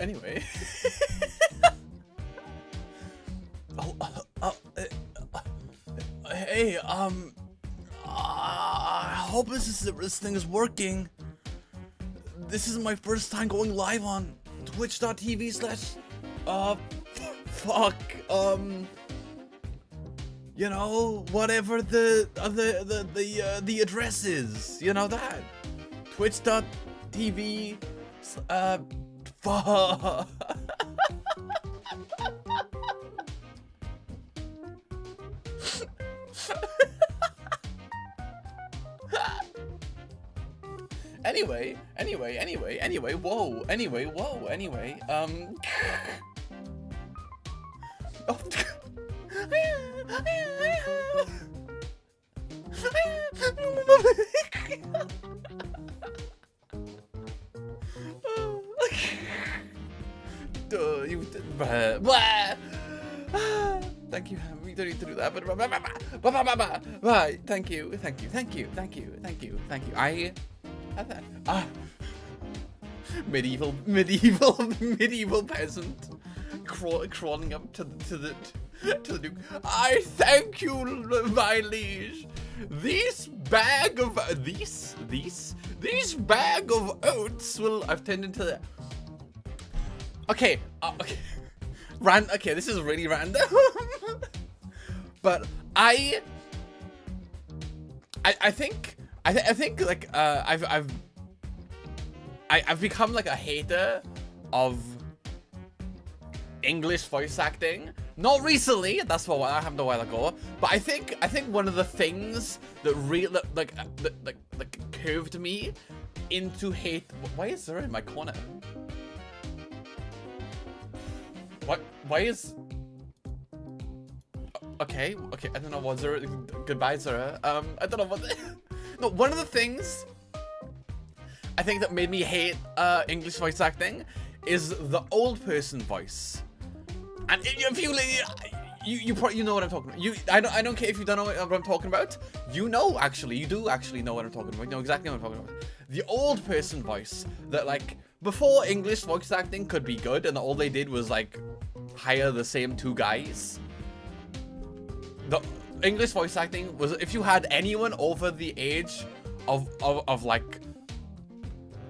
Anyway. Hey, I hope this thing is working. This is my first time going live on twitch.tv slash, fuck, you know, whatever the address is, you know that, twitch.tv, fuck. Anyway, whoa, oh. Thank you. We don't need to do that, but thank you. Medieval peasant crawling up to the Duke. I thank you, my liege. This bag of oats will. I've turned into the. Okay. Okay. Okay, this is really random. But I think like I've become like a hater of English voice acting. Not recently, that's what happened a while ago. But I think one of the things that really like curved me into hate. Why is there in my corner? What? Why is? Okay. I don't know what Zara. Goodbye, Zara. I don't know what. No, one of the things I think that made me hate English voice acting is the old person voice. And if you know what I'm talking about. I don't care if you don't know what I'm talking about. You do actually know what I'm talking about. You know exactly what I'm talking about. The old person voice that like before English voice acting could be good, and all they did was like hire the same two guys. The English voice acting was if you had anyone over the age of like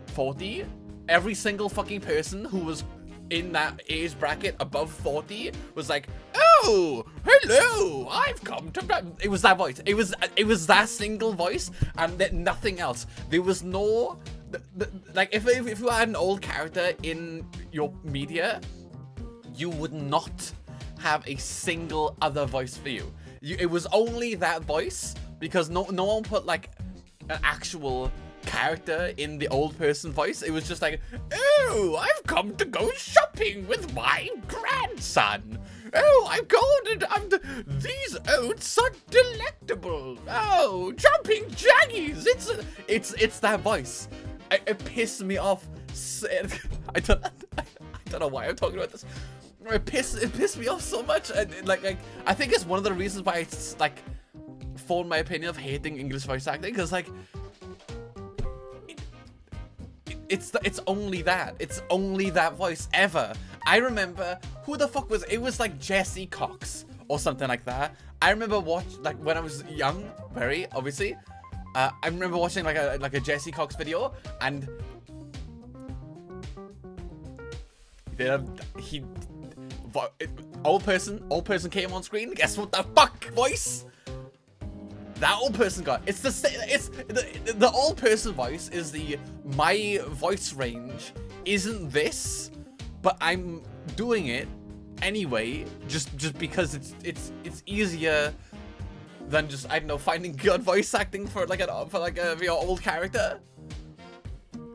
40, every single fucking person who was in that age bracket above 40 was like, oh, hello, I've come to. It was that voice. It was that single voice, and that nothing else. There was no like if you had an old character in your media, you would not have a single other voice for you. It was only that voice because no one put like an actual character in the old person voice. It was just like, oh, I've come to go shopping with my grandson. Oh, I've gone and these oats are delectable. Oh, jumping jaggies. It's that voice. It pissed me off. I don't know why I'm talking about this. It pissed me off so much, and like I think it's one of the reasons why it's like formed my opinion of hating English voice acting, because like it's only that voice ever. I remember who the fuck was it? Was like Jesse Cox or something like that. I remember like when I was young, very obviously. I remember watching like a Jesse Cox video, and old person came on screen. Guess what the fuck voice that old person got? It's the old person voice is my voice range isn't this, but I'm doing it anyway just because it's easier than just, I don't know, finding good voice acting for your old character.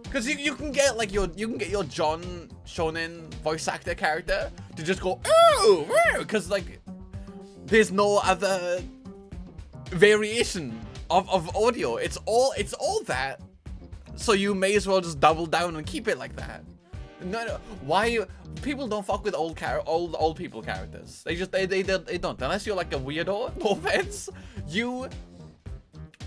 Because you can get like your John Shonen voice actor character to just go because like there's no other variation of audio. It's all that, so you may as well just double down and keep it like that. No, why people don't fuck with old people characters? They don't, unless you're like a weirdo. No offense,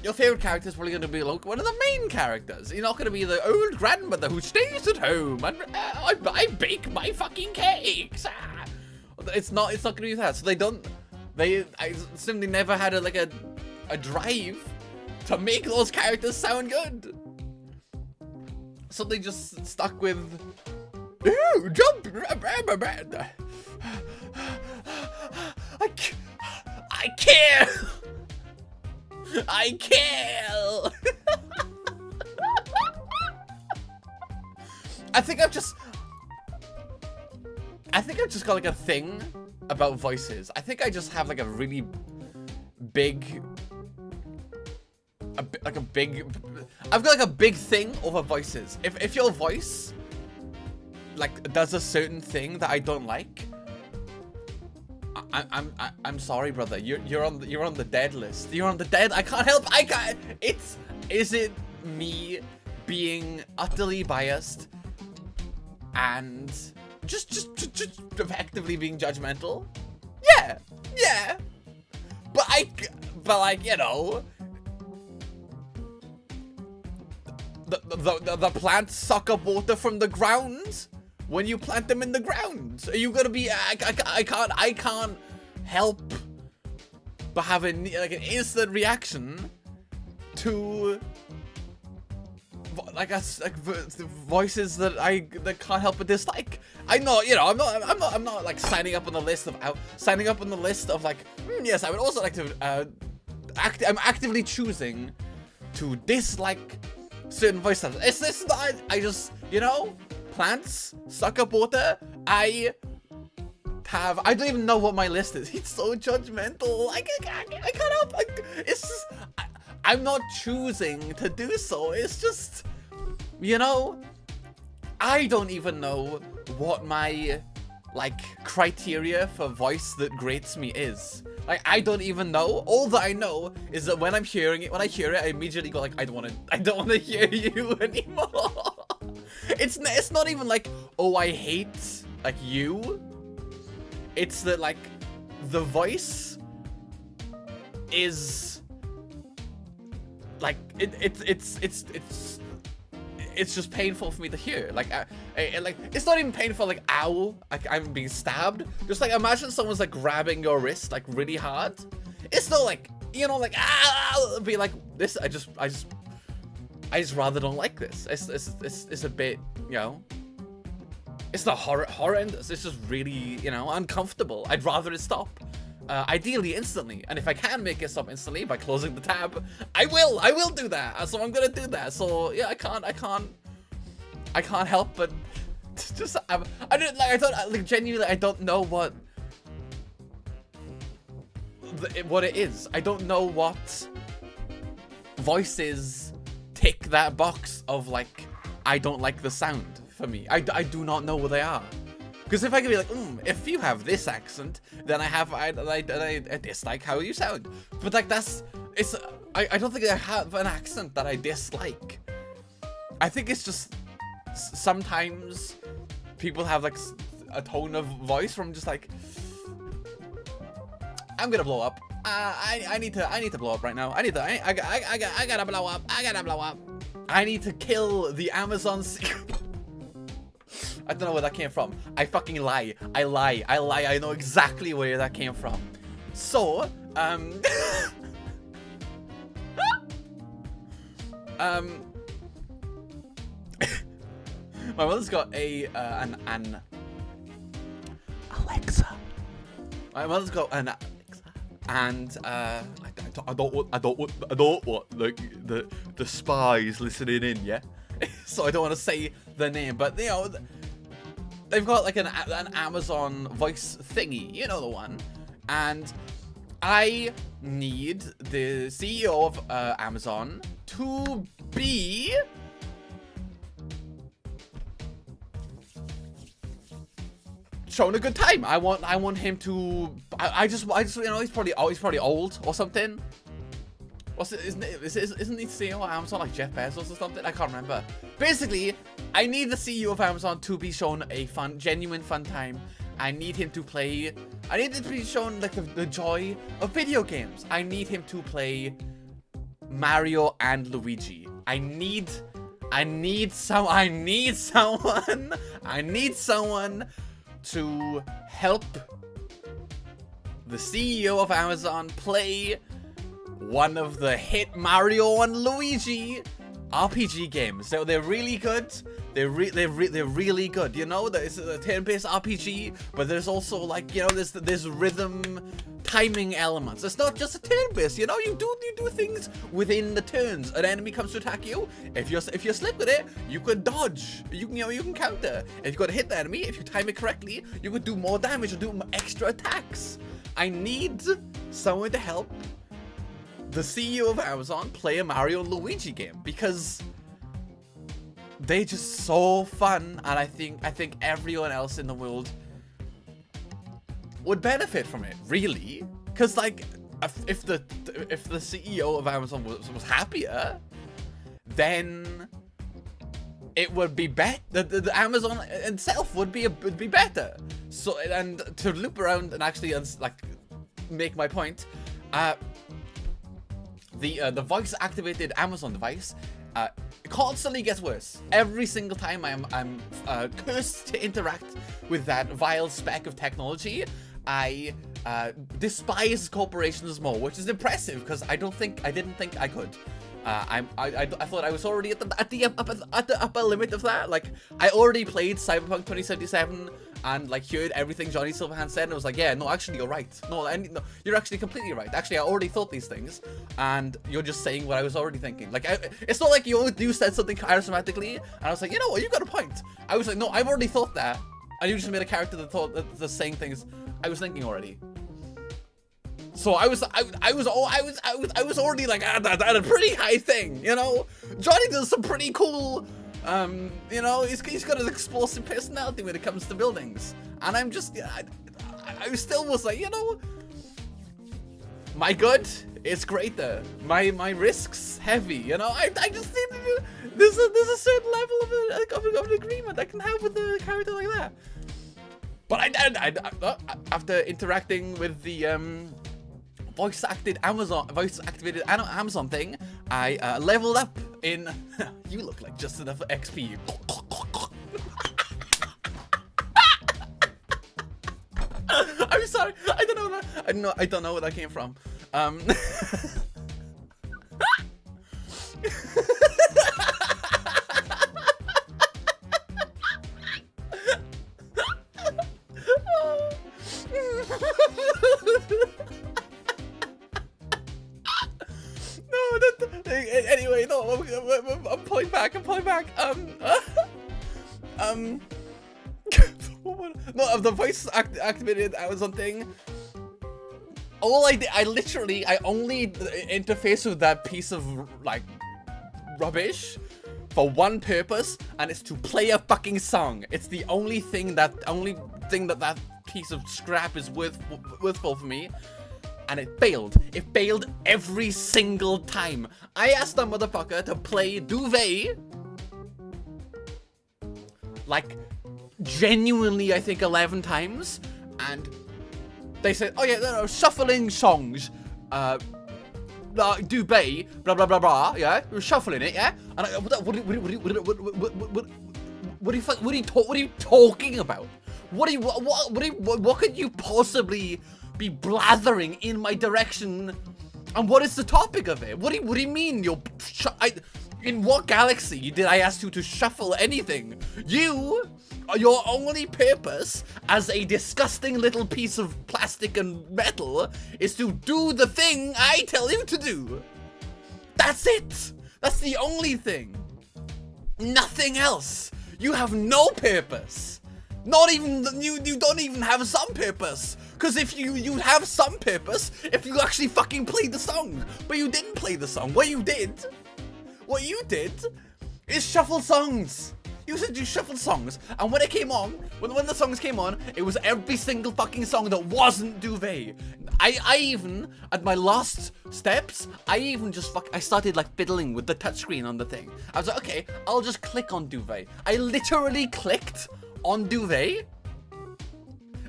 your favorite character is probably going to be like one of the main characters. You're not going to be the old grandmother who stays at home and I bake my fucking cakes. Ah. It's not going to be that. So I simply never had a drive to make those characters sound good. So they just stuck with, ooh, jump. I care. I care. I think I've just got like a thing about voices. I think I just have like a really big, I've got like a big thing over voices. If your voice like does a certain thing that I don't like, I'm sorry, brother. You're on the dead list. You're on the dead. I can't help. Is it me being utterly biased and just effectively being judgmental? Yeah. But like, you know, the plants suck up water from the ground when you plant them in the ground. Are you gonna be? I can't help but have like an instant reaction to voices that can't help but dislike. I know, you know, I'm not like signing up on the list of like, yes, I would also like to I'm actively choosing to dislike certain voices. It's not, I just, you know, plants suck up water. I don't even know what my list is. It's so judgmental. I can't help. It's just, I'm not choosing to do so. It's just, you know, I don't even know what my like criteria for voice that grates me is. Like, I don't even know. All that I know is that when I hear it, I immediately go like, I don't want to hear you anymore. It's not even like, oh, I hate like you. It's that like the voice is like it's just painful for me to hear. Like, like it's not even painful. Like, ow, like I'm being stabbed. Just like imagine someone's like grabbing your wrist like really hard. It's not like, you know, like be like this. I just rather don't like this. It's a bit, you know. It's not horrendous. It's just really, you know, uncomfortable. I'd rather it stop. Ideally instantly, and if I can make it stop instantly by closing the tab, I will do that. So I'm gonna do that. So yeah, I can't help but just genuinely I don't know what it is. I don't know what voices tick that box of like I don't like the sound for me. I do not know what they are. Because if I could be like, if you have this accent, then I dislike how you sound. But like I don't think I have an accent that I dislike. I think it's just sometimes people have like a tone of voice from just like, I'm gonna blow up. I need to blow up right now. I gotta blow up. I gotta blow up. I need to kill the Amazon secret. I don't know where that came from. I fucking lie. I lie. I know exactly where that came from. So, my mother's got an Alexa. My mother's got an Alexa, and I don't want like the spies listening in, yeah. So I don't want to say the name, but you know, they've got like an Amazon voice thingy, you know, the one. And I need the CEO of Amazon to be shown a good time. I want him to. I just you know, he's probably old or something. Isn't he CEO of Amazon like Jeff Bezos or something? I can't remember. Basically, I need the CEO of Amazon to be shown a genuine fun time. I need him to play. I need him to be shown like the joy of video games. I need him to play Mario and Luigi. I need someone to help the CEO of Amazon play one of the hit Mario and Luigi RPG games. So they're really good. They're really good. You know, it's a turn-based RPG, but there's also like, you know, there's rhythm, timing elements. It's not just a turn-based. You know, you do things within the turns. An enemy comes to attack you. If you're slick with it, you could dodge. You can counter. If you got to hit the enemy, if you time it correctly, you could do more damage or do extra attacks. I need someone to help the CEO of Amazon play a Mario and Luigi game, because they're just so fun, and I think everyone else in the world would benefit from it, really. Because like, if the CEO of Amazon was happier, then it would be better. The Amazon itself would be better. So, and to loop around and actually like make my point, the voice activated Amazon device constantly gets worse. Every single time I'm cursed to interact with that vile speck of technology, I despise corporations more, which is impressive because I didn't think I could. I thought I was already at the upper limit of that. Like, I already played Cyberpunk 2077 and like heard everything Johnny Silverhand said, and I was like, yeah, no, actually you're right. No, you're actually completely right. Actually, I already thought these things, and you're just saying what I was already thinking. Like, it's not like you said something charismatically, and I was like, you know what, you got a point. I was like, no, I've already thought that, and you just made a character that thought the saying things I was thinking already. So I was already like at a pretty high thing, you know. Johnny does some pretty cool, you know, he's got an explosive personality when it comes to buildings, and I'm just, I still was like, you know, my good is greater, my risks heavy, you know. I just think there's a certain level of an agreement I can have with a character like that. But I after interacting with the voice-activated Amazon thing, I leveled up in. You look like just enough XP. I'm sorry. I don't know where that came from. Anyway, no, I'm pulling back. No, of the voice activated Amazon thing. All I did, I only interface with that piece of like rubbish for one purpose, and it's to play a fucking song. It's the only thing that piece of scrap is worthful for me. And it failed. It failed every single time. I asked that motherfucker to play Duvet, like, genuinely, I think 11 times, and they said, oh yeah, no, shuffling songs, Duvet, blah blah blah blah, yeah, we're shuffling it, yeah, and what are you talking about? What could you possibly be blathering in my direction, and what is the topic of it? What do you mean in what galaxy did I ask you to shuffle anything? Your only purpose as a disgusting little piece of plastic and metal is to do the thing I tell you to do. That's it. That's the only thing. Nothing else. You have no purpose. Not even, you don't even have some purpose. Because if you have some purpose, if you actually fucking played the song. But you didn't play the song. What you did is shuffle songs. You said you shuffled songs. And when it came on, when the songs came on, it was every single fucking song that wasn't Duvet. I even, at my last steps, I started like fiddling with the touchscreen on the thing. I was like, okay, I'll just click on Duvet. I literally clicked on Duvet,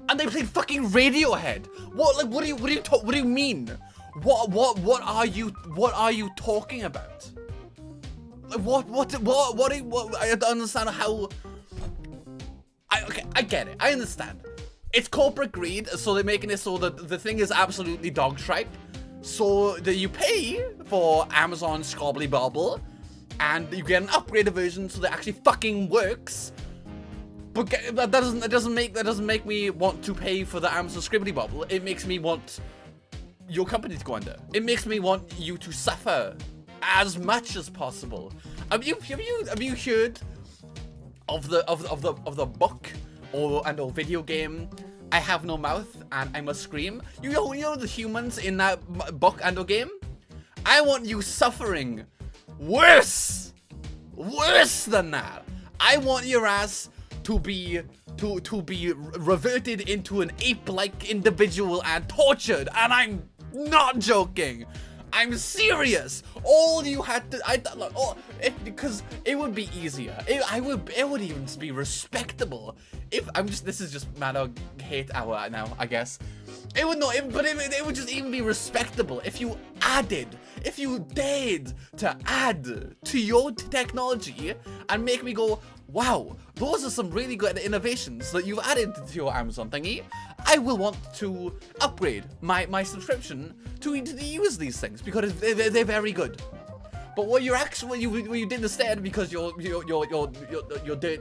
and they played fucking Radiohead. What do you mean? What are you talking about? What I don't understand how. Okay, I get it. I understand. It's corporate greed, so they're making it so that the thing is absolutely dog tripe. So that you pay for Amazon Scobbly Bobble, and you get an upgraded version so that it actually fucking works. But that doesn't make me want to pay for the Amazon Scribbly Bobble. It makes me want your company to go under. It makes me want you to suffer as much as possible. Have you heard of the book or video game I Have No Mouth and I Must Scream? You know the humans in that book and or game? I want you suffering worse than that. I want your ass to be reverted into an ape-like individual and tortured, and I'm not joking. I'm serious. All you had to, because it would be easier. It would even be respectable. If this is just Madog hate hour now, I guess. It would not, but it would just even be respectable if you dared to add to your technology and make me go, wow, those are some really good innovations that you've added to your Amazon thingy. I will want to upgrade my subscription to use these things because they're very good. But what you did instead, because your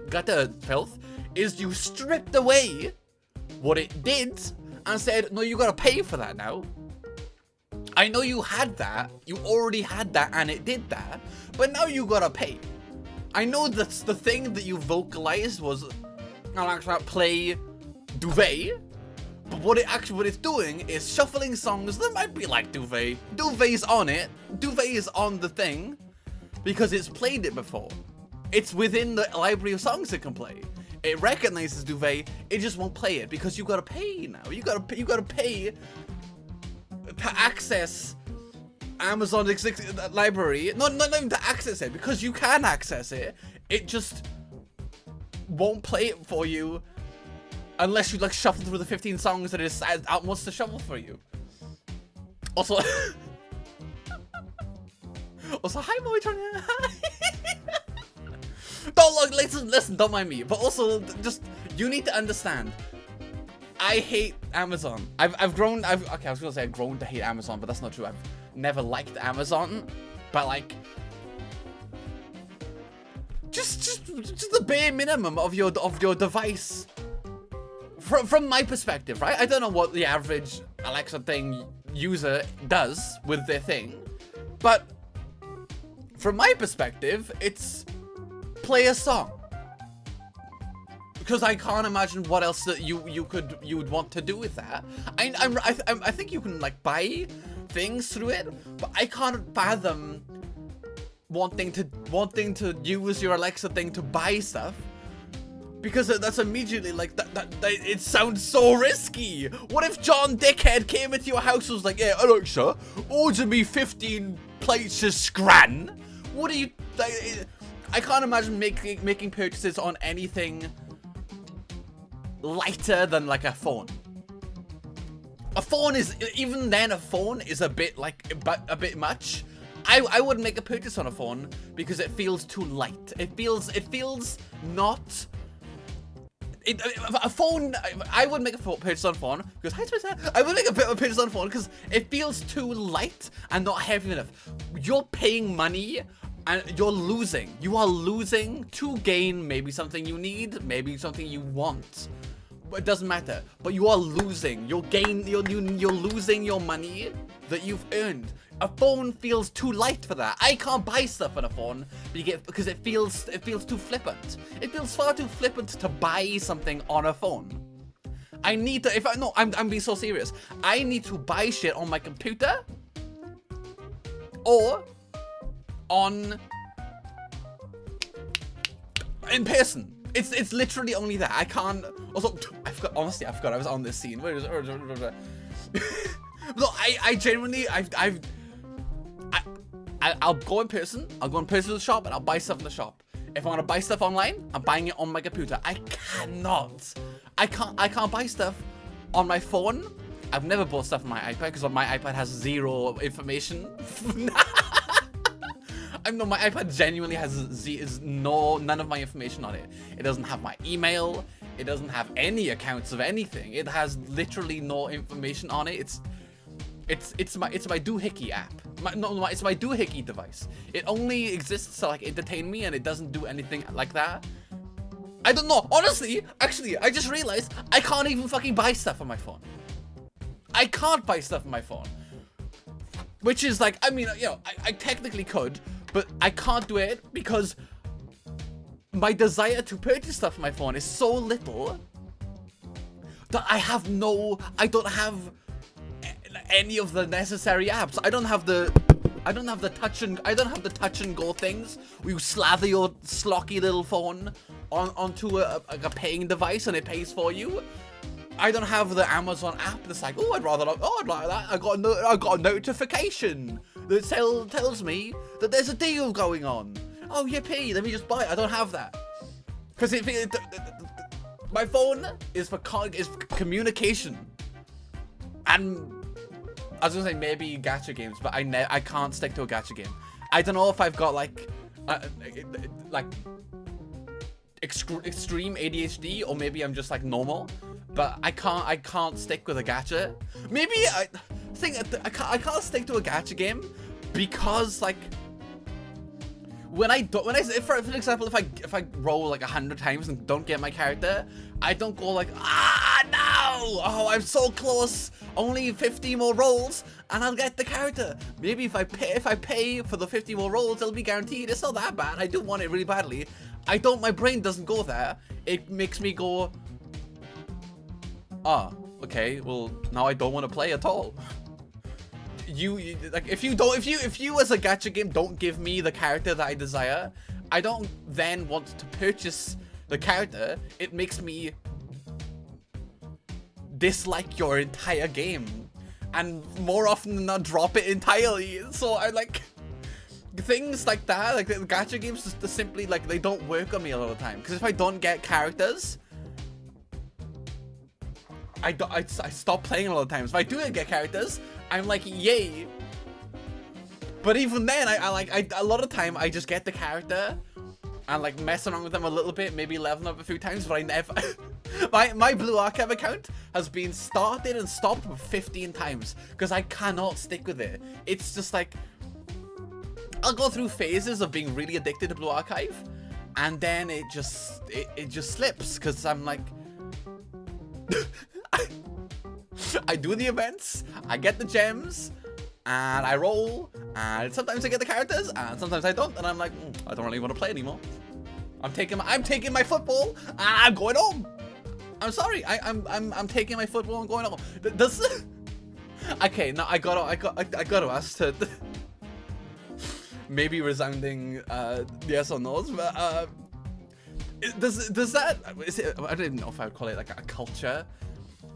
gutter filth, is you stripped away what it did and said, no, you gotta pay for that now. I know you had that, you already had that and it did that, but now you gotta pay. I know that's the thing that you vocalized was, I'll actually play Duvet, but what it's doing is shuffling songs that might be like Duvet. Duvet's on it, Duvet is on the thing, because it's played it before. It's within the library of songs it can play. It recognizes Duvet, it just won't play it because you gotta pay now. You gotta pay to access Amazon library. Not even to access it, because you can access it. It just won't play it for you unless you like shuffle through the 15 songs that it wants to shuffle for you. Also, hi Moitron. Don't look, listen, don't mind me. But also, just, you need to understand. I hate Amazon. Okay, I was gonna say I've grown to hate Amazon, but that's not true. I've never liked Amazon. But like, just the bare minimum of your device. From my perspective, right? I don't know what the average Alexa thing user does with their thing, but from my perspective, it's play a song, because I can't imagine what else that you would want to do with that. I think you can like buy things through it, but I can't fathom wanting to use your Alexa thing to buy stuff, because that's immediately like that it sounds so risky. What if John Dickhead came into your house and was like, "Yeah, Alexa, order me 15 plates of scran"? What are you? I can't imagine making purchases on anything lighter than like a phone. A phone is, even then, a phone is a bit much. I wouldn't make a purchase on a phone because it feels too light. It feels not. A phone, I would make a purchase on phone because I would make a purchase on phone because it feels too light and not heavy enough. You're paying money and you're losing. You are losing to gain maybe something you need, maybe something you want. But it doesn't matter. But you are losing. You're losing your money that you've earned. A phone feels too light for that. I can't buy stuff on a phone because it feels too flippant. It feels far too flippant to buy something on a phone. I need to, I'm being so serious. I need to buy shit on my computer or in person. It's literally only that. I can't. Also, honestly, I forgot I was on this scene. Where is it? No, I genuinely, I'll go in person. I'll go in person to the shop and I'll buy stuff in the shop. If I want to buy stuff online, I'm buying it on my computer. I can't buy stuff on my phone I've never bought stuff on my iPad because my iPad has zero information. My iPad genuinely has none of my information on it. It doesn't have my email. It doesn't have any accounts of anything. It has literally no information on it. It's my doohickey app. It's my doohickey device. It only exists to like entertain me, and it doesn't do anything like that. I don't know. Honestly, actually, I just realized I can't even fucking buy stuff on my phone. I can't buy stuff on my phone. Which is like, I mean, you know, I technically could, but I can't do it because my desire to purchase stuff on my phone is so little that I don't have any of the necessary apps. I don't have the touch and go things where you slather your slocky little phone onto a paying device and it pays for you. I don't have the Amazon app that's like, oh, I'd like that. I got a notification that tells me that there's a deal going on. Oh, yippee, let me just buy it. I don't have that. Because my phone is for communication. And I was gonna say maybe gacha games, but I can't stick to a gacha game. I don't know if I've got like extreme ADHD, or maybe I'm just like normal. But I can't stick with a gacha. Maybe I can't stick to a gacha game because like for example, if I roll like 100 times and don't get my character, I don't go like, no, oh, I'm so close, only 50 more rolls and I'll get the character. Maybe if I pay for the 50 more rolls, it'll be guaranteed. It's not that bad. I do want it really badly. My brain doesn't go there. It makes me go, okay, well, now I don't want to play at all. You like, if you as a gacha game don't give me the character that I desire, I don't then want to purchase the character. It makes me dislike your entire game, and more often than not drop it entirely. So I like things like that, like the gacha games just simply like they don't work on me a lot of the time, because if I don't get characters, I stop playing a lot of times. If I do get characters, I'm like, yay. But even then, a lot of time I just get the character and like mess around with them a little bit, maybe level up a few times, but I never. my Blue Archive account has been started and stopped 15 times because I cannot stick with it. It's just like, I'll go through phases of being really addicted to Blue Archive, and then it just slips because I'm like. I do the events, I get the gems, and I roll, and sometimes I get the characters, and sometimes I don't, and I'm like, I don't really want to play anymore. I'm taking my football, and I'm going home. I'm sorry, I'm taking my football and going home. Okay, now I gotta ask to maybe resounding yes or no's, but does that I don't even know if I would call it like a culture.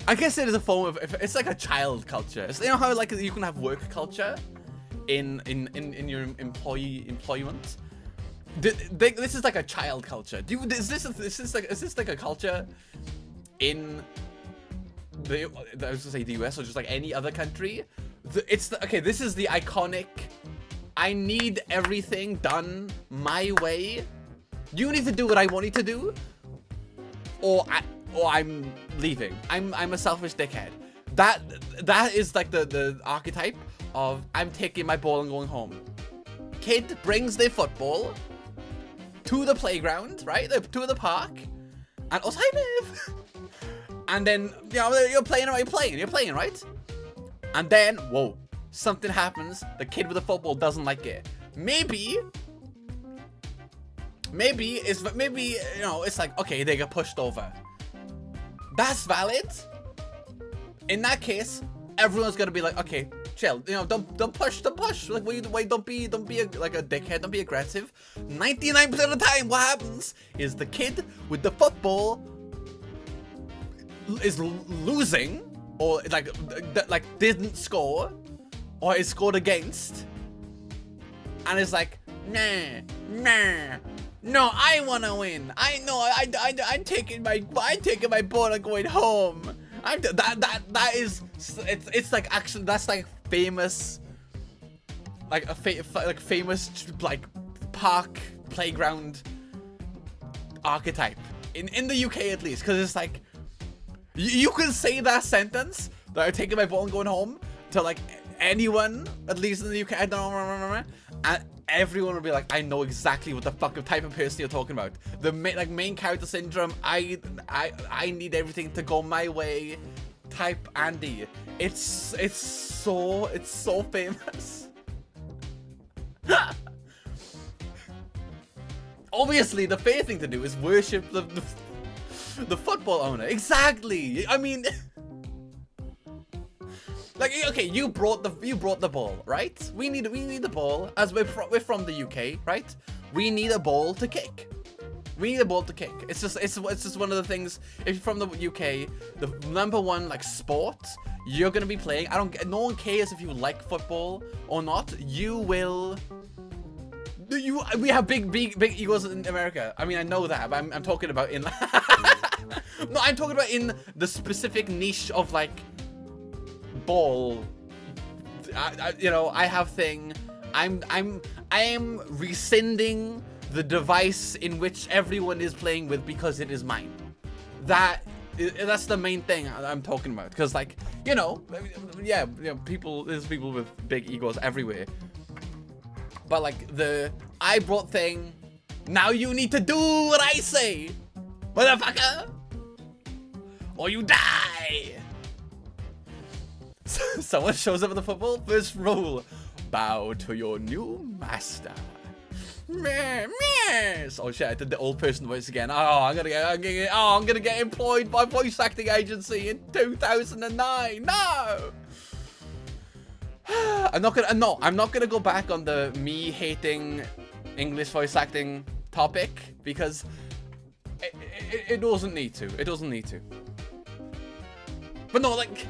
I guess it is a form of, it's like a child culture. It's, you know how like you can have work culture in your employment. This is like a child culture. Is this like a culture in I was gonna say the US or just like any other country? Okay. This is the iconic. I need everything done my way. You need to do what I want you to do, or I'm leaving. I'm a selfish dickhead. That is like the archetype of I'm taking my ball and going home. Kid brings their football to the playground, right? To the park, and also I live. And then you're playing, right? And then whoa, something happens. The kid with the football doesn't like it. Maybe it's like, okay, they get pushed over. That's valid. In that case, everyone's gonna be like, okay, chill. Don't push. Like, wait, don't be like a dickhead. Don't be aggressive. 99% of the time, what happens is the kid with the football is losing, or like didn't score, or is scored against, and it's like, nah. No, I wanna win. I know. I'm taking my ball and going home. That is, it's like actually that's like famous, like famous like park playground archetype in the UK at least, because it's like you can say that sentence that I'm taking my ball and going home to like anyone at least in the UK. I don't know, and everyone will be like, I know exactly what the fuck of type of person you're talking about. The main character syndrome. I need everything to go my way. Type Andy. It's so famous. Obviously, the fair thing to do is worship the football owner. Exactly. I mean. Like, okay, you brought the ball, right? We need the ball, as we're from the UK, right? We need a ball to kick. We need a ball to kick. It's just one of the things. If you're from the UK, the #1 like sport you're gonna be playing. No one cares if you like football or not. You will. We have big egos in America. I mean, I know that, but I'm talking about in. No, I'm talking about in the specific niche of like. Ball, you know, I have thing. I am rescinding the device in which everyone is playing with because it is mine. That's the main thing I'm talking about. Because like, you know, yeah, there's people with big egos everywhere. But like I brought thing. Now you need to do what I say, motherfucker, or you die. Someone shows up at the football. First rule: bow to your new master. Oh shit! I did the old person voice again. Oh, I'm gonna get employed by voice acting agency in 2009. No. I'm not gonna go back on the me hating English voice acting topic because it doesn't need to. It doesn't need to. But no, like.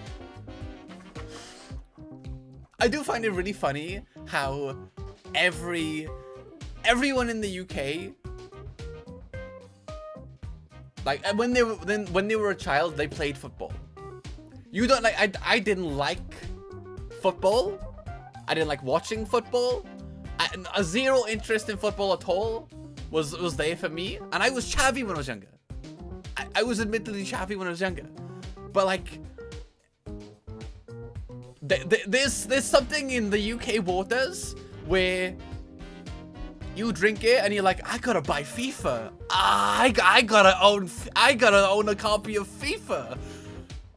I do find it really funny how everyone in the UK, like when they were a child, they played football. You don't like I didn't like football. I didn't like watching football. A zero interest in football at all was there for me, and I was chavvy when I was younger. I was admittedly chavvy when I was younger, but like. There's something in the UK waters where you drink it and you're like, I gotta buy FIFA. I gotta own a copy of FIFA.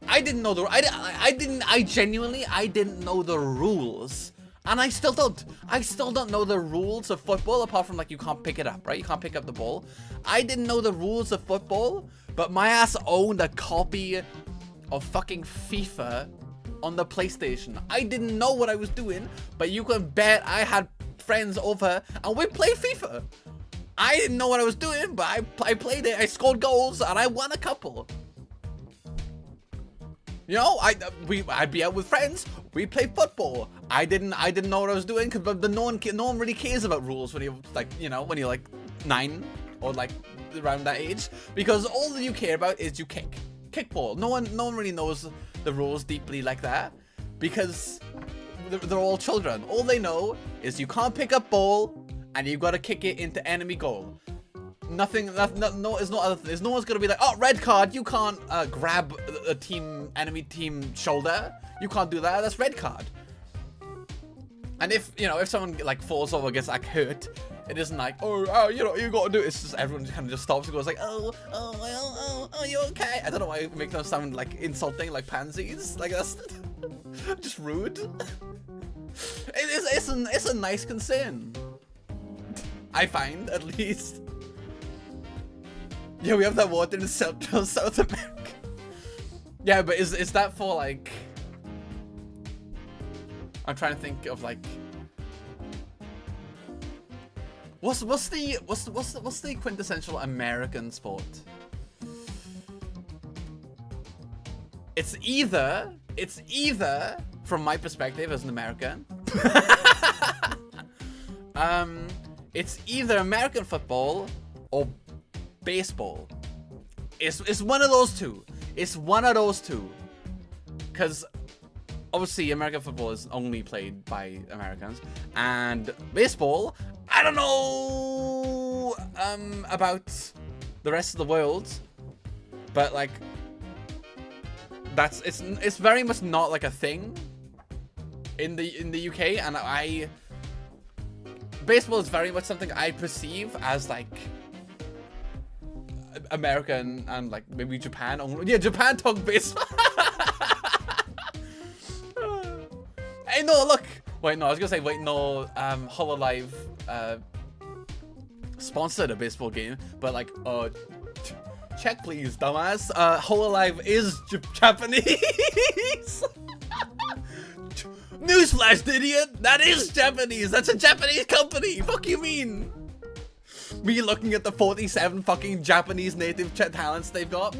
I didn't know I genuinely didn't know the rules. And I still don't know the rules of football apart from like you can't pick it up, right? You can't pick up the ball. I didn't know the rules of football, but my ass owned a copy of fucking FIFA on the PlayStation. I didn't know what I was doing, but you can bet I had friends over and we played FIFA. I didn't know what I was doing, but I played it. I scored goals and I won a couple. You know, I'd be out with friends. We played football. I didn't know what I was doing because no one really cares about rules when you're like, you know, when you're like 9 or like around that age, because all that you care about is you kick ball. No one really knows the rules deeply like that because they're all children. All they know is you can't pick up ball and you've got to kick it into enemy goal. Nothing. There's no other. There's no one's gonna be like, oh, red card. You can't grab enemy team shoulder. You can't do that. That's red card. And if someone like falls over, gets like hurt, it isn't like, oh, you gotta do it. It's just everyone kind of just stops and goes like, oh, you okay? I don't know why I make them sound like insulting, like pansies. Like that's just rude. It's a nice concern. I find, at least. Yeah, we have that water in South America. Yeah, but is that for like? I'm trying to think of like. What's the quintessential American sport? It's either from my perspective as an American. It's either American football or baseball. It's one of those two. It's one of those two. because obviously American football is only played by Americans, and baseball, I don't know about the rest of the world, but like it's very much not like a thing in the UK, and baseball is very much something I perceive as like American and like maybe Japan only. Yeah, Japan talk baseball. Hey, no, look. Wait, no, I was gonna say, wait, no, Hololive sponsored a baseball game, but like, check please, dumbass. Hololive is Japanese. Newsflash, idiot! That is Japanese! That's a Japanese company! Fuck you mean? Me looking at the 47 fucking Japanese native talents they've got?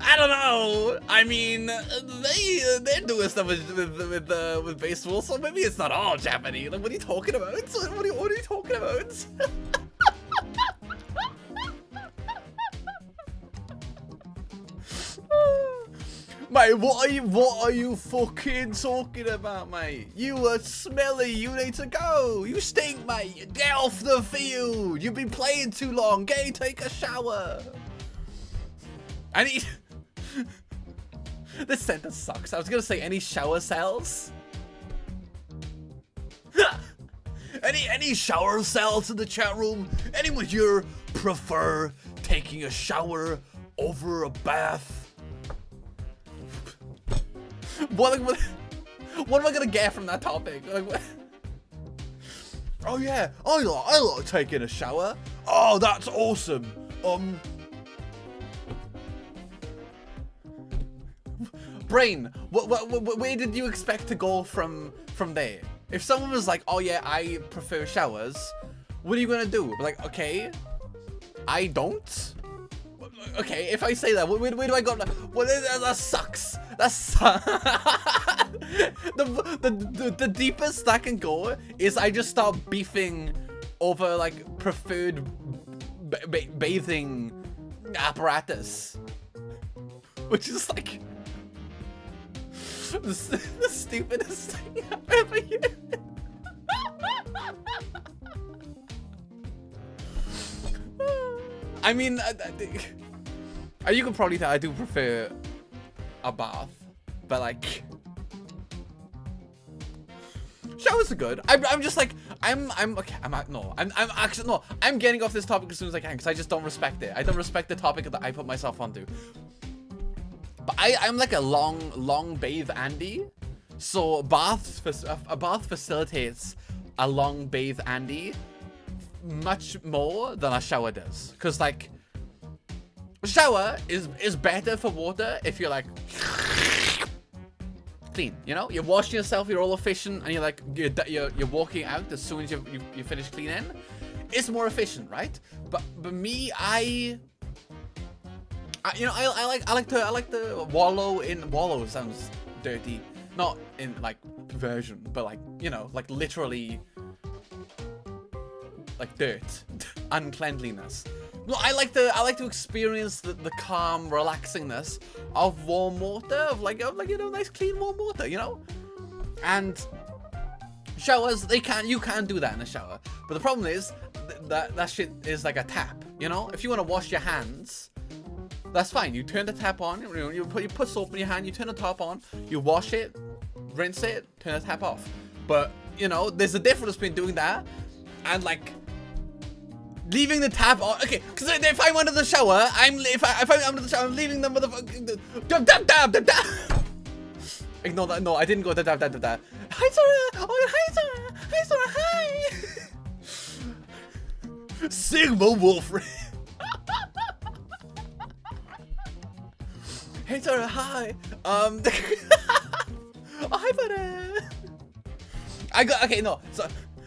I don't know. I mean, they're doing stuff with baseball, so maybe it's not all Japanese. Like, what are you talking about? What are you talking about? Mate, what are you fucking talking about, mate? You are smelly, you need to go. You stink, mate. Get off the field. You've been playing too long. Take a shower. This sentence sucks. I was gonna say any shower cells. Any shower cells in the chat room? Anyone here prefer taking a shower over a bath? What am I gonna get from that topic? Like, what? Oh yeah, I like taking a shower. Oh, that's awesome. Brain, where did you expect to go from there? If someone was like, oh yeah, I prefer showers, what are you gonna do? Like, okay, I don't. Okay, if I say that, where do I go? Well, that sucks. That sucks. The deepest that can go is I just start beefing over like preferred bathing apparatus, which is like the stupidest thing I've ever heard. I mean, you can probably tell I do prefer a bath, but like showers are good. I'm just like I'm getting off this topic as soon as I can because I just don't respect it. I don't respect the topic that I put myself onto. But I'm like a long bathe Andy, so a bath facilitates a long bathe Andy much more than a shower does, because like a shower is better for water if you're like clean, you know, you're washing yourself, you're all efficient, and you're like you're walking out as soon as you finish cleaning. It's more efficient, right? But me, I like to wallow sounds dirty, not in like perversion, but like, you know, like literally like dirt, uncleanliness. No, I like to experience the calm relaxingness of warm water, of like you know, nice clean warm water, you know. And showers, you can do that in a shower, but the problem is that shit is like a tap, you know. If you want to wash your hands, that's fine. You turn the tap on, you put soap in your hand, you turn the top on, you wash it, rinse it, turn the tap off. But you know, there's a difference between doing that and like leaving the tap on. Okay, because if I'm under the shower, if I'm under the shower, I'm leaving the motherfucking dab. Ignore that. No, I didn't go dab. Hi Sora. Oh hi Sora. Hi Sora. Hi. Sigma Wolfram. Hey Sora. Hi. Oh hi buddy.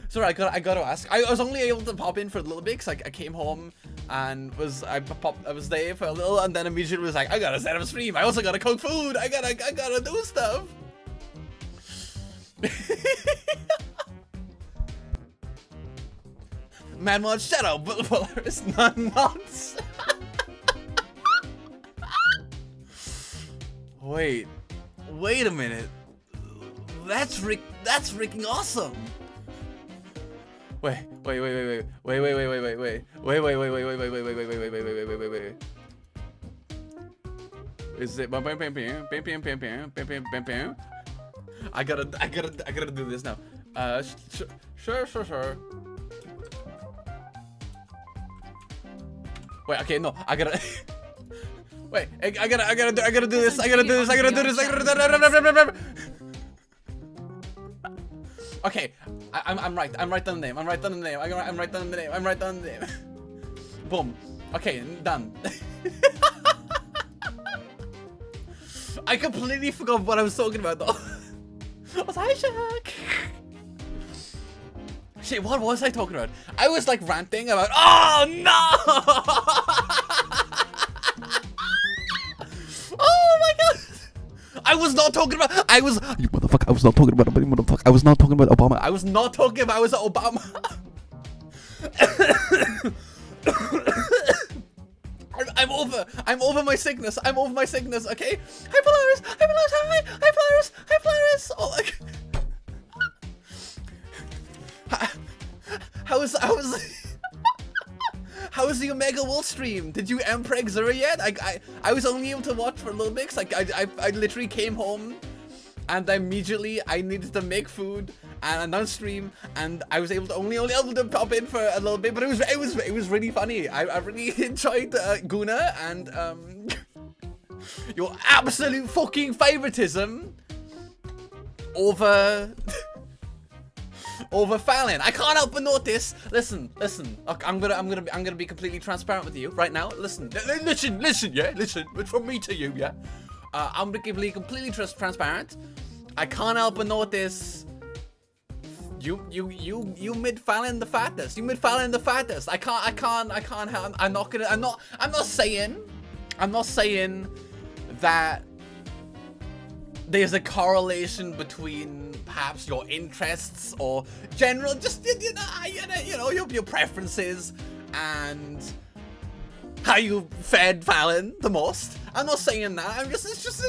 Sorry, I gotta ask. I was only able to pop in for a little bit because I came home and I was there for a little, and then immediately was like, I gotta set up a stream. I also gotta cook food. I gotta do stuff. Man, mod, shut up. It's not nuts. Wait. Wait a minute. That's freaking awesome. Wait. Is it? I gotta do this now. Sure. Wait, okay, no, I gotta. Wait, I gotta do this. Okay, I'm right on the name. I'm right on the name. Boom. Okay, done. I completely forgot what I was talking about though. I was like, Isaac. Shit, what was I talking about? I was like ranting about. Oh no! Oh my god! I was not talking about. You motherfucker! I was not talking about. Motherfucker! I was not talking about Obama. I was not talking about. I was Obama. I'm over my sickness. Okay. Hi Polaris. Hi Polaris. Oh my god. How was the Omega Wolf stream? Did you Mpreg Zero yet? I was only able to watch for a little bit. Like I literally came home and immediately I needed to make food and on stream, and I was only able to pop in for a little bit, but it was really funny. I really enjoyed Guna and your absolute fucking favoritism over Fallon. I can't help but notice. Listen. Okay, I'm gonna be completely transparent with you right now. Listen. Yeah. Listen. It's from me to you. Yeah. I'm gonna be completely transparent. I can't help but notice. You mid Fallon the fattest. I can't help. I'm not saying that there's a correlation between perhaps your interests or general, just your preferences and how you fed Fallon the most. I'm not saying that. It's just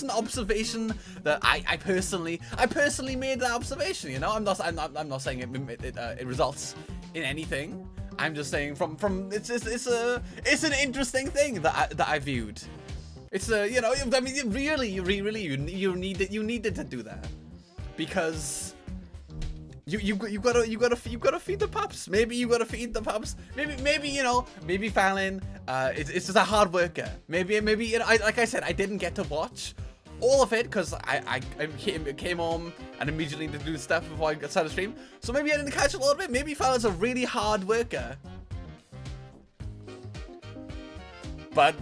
an observation that I personally made that observation. You know, I'm not saying it results in anything. I'm just saying from it's an interesting thing that I viewed. It's I mean, really, you needed to do that because you gotta feed the pups. Maybe you gotta feed the pups. Maybe Fallon it's just a hard worker. Maybe like I said, I didn't get to watch all of it because I came home and immediately to do stuff before I started the stream. So maybe I didn't catch a lot of it. Maybe Fallon's a really hard worker. But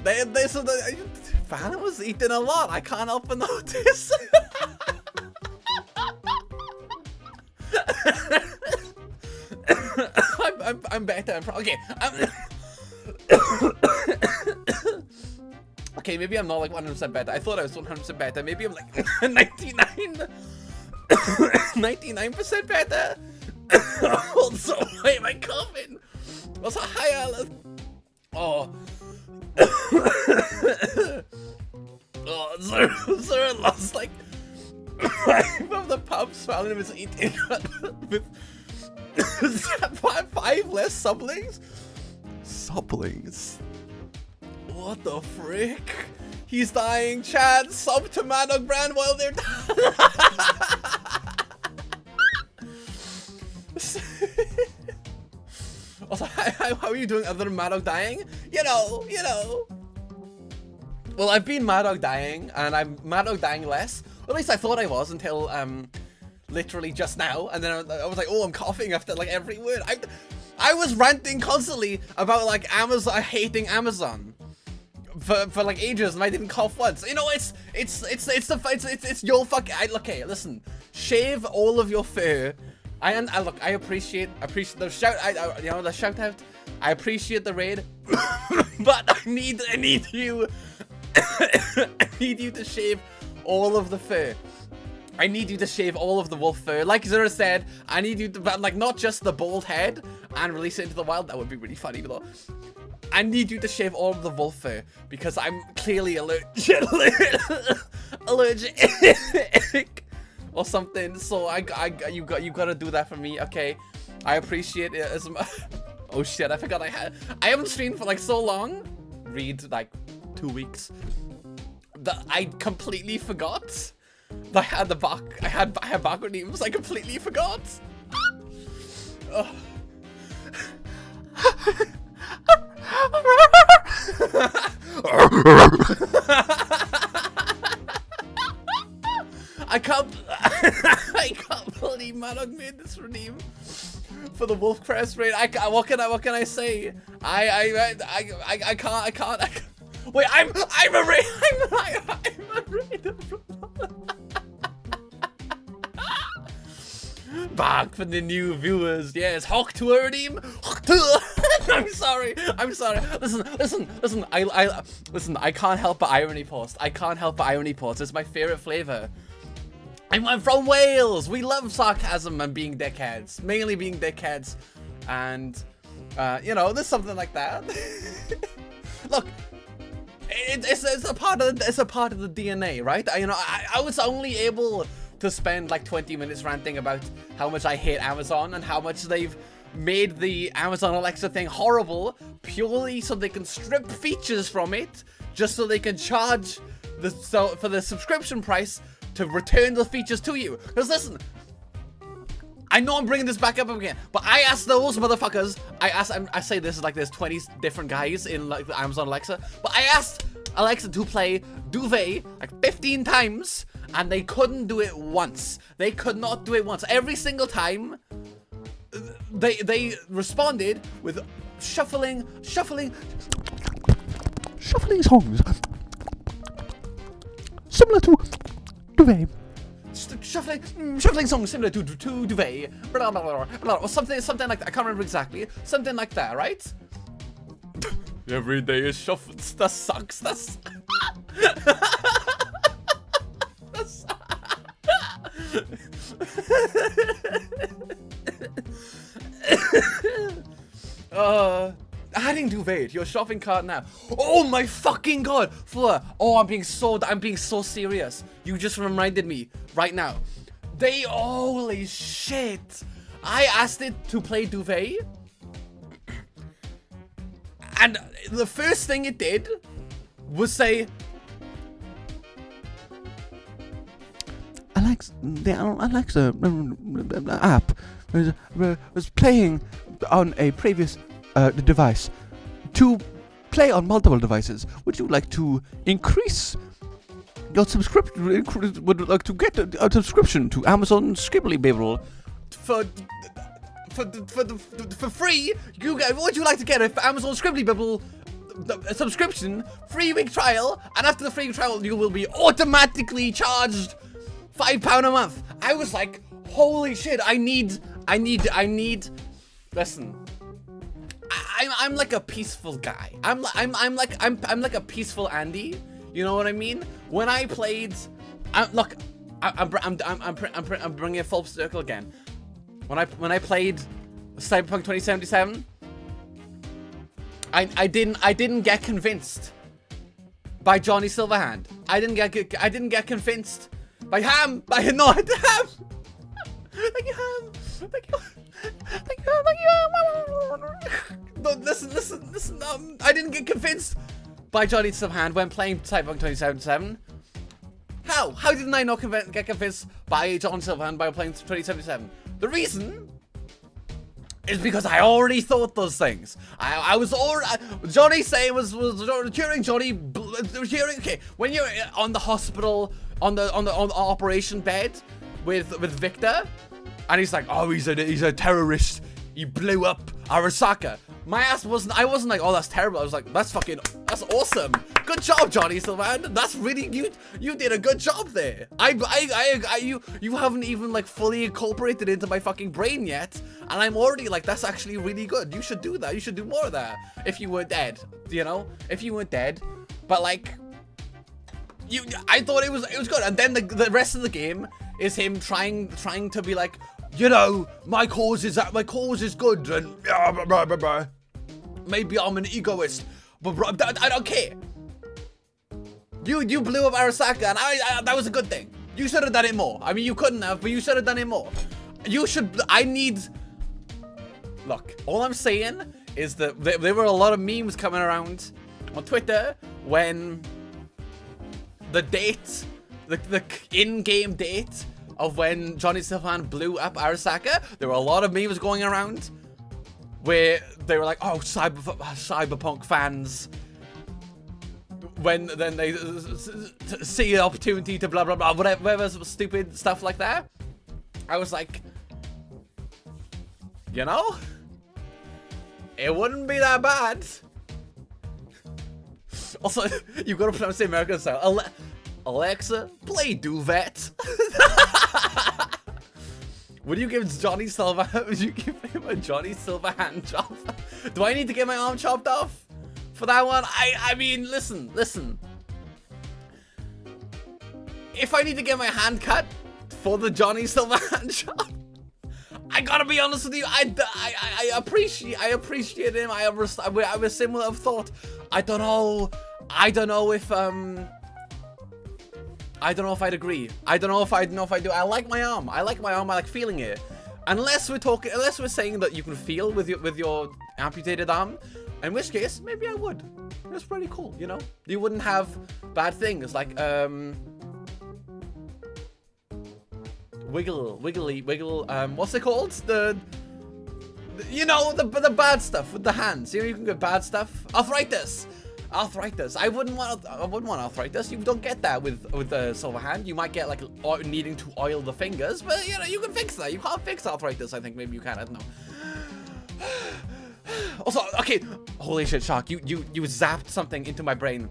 Fallon was eating a lot. I can't help but notice. I'm better. Okay. Okay, maybe I'm not like 100% better. I thought I was 100% better. Maybe I'm like 99% better. Also, why am I coughing? What's a high Alan? Oh. Oh, Zara lost like 5 of the pups. Fallon was eating with 5 less sublings. What the frick? He's dying. Chad, sub to Madog brand while they're dying. Also, how are you doing other than Madog dying? You know. Well, I've been Madog dying, and I'm Madog dying less. Or at least I thought I was until literally just now. And then I was like, oh, I'm coughing after like every word. I was ranting constantly about like Amazon, hating Amazon for like ages, and I didn't cough once. You know, it's your fucking. Okay, listen, shave all of your fur. I appreciate the shout. The shout out. I appreciate the raid, but I need you. I need you to shave all of the fur. I need you to shave all of the wolf fur. Like Zara said, I need you to, but like not just the bald head and release it into the wild. That would be really funny though. I need you to shave all of the wolf fur because I'm clearly allergic or something. So you gotta do that for me, okay? I appreciate it as much. Oh shit, I forgot I haven't streamed for like so long. Read like 2 weeks. That I completely forgot. I had background names. I completely forgot. I can't believe Madog made this redeem for the Wolf Crest raid. What can I say? I can't. Wait, I'm a raid. I'm a raider. Back for the new viewers. Yes, Hawk to a redeem. Hawk to. I'm sorry. Listen. I can't help but irony post. It's my favorite flavor. I'm from Wales. We love sarcasm and being dickheads. Mainly being dickheads. And, you know, there's something like that. Look, it's a part of the DNA, right? I was only able to spend like 20 minutes ranting about how much I hate Amazon and how much they've made the Amazon Alexa thing horrible purely so they can strip features from it just so they can charge for the subscription price to return the features to you. Because listen, I know I'm bringing this back up again, but I asked those motherfuckers, I say this is like there's 20 different guys in like the Amazon Alexa, but I asked Alexa to play Duvet like 15 times and they couldn't do it once. They could not do it once. Every single time they responded with shuffling songs similar to Duvet. Shuffling songs similar to Duvet. Blah, blah, blah, blah, or something like that. I can't remember exactly. Something like that, right? Every day is shuffle. That sucks. That's adding Duvet to your shopping cart now. Oh my fucking god, Fleur. Oh, I'm being so serious. You just reminded me right now. Holy shit. I asked it to play Duvet, and the first thing it did was say, the Alexa app was playing on a previous device to play on multiple devices. Would you like to increase your subscription? Would like to get a subscription to Amazon Scribbly Babble for free? Would you like to get a Amazon Scribbly Babble subscription, 3-week trial, and after the free trial you will be automatically charged £5 a month. I was like, holy shit, I need. Listen, I'm like a peaceful guy. I'm like a peaceful Andy. You know what I mean? When I played, I'm bringing it full circle again. When I played Cyberpunk 2077, I didn't get convinced by Johnny Silverhand. I didn't get convinced by Ham. Thank you, Ham. Thank you. No, listen. I didn't get convinced by Johnny Silverhand when playing Cyberpunk 2077. How didn't I not get convinced by Johnny Silverhand by playing 2077? The reason is because I already thought those things. I was already. Johnny saying was during Johnny during. Okay, when you're on the hospital on the operation bed with Victor, and he's like, oh, he's a terrorist. He blew up Arasaka. My ass wasn't. I wasn't like, oh, that's terrible. I was like, that's awesome. Good job, Johnny Silverhand. That's really you did a good job there. You haven't even like fully incorporated into my fucking brain yet, and I'm already like, that's actually really good. You should do that. You should do more of that. If you were dead, you know, if you weren't dead, but like, I thought it was good. And then the rest of the game is him trying to be like, you know, my cause is good, and blah, blah, blah, blah. maybe I'm an egoist, but bro, I don't care. You blew up Arasaka, and that was a good thing. You should have done it more. I mean, you couldn't have, but you should have done it more. You should. Look, all I'm saying is that there were a lot of memes coming around on Twitter when the date, the in-game date of when Johnny Silverhand blew up Arasaka, there were a lot of memes going around where they were like, oh, cyberpunk fans, when then they see an opportunity to blah blah blah, whatever stupid stuff like that. I was like, you know, it wouldn't be that bad. Also, you gotta pronounce the American style. Alexa, play Duvet. Would you give Johnny Silverhand? Would you give him a Johnny Silverhand chop? Do I need to get my arm chopped off for that one? I mean, listen. If I need to get my hand cut for the Johnny Silverhand chop, I gotta be honest with you. I appreciate him. I have a similar thought. I don't know if I'd agree. I don't know if I do. I like my arm. I like feeling it. Unless we're saying that you can feel with your amputated arm, in which case maybe I would. That's pretty cool, you know. You wouldn't have bad things like wiggle. What's it called? The bad stuff with the hands. You know, you can get bad stuff. Arthritis. I wouldn't want arthritis. You don't get that with Silverhand. You might get like needing to oil the fingers, but you know, you can fix that. You can't fix arthritis. I think maybe you can. I don't know. Also, okay. Holy shit, Shark. You zapped something into my brain.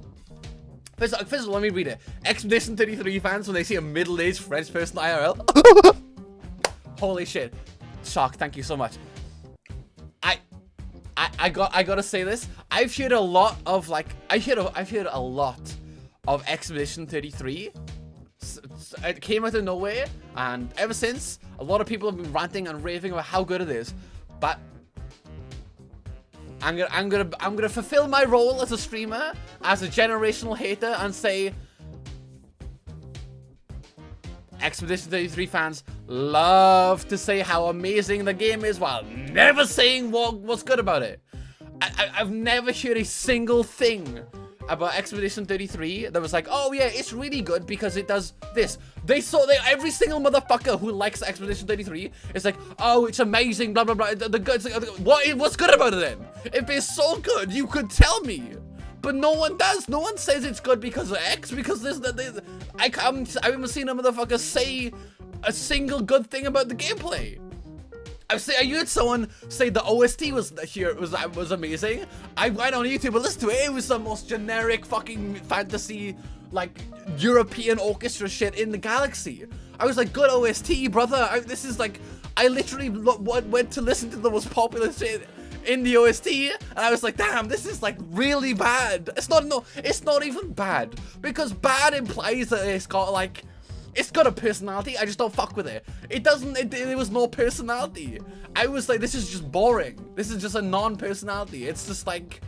First of all, let me read it. Expedition 33 fans when they see a middle-aged French person IRL. Holy shit, Shark. Thank you so much. I gotta say this. I've heard a lot of Expedition 33. It came out of nowhere, and ever since, a lot of people have been ranting and raving about how good it is. But I'm gonna fulfill my role as a streamer, as a generational hater, and say Expedition 33 fans love to say how amazing the game is while never saying what's good about it. I've never heard a single thing about Expedition 33 that was like, oh yeah, it's really good because it does this. Every single motherfucker who likes Expedition 33 is like, oh, it's amazing, blah blah blah. What's good about it then? If it's so good, you could tell me. But no one does. No one says it's good because of X. Because I haven't seen a motherfucker say a single good thing about the gameplay. I heard someone say the OST was amazing. I went on YouTube and listened to it. It was the most generic fucking fantasy, like European orchestra shit in the galaxy. I was like, good OST, brother. I literally went to listen to the most popular shit in the OST, and I was like, damn, this is like really bad. It's not even bad, because bad implies that it's got a personality. I just don't fuck with it. It doesn't. There was no personality. I was like, this is just boring. This is just a non-personality. It's just like,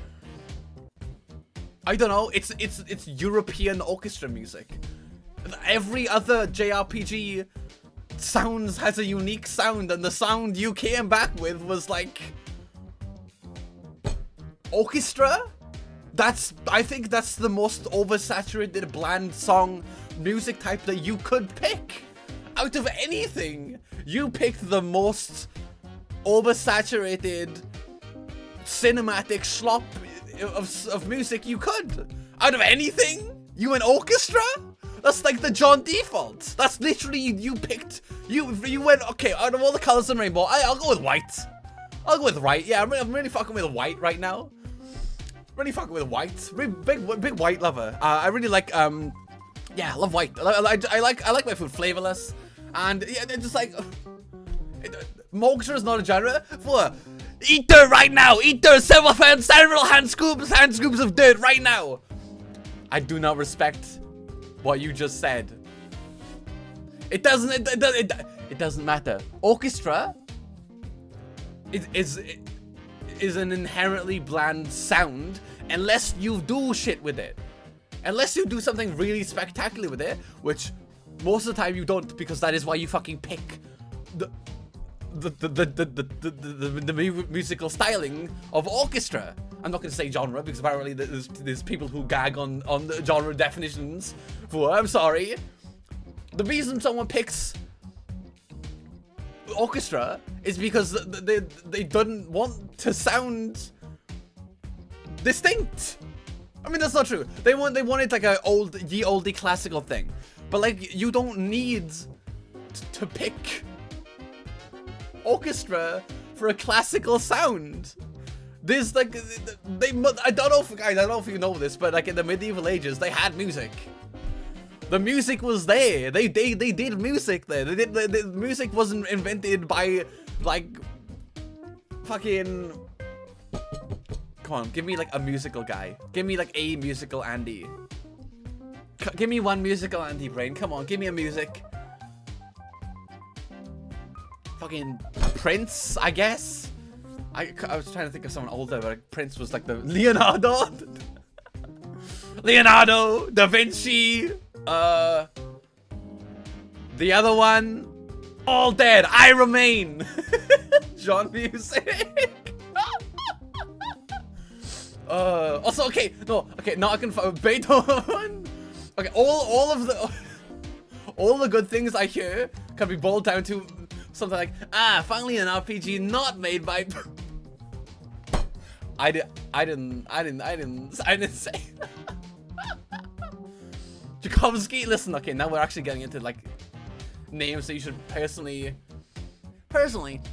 I don't know. It's European orchestra music. Every other JRPG has a unique sound, and the sound you came back with was like orchestra. I think that's the most oversaturated, bland song music type that you could pick. Out of anything, you picked the most oversaturated cinematic slop of music you could. Out of anything, you went orchestra? That's like the John default. That's literally you picked. You went, okay, out of all the colors in rainbow, I'll go with white. I'll go with white. Yeah, I'm really fucking with white right now. Really fucking with white. Big white lover. I really like yeah, I love white. I like my food flavorless, and yeah, they're just like mogsher is not a genre. Eat dirt right now. Eat dirt. Several hand scoops of dirt right now. I do not respect what you just said. It doesn't matter. Orchestra is an inherently bland sound unless you do shit with it. Unless you do something really spectacular with it, which most of the time you don't, because that is why you fucking pick the musical styling of orchestra. I'm not going to say genre because apparently there's people who gag on the genre definitions. I'm sorry. The reason someone picks orchestra is because they didn't want to sound distinct. I mean, that's not true. They wanted like a ye olde classical thing, but like you don't need to pick orchestra for a classical sound. There's like I don't know if you know this, but like in the medieval ages they had music. The music was there. They did music there. The music wasn't invented by like fucking. Come on, give me like a musical guy. Give me like a musical Andy. Give me one musical Andy brain. Come on, give me a music. Fucking Prince, I guess. I was trying to think of someone older, but like, Prince was like the Leonardo. Leonardo, Da Vinci. The other one, all dead. I remain. John music. Also, okay, now I can find Beethoven. Okay, all the good things I hear can be boiled down to something like, finally an RPG not made by. I didn't say. Tchaikovsky. Listen, okay, now we're actually getting into like names that you should personally.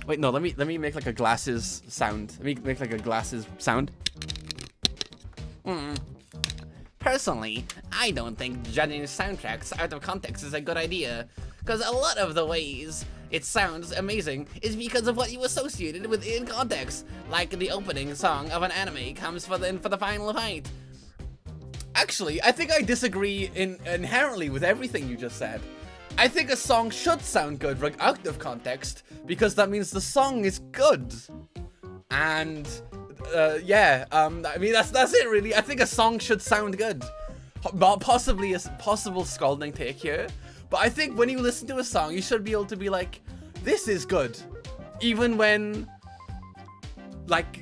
Wait, no, let me make like a glasses sound. Let me make like a glasses sound. Personally, I don't think judging soundtracks out of context is a good idea, because a lot of the ways it sounds amazing is because of what you associated with in context, like the opening song of an anime comes for the final fight. Actually, I think I disagree inherently with everything you just said. I think a song should sound good out of context, because that means the song is good. And yeah, I mean that's it really. I think a song should sound good. Possibly a possible scalding take here, but I think when you listen to a song, you should be able to be like, this is good, even when like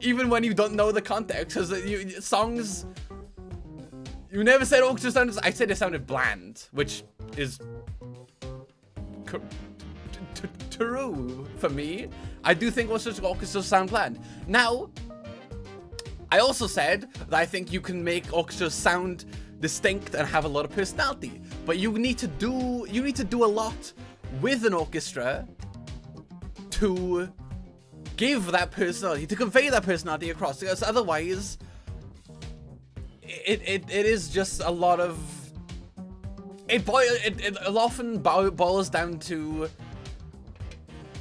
even when you don't know the context, because songs. You never said orchestra sounded. I said it sounded bland, which is true for me. I do think orchestras sound bland. Now, I also said that I think you can make orchestras sound distinct and have a lot of personality, but you need to do a lot with an orchestra to give that personality, to convey that personality across, because otherwise it is just a lot of it often boils down to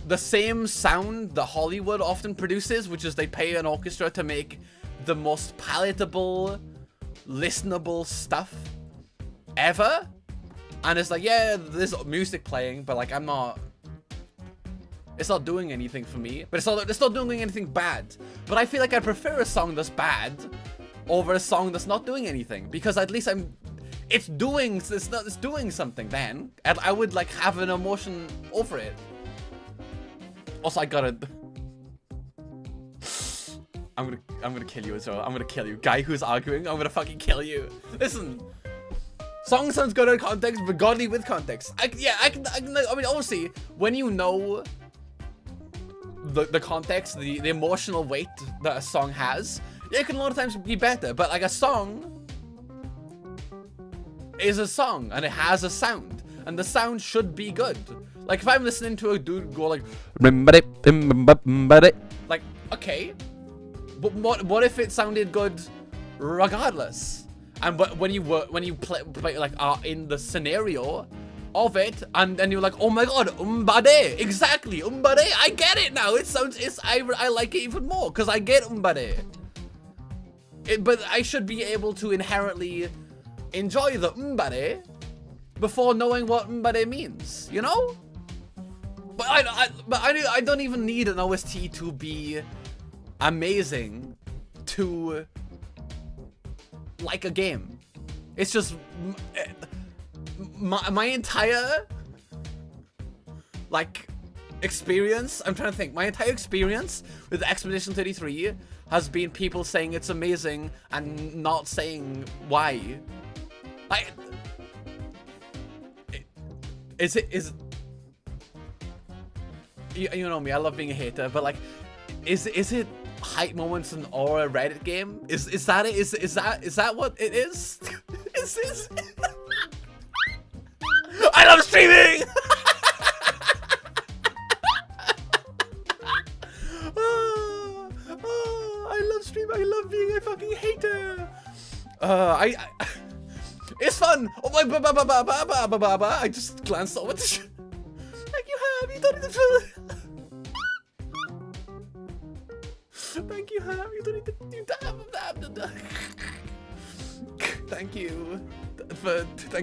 the same sound that Hollywood often produces, which is they pay an orchestra to make the most palatable, listenable stuff ever. And it's like, yeah, there's music playing, but like it's not doing anything for me. But it's not doing anything bad. But I feel like I prefer a song that's bad over a song that's not doing anything, because at least it's doing something then, and I would like have an emotion over it. Also, I'm gonna kill you as well. I'm gonna kill you. Guy who's arguing, I'm gonna fucking kill you. Listen. Song sounds good in context, but godly with context. I mean, obviously, when you know the context, the emotional weight that a song has, it can a lot of times be better. But like a song is a song, and it has a sound, and the sound should be good. Like if I'm listening to a dude go like, okay, but what if it sounded good regardless? And when you play like in the scenario of it, and then you're like, oh my god, umbade, exactly, umbade, I get it now. I like it even more because I get umbade. But I should be able to inherently enjoy the umbade before knowing what umbade means, you know? But I don't even need an OST to be amazing to like a game. It's just my entire like experience. I'm trying to think. My entire experience with Expedition 33 has been people saying it's amazing and not saying why. Like, is you know me, I love being a hater, but like, is it hype moments in or a Reddit game? Is that it? Is that what it is? Is this? I love streaming. I love streaming. I love being a fucking hater. It's fun. Oh my I just glanced over. Thank you, Ham. You don't need to. Thank you, Ham. You don't need to. Thank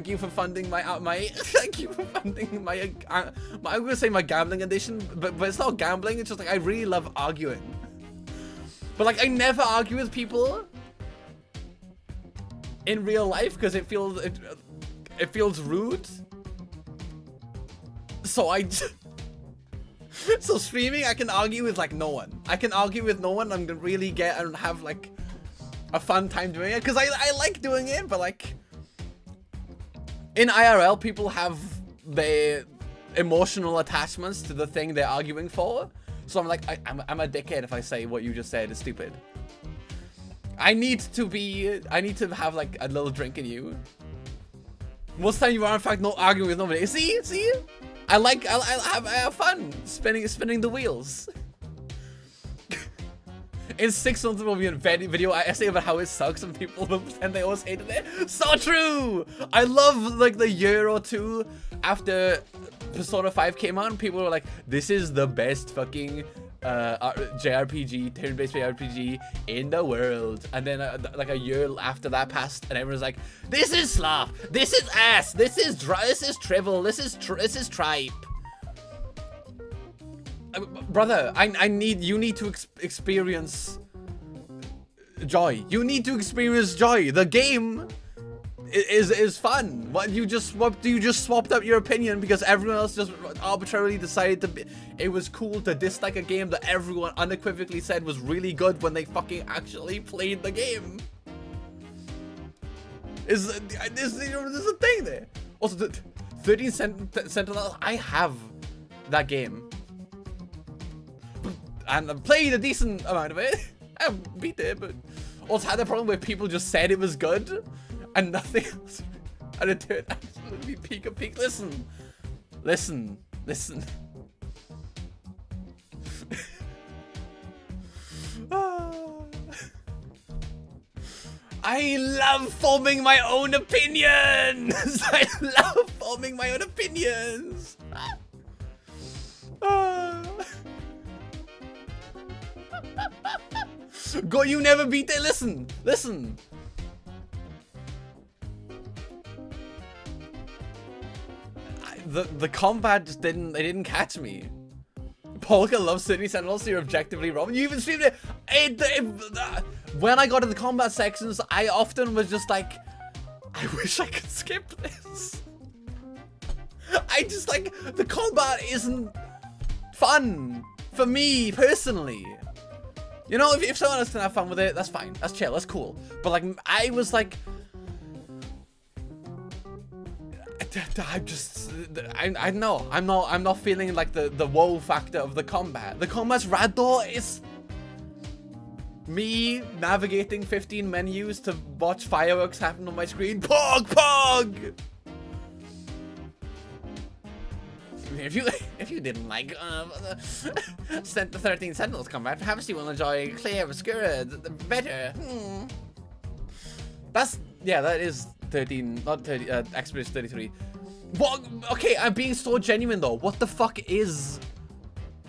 you for funding my thank you for funding my I'm gonna say my gambling addiction, but it's not gambling. It's just like I really love arguing, but like I never argue with people in real life because it feels rude. So so streaming, I can argue with like no one. I can argue with no one. I'm gonna really get and have like a fun time doing it because I like doing it, but like in IRL, people have their emotional attachments to the thing they're arguing for. So I'm like, I'm a dickhead if I say what you just said is stupid. I need to have like a little drink in you. Most time you are in fact not arguing with nobody. See? I have fun spinning the wheels. In 6 months there will be a video essay about how it sucks and people will pretend they always hated it. So true! I love like the year or two after Persona 5 came out, people were like, this is the best fucking JRPG, turn-based JRPG in the world. And then like a year after that passed and everyone's like, this is slop, this is ass, this is trivial, this is tripe. Brother, you need to experience joy. You need to experience joy. The game is fun. What you just swapped up your opinion because everyone else just arbitrarily decided it was cool to dislike a game that everyone unequivocally said was really good when they fucking actually played the game. There's a thing there. Also, the 13 Sentinels, I have that game. And I've played a decent amount of it. I haven't beat it, but also had the problem where people just said it was good and nothing else. And it turned out to be peak of peak. Listen. I love forming my own opinions. I love forming my own opinions. Go, you never beat it. Listen. The combat just didn't catch me. Polka loves City Sentinels, so you're objectively wrong. You even streamed it. When I got to the combat sections, I often was just like, I wish I could skip this. I just like, the combat isn't fun for me personally. You know, if someone else can have fun with it, that's fine. That's chill. That's cool. But like, I was like, I know. I'm not feeling like the wow factor of the combat. The combat's rad though. It's me navigating 15 menus to watch fireworks happen on my screen. Pog. If you didn't like the 13 Sentinels combat, perhaps you will enjoy Clear Obscura better. That is 13, not 30. Expedition 33. What? Okay, I'm being so genuine though. What the fuck is?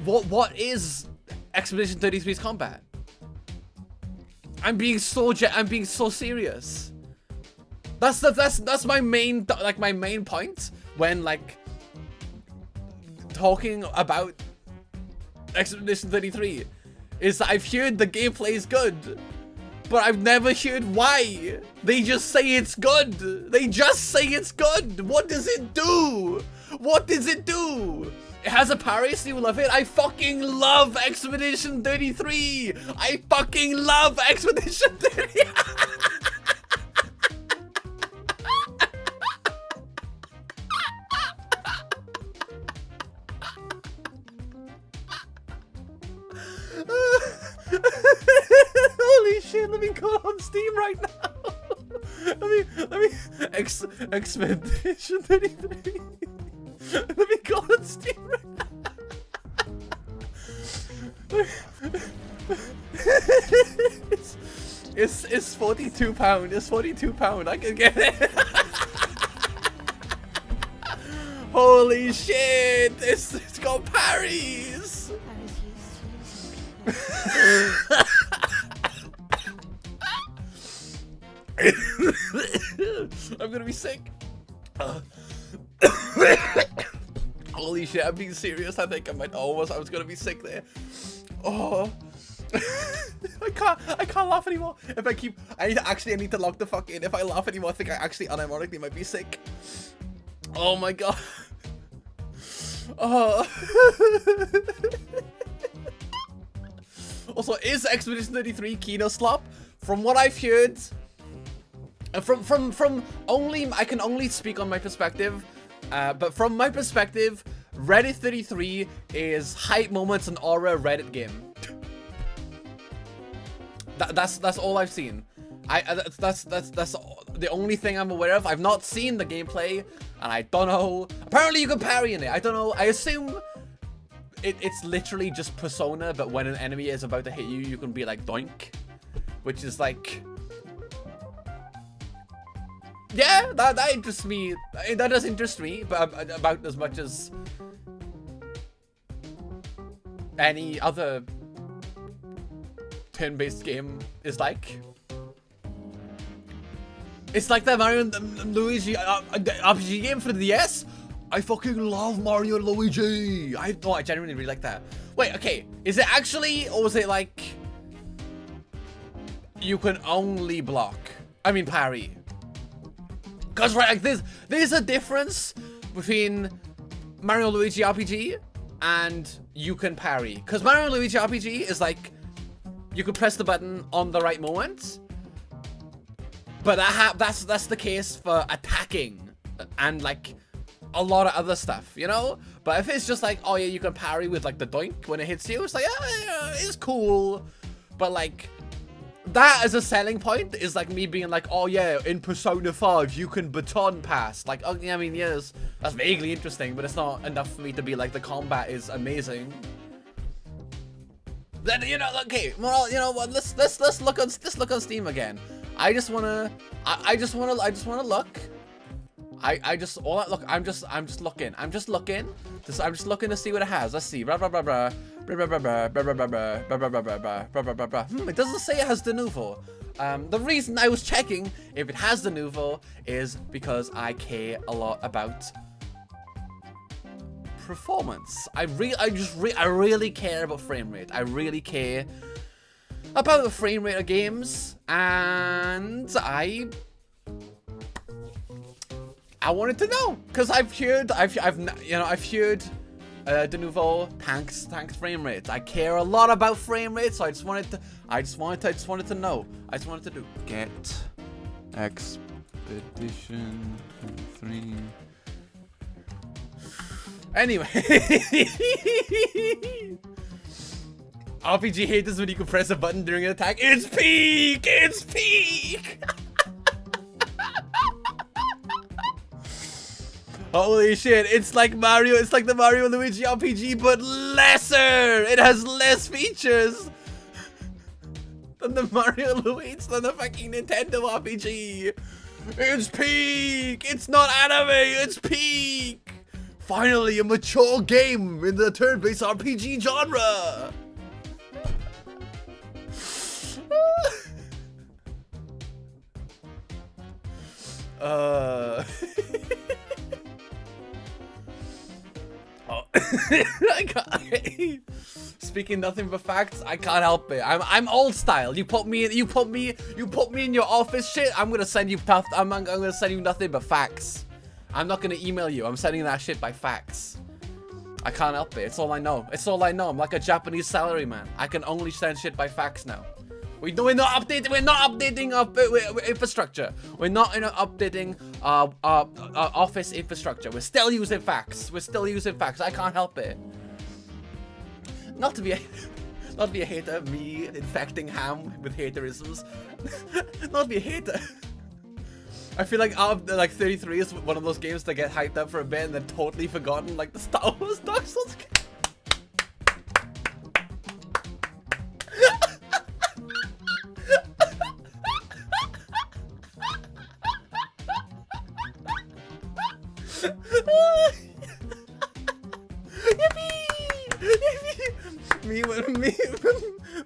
What is Expedition 33's combat? I'm being so serious. That's my main point when like talking about Expedition 33 is that I've heard the gameplay is good, but I've never heard why. They just say it's good. They just say it's good. What does it do? What does it do? It has a parry, so you love it. I fucking love Expedition 33. I fucking love Expedition 33. Holy shit, let me go on Steam right now. let me Expedition 33. Let me go on Steam right now. It's £42. It's £42. I can get it. Holy shit! It's got parries. I'm gonna be sick. Holy shit, I'm being serious. I think I was gonna be sick there. Oh. I can't laugh anymore. If I need to log the fuck in. If I laugh anymore, I think I actually unironically might be sick. Oh my god. Oh. Also, is Expedition 33 Kino Slop? From what I've heard, from only, I can only speak on my perspective, but from my perspective, Reddit 33 is hype moments and aura Reddit game. That's all I've seen. That's the only thing I'm aware of. I've not seen the gameplay, and I don't know. Apparently, you can parry in it. I don't know. I assume it's literally just Persona, but when an enemy is about to hit you, you can be like doink, which is like, yeah, that interests me. That does interest me, but about as much as any other turn-based game is like. It's like the Mario and Luigi RPG game for the DS. I fucking love Mario and Luigi. I genuinely really like that. Wait, okay, is it actually, or was it like you can only block? I mean parry. Cause right, like there's a difference between Mario and Luigi RPG and you can parry. Cause Mario and Luigi RPG is like you can press the button on the right moment, but that's the case for attacking and like a lot of other stuff, you know? But if it's just like, oh yeah, you can parry with like the doink when it hits you, it's like, yeah, it's cool. But like, that as a selling point is like me being like, oh yeah, in Persona 5, you can baton pass. Like, oh, yeah, I mean, yes, that's vaguely interesting, but it's not enough for me to be like, the combat is amazing. Then, you know, okay, well, you know what, let's look on Steam again. I just wanna look. I'm just looking to see what it has. Let's see. It doesn't say it has the nouveau. The reason I was checking if it has the nouveau is because I care a lot about performance. I really care about frame rate. I really care about the frame rate of games, and I wanted to know, because I've heard de nouveau tanks frame rate. I care a lot about frame rate, so I just wanted to know. I just wanted to do get Expedition 3. Anyway, RPG haters when you can press a button during an attack. It's peak. It's peak. Holy shit, it's like Mario, it's like the Mario and Luigi RPG, but lesser! It has less features than the Mario and Luigi, than the fucking Nintendo RPG. It's peak! It's not anime, it's peak! Finally, a mature game in the turn-based RPG genre! I can't. Speaking nothing but facts, I can't help it. I'm old style. You put me in your office shit. I'm gonna send you tough. I'm gonna send you nothing but facts. I'm not gonna email you. I'm sending that shit by fax. I can't help it. It's all I know. It's all I know. I'm like a Japanese salaryman. I can only send shit by fax now. We're not updating our infrastructure. We're not updating office infrastructure. We're still using fax. I can't help it. Not to be a hater. Me infecting Ham with haterisms. Not to be a hater. I feel like 33 is one of those games that get hyped up for a bit and then totally forgotten, like the Star Wars Dark Souls game.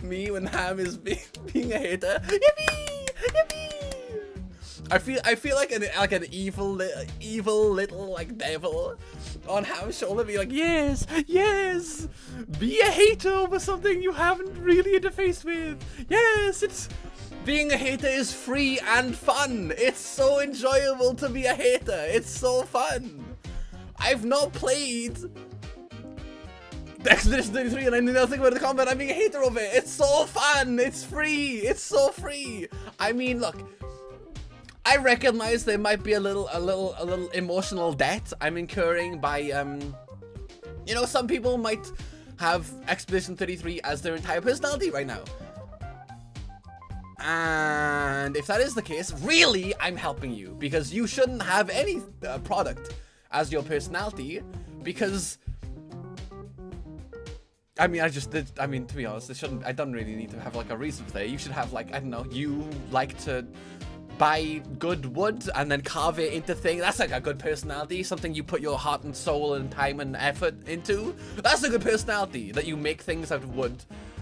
Me when Ham is being a hater. Yippee! Yippee! I feel like an evil little like devil on Ham's shoulder, be like, yes, be a hater over something you haven't really interfaced with. Yes, it's being a hater is free and fun. It's so enjoyable to be a hater. It's so fun. I've not played Expedition 33 and I knew nothing about the combat. I'm being a hater of it. It's so fun. It's free. It's so free. I mean, look, I recognize there might be a little emotional debt I'm incurring by, you know, some people might have Expedition 33 as their entire personality right now. And if that is the case, really, I'm helping you, because you shouldn't have any product as your personality, because I mean, to be honest, I don't really need to have like a reason for that. You should have like, I don't know, you like to buy good wood and then carve it into things. That's like a good personality, something you put your heart and soul and time and effort into. That's a good personality, that you make things out of wood.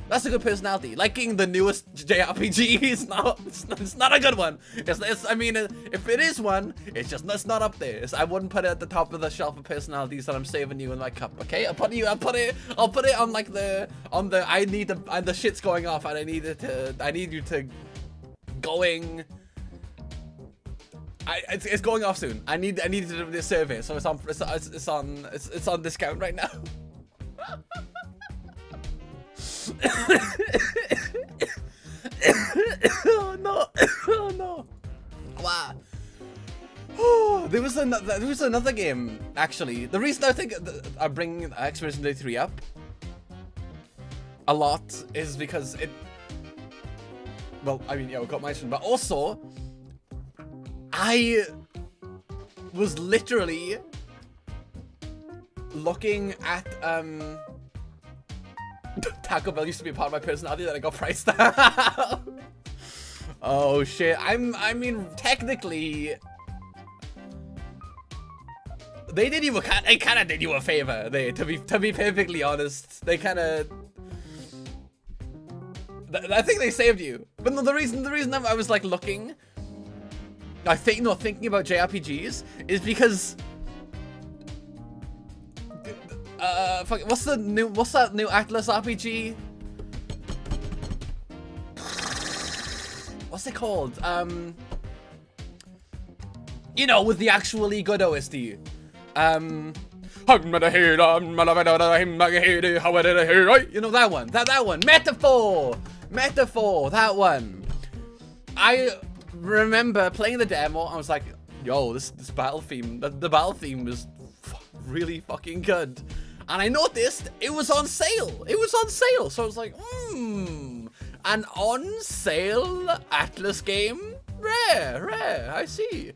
That's a good personality. Liking the newest JRPG is it's not a good one. I mean, if it is one, it's not up there. I wouldn't put it at the top of the shelf of personalities that I'm saving you in my cup. Okay, I'll put it on like the shit's going off and I need you to going. It's going off soon. I need to do this survey, so it's on discount right now. Oh no! Oh no! Wow. There was another game actually. The reason I think I'm bringing Expedition 33 up a lot is because it. Well, I mean, yeah, we got mentioned, but also I was literally looking at Taco Bell used to be a part of my personality that I got priced out. Oh shit. I mean, technically they kind of did you a favor. To be perfectly honest, they kind of I think they saved you. But no, the reason I was like looking, thinking about JRPGs is because what's that new Atlas RPG? What's it called? You know, with the actually good OST. You know that one. That one. Metaphor. That one. I remember playing the demo. I was like, yo, this battle theme. The battle theme is really fucking good. And I noticed it was on sale. So I was like, an on sale Atlas game? Rare, I see.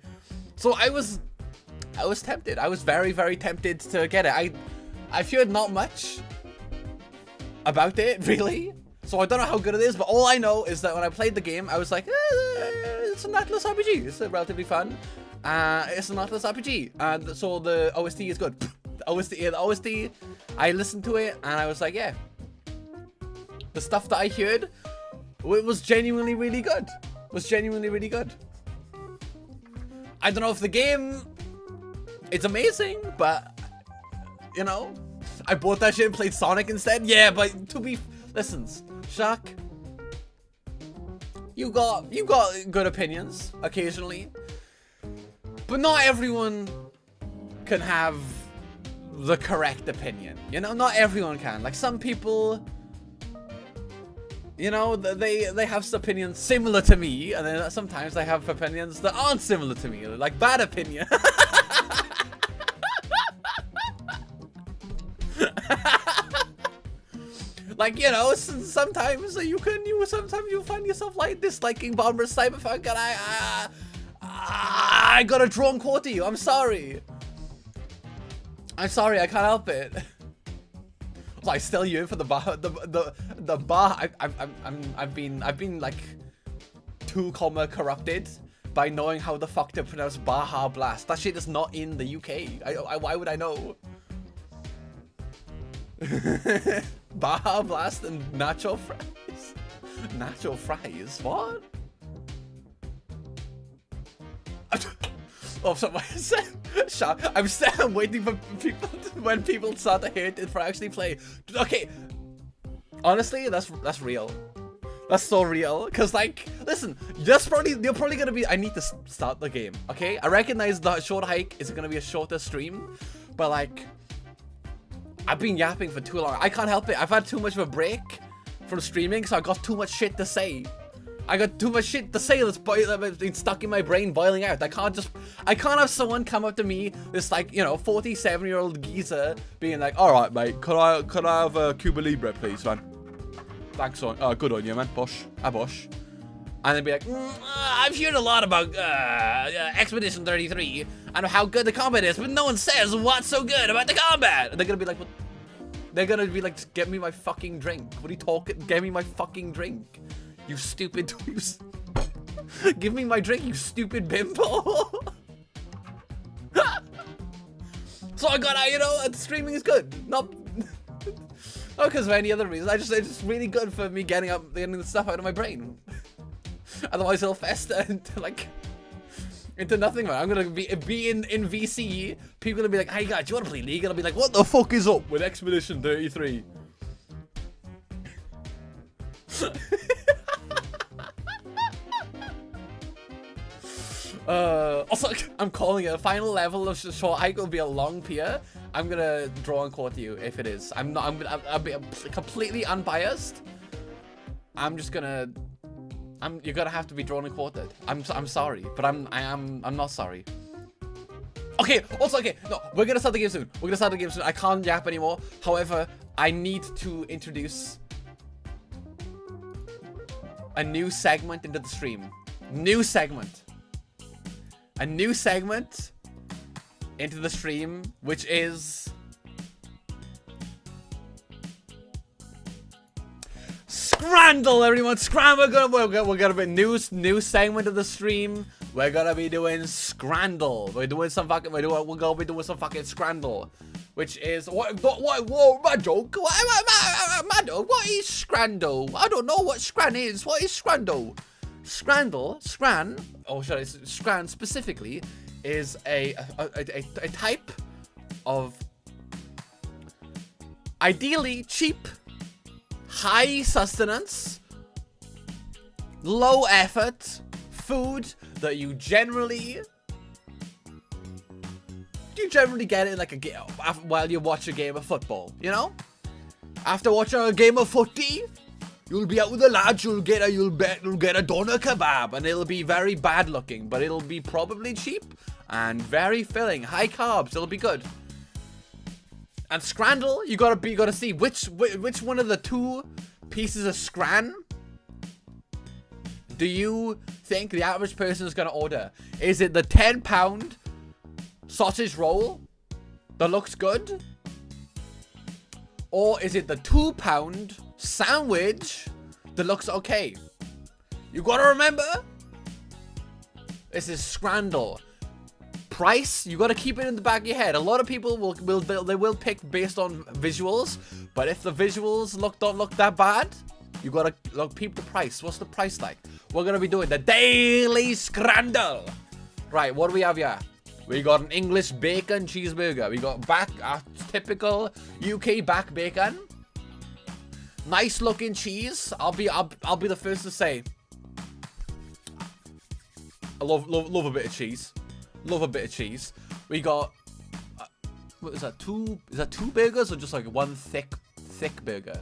So I was tempted. I was very, very tempted to get it. I've heard not much about it, really. So I don't know how good it is, but all I know is that when I played the game, I was like, it's an Atlas RPG. It's relatively fun. It's an Atlas RPG. And so the OST is good. The OST, I listened to it and I was like, yeah. The stuff that I heard, it was genuinely really good. I don't know if the game, it's amazing, but, you know, I bought that shit and played Sonic instead. Yeah, but to be, listen, Shaq, you got good opinions occasionally, but not everyone can have the correct opinion. You know, not everyone can. Like some people, you know, they have opinions similar to me, and then sometimes they have opinions that aren't similar to me, like bad opinion. Like, you know, sometimes you find yourself like disliking Bomber's Cyberpunk, and I gotta draw and quarter you. I'm sorry, I can't help it. So I still yearn for the bar. I've been like 2 comma corrupted by knowing how the fuck to pronounce Baja Blast. That shit is not in the UK. Why would I know? Baja Blast and nacho fries. Nacho fries? What? Oh, sorry. I'm waiting for people when people start to hate it for actually play. Okay, honestly, that's real. That's so real. Cause like, listen, you're probably gonna be. I need to start the game. Okay, I recognize the short hike is gonna be a shorter stream, but like, I've been yapping for too long. I can't help it. I've had too much of a break from streaming, so I got too much shit to say. I got too much shit to say that's been stuck in my brain, boiling out. I can't have someone come up to me, this like, you know, 47-year-old geezer, being like, all right, mate, could I have a Cuba Libre, please, man? Thanks, on. Oh, good on you, man, Bosh. Bosh. And then be like, I've heard a lot about Expedition 33 and how good the combat is, but no one says what's so good about the combat. And they're gonna be like, what? They're gonna be like, just get me my fucking drink. What are you talking? Get me my fucking drink. You stupid. Give me my drink, you stupid bimbo. So I got, you know, streaming is good. Not because of any other reason. It's just really good for me getting the stuff out of my brain. Otherwise it'll fester into nothing, man. I'm gonna be in VC. People gonna be like, hey guys, do you wanna play League? And I'll be like, what the fuck is up with Expedition 33? Also, I'm calling it a final level of short hike will be a long pier. I'm gonna draw and quarter you if it is. I'll be completely unbiased. You're gonna have to be drawn and quartered. I'm sorry, but I'm not sorry. Okay, also, okay, no, we're gonna start the game soon. I can't yap anymore. However, I need to introduce a new segment into the stream. A new segment into the stream, which is Scrandle, everyone. Scramble. We're gonna be new segment of the stream. We're gonna be doing Scrandle. We're gonna be doing some fucking Scrandle, which is whoa, Madog. Madog, what is Scrandle? I don't know what Scran is. What is Scrandle? Scran specifically is a type of ideally cheap, high sustenance, low effort food that you generally get in like while you watch a game of football, you know? After watching a game of footy, you'll be out with the lads, you'll get a doner kebab, and it'll be very bad looking, but it'll be probably cheap and very filling, high carbs, it'll be good. And Scrandle, you gotta see which one of the 2 pieces of Scran do you think the average person is gonna order? Is it the 10-pound sausage roll that looks good? Or is it the 2-pound sandwich that looks okay? You gotta remember, this is Scrandle. Price, you gotta keep it in the back of your head. A lot of people will pick based on visuals, but if the visuals don't look that bad, you gotta peep the price. What's the price like? We're gonna be doing the daily Scrandle. Right, what do we have here? We got an English bacon cheeseburger. We got typical UK back bacon. Nice looking cheese. I'll be the first to say. I love a bit of cheese. Love a bit of cheese. We got what is that? Is that two burgers or just like one thick burger?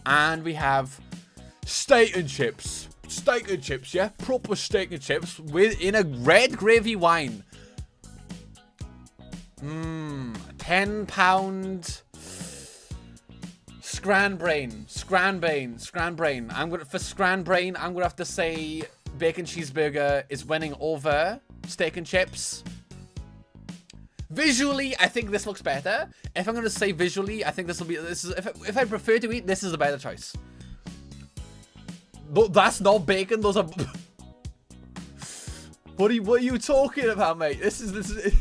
And we have steak and chips. Steak and chips, yeah? Proper steak and chips in a red gravy wine. £10 Scran-brain. For Scran-brain, I'm gonna have to say bacon cheeseburger is winning over steak and chips. Visually, I think this looks better. If I'm gonna say visually, I think this is if I prefer to eat, this is the better choice. No, that's not bacon. Those are. What are you talking about, mate? This is.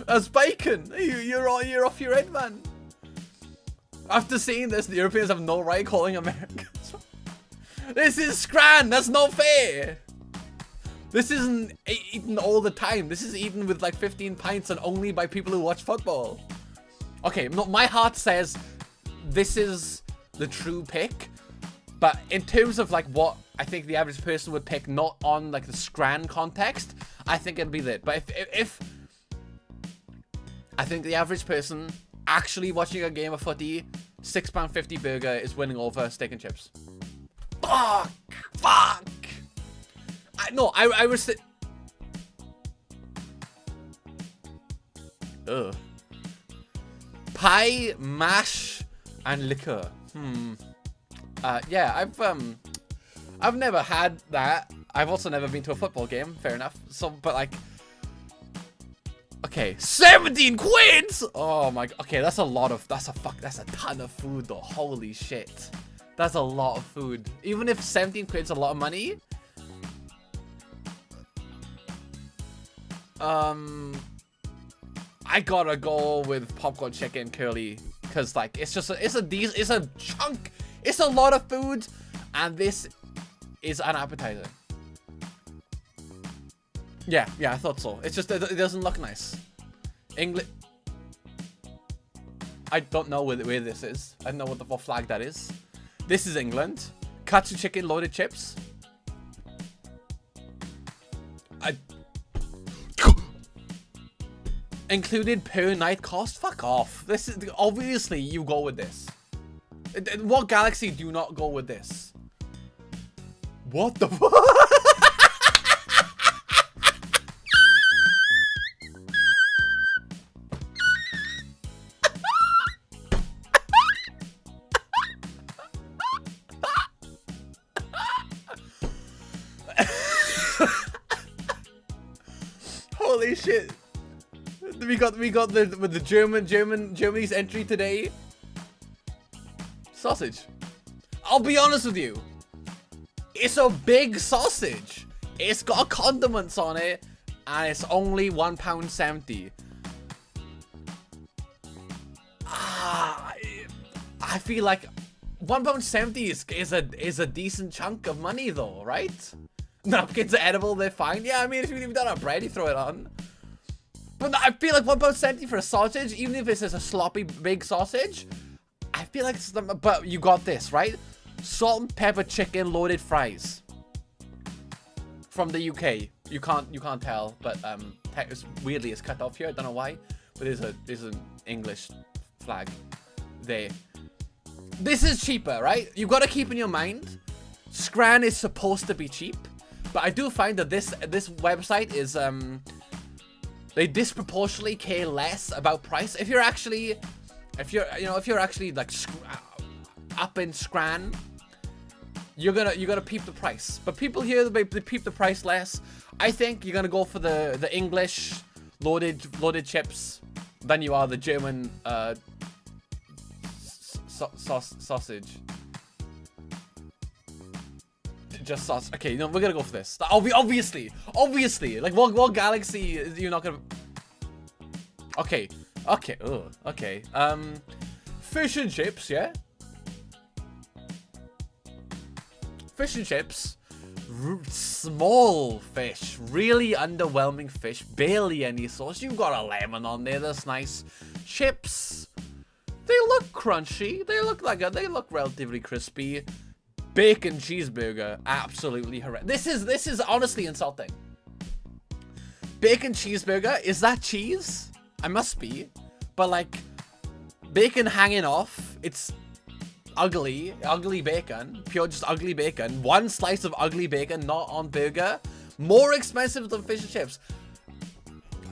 That's bacon. You're off your head, man. After seeing this, the Europeans have no right calling Americans. This is Scran. That's not fair. This isn't eaten all the time. This is eaten with like 15 pints and only by people who watch football. Okay, no, my heart says this is the true pick. But in terms of like what I think the average person would pick, not on like the Scran context, I think it'd be that. But if I think the average person actually watching a game of footy, £6.50 burger is winning over steak and chips. Fuck! I was. Ugh. Pie, mash, and liquor. Yeah, I've never had that. I've also never been to a football game. Fair enough. So, but like, okay, 17 quid. Oh my. Okay, that's a ton of food though. Holy shit, that's a lot of food. Even if 17 quid's a lot of money. I gotta go with popcorn chicken curly because like it's a chunk. It's a lot of food, and this is an appetizer. Yeah, I thought so. It's just it doesn't look nice. English. I don't know where this is. I don't know what flag that is. This is England. Katsu chicken loaded chips. Included per night cost? Fuck off. This is obviously you go with this. What galaxy do not go with this? What the fuck? Holy shit. We got the Germany's entry today. Sausage. I'll be honest with you. It's a big sausage. It's got condiments on it, and it's only £1.70. I feel like £1.70 is a decent chunk of money though, right? Napkins are edible, they're fine. Yeah, I mean, if you've done a bread, you throw it on. But I feel like £1.70 for a sausage, even if it's a sloppy big sausage, I feel like it's but you got this, right? Salt and pepper chicken loaded fries. From the UK. You can't tell, but weirdly it's cut off here. I don't know why. But there's an English flag there. This is cheaper, right? You gotta keep in your mind, Scran is supposed to be cheap. But I do find that this website is they disproportionately care less about price. If you're actually like up in Scran, you're gonna peep the price. But people here, they peep the price less. I think you're gonna go for the English loaded chips than you are the German sausage. Just sauce. Okay, no, we're gonna go for this. Obviously. Like, what galaxy is you not gonna? Okay. Ugh. Okay. Fish and chips, yeah. Fish and chips. Small fish, really underwhelming fish, barely any sauce. You've got a lemon on there, that's nice. Chips, they look crunchy. They look relatively crispy. Bacon cheeseburger, absolutely horrendous. This is honestly insulting. Bacon cheeseburger, is that cheese? I must be, but like bacon hanging off. It's ugly bacon, pure just ugly bacon. One slice of ugly bacon, not on burger. More expensive than fish and chips.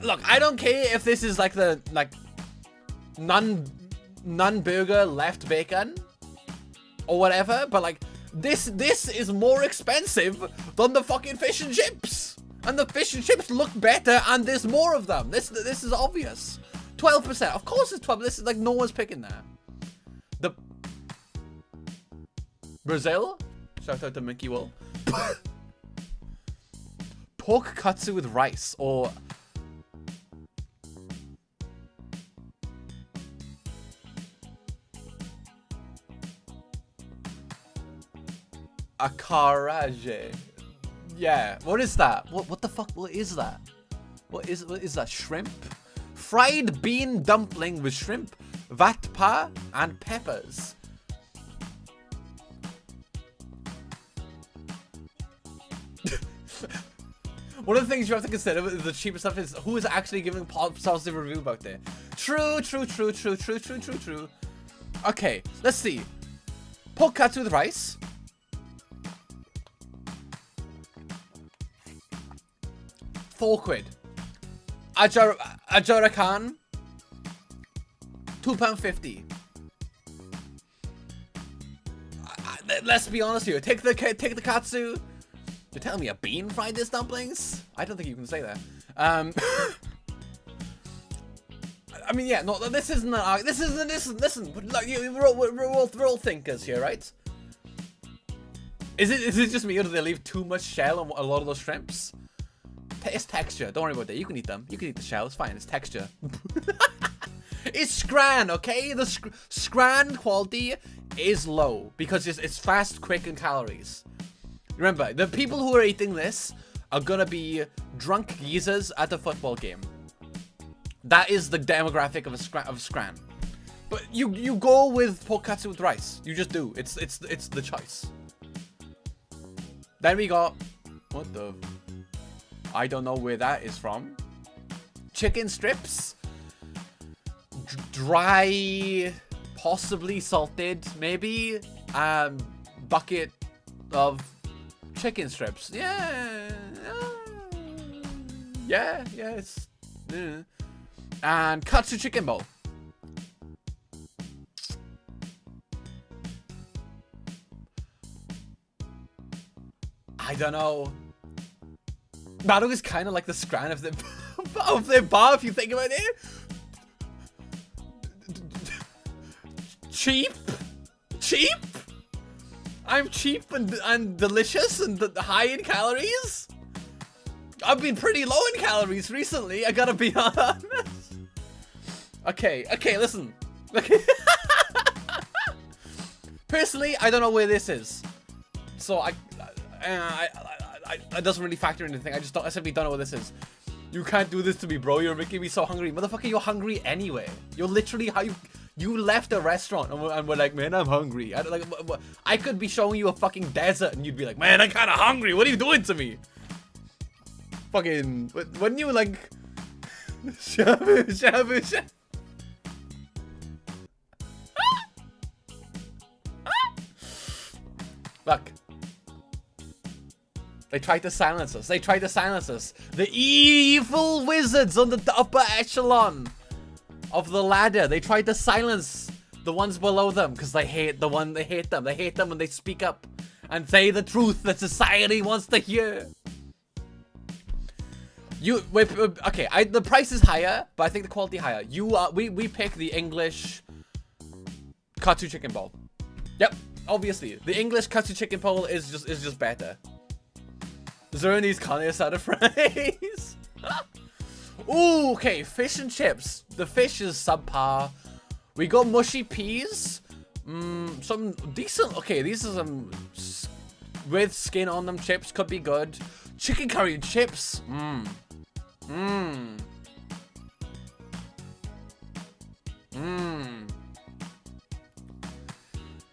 Look, I don't care if this is like the none burger left bacon or whatever, but like this is more expensive than the fucking fish and chips. And the fish and chips look better, and there's more of them. This is obvious. 12%. Of course it's 12. This is like no one's picking that. The Brazil? Shout out to Mickey Will. Pork katsu with rice, or akaraje. Yeah, what is that? What the fuck? What is that? What is that? Shrimp? Fried bean dumpling with shrimp, vatpa, and peppers. One of the things you have to consider with the cheaper stuff is who is actually giving positive review about there. True. Okay, let's see. Pork katsu with rice. £4. Ajarakan. £2.50. Let's be honest here. Take the katsu. You're telling me a bean fried this dumplings? I don't think you can say that. I mean, yeah, no, this isn't. Listen. Look, we're all thinkers here, right? Is it just me, or do they leave too much shell on a lot of those shrimps? It's texture. Don't worry about that. You can eat them. You can eat the shell. It's fine. It's texture. It's scran, okay? The scran quality is low because it's fast, quick, and calories. Remember, the people who are eating this are gonna be drunk geezers at a football game. That is the demographic of a scran. But you go with pork katsu with rice. You just do. It's the choice. Then we got what the. I don't know where that is from. Chicken strips. Dry, possibly salted, maybe. Bucket of chicken strips. Yeah, it's. And katsu chicken bowl. I don't know. Madog is kind of like the scran of their bar, if you think about it. Cheap. I'm cheap and delicious and high in calories. I've been pretty low in calories recently, I gotta be honest. Okay, listen. Okay. Personally, I don't know where this is. So it doesn't really factor into anything. I simply don't know what this is. You can't do this to me, bro. You're making me so hungry. Motherfucker, you're hungry anyway. You're literally you left a restaurant and we're like, man, I'm hungry. I could be showing you a fucking desert and you'd be like, man, I'm kind of hungry. What are you doing to me? Fucking, wouldn't you like, shabu. Look. They tried to silence us. The evil wizards on the upper echelon of the ladder. They tried to silence the ones below them because they hate them. They hate them when they speak up and say the truth that society wants to hear. Okay, the price is higher, but I think the quality higher. We pick the English katsu chicken bowl. Yep, obviously. The English katsu chicken bowl is just better. Zerni's carne asada fries. Ooh, okay, fish and chips. The fish is subpar. We got mushy peas. Some decent. Okay, these are some with skin on them chips could be good. Chicken curry and chips.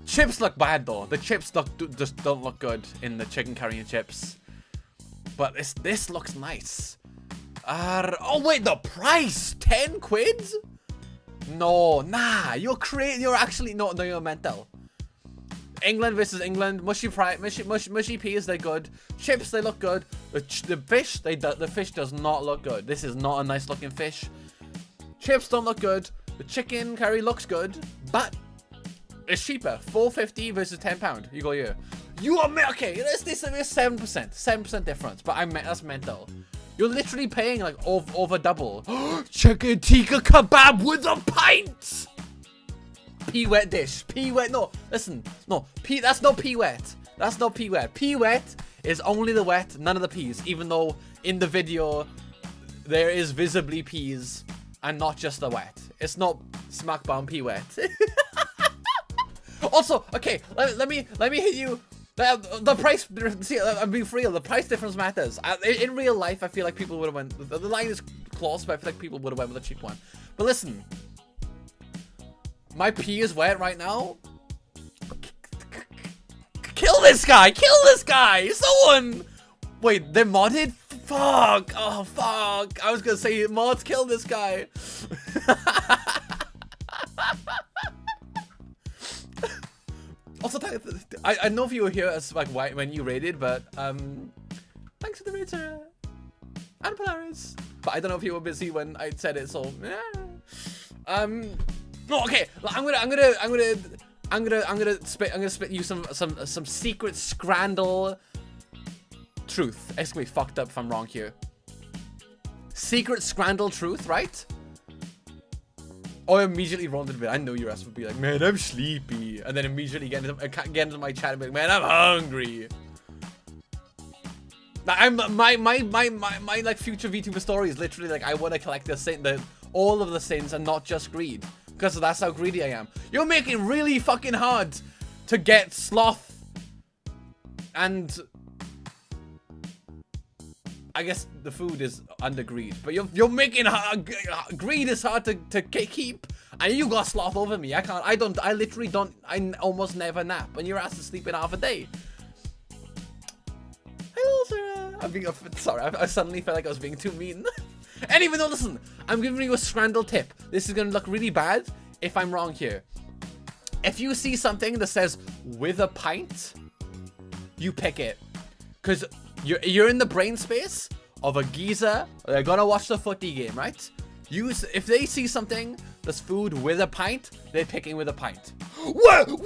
Chips look bad though. The chips just don't look good in the chicken curry and chips. But this looks nice. Oh wait, the price 10 quid? No, nah. You're actually you're mental. England versus England. Mushy peas, they're good. Chips, they look good. The fish does not look good. This is not a nice looking fish. Chips don't look good. The chicken curry looks good, but it's cheaper. $4.50 versus £10. You go here. You are okay. This is 7% difference, but that's mental. You're literally paying like over double. Chicken tikka kebab with a pint. Pea wet dish. Pea wet. No, listen. No, that's not pea wet. That's not pea wet. Pea wet is only the wet, none of the peas. Even though in the video there is visibly peas and not just the wet. It's not smack bomb pea wet. Also, okay, let me hit you. The price. See, I'm being real. The price difference matters. In real life, I feel like people would have went. The line is close, but I feel like people would have went with a cheap one. But listen. My pee is wet right now. Kill this guy! Kill this guy! Someone! Wait, they're modded? Fuck! Oh, fuck! I was gonna say, mods, kill this guy! Also, I don't know if you were here as like when you raided, but thanks for the raid, sir. And Polaris. But I don't know if you were busy when I said it, so yeah. No, okay. I'm gonna spit you some secret scrandle truth. It's gonna be fucked up if I'm wrong here. Secret scrandle truth, right? Oh, I immediately rolled into it. I know your ass would be like, man, I'm sleepy, and then immediately get into my chat and be like, man, I'm hungry. My like future VTuber story is literally like I want to collect all of the sins and not just greed. Because that's how greedy I am. You're making it really fucking hard to get sloth. And I guess the food is under greed. But you're making greed is hard to keep. And you got sloth over me. I literally don't. I almost never nap. And your ass is sleeping half a day. Hello, sir. I'm being sorry. I suddenly felt like I was being too mean. Anyway, no, listen. I'm giving you a scrandle tip. This is gonna look really bad if I'm wrong here. If you see something that says with a pint, you pick it, cause you're in the brain space of a geezer. They're gonna watch the footy game, right? If they see something that's food with a pint, they're picking with a pint. Wales!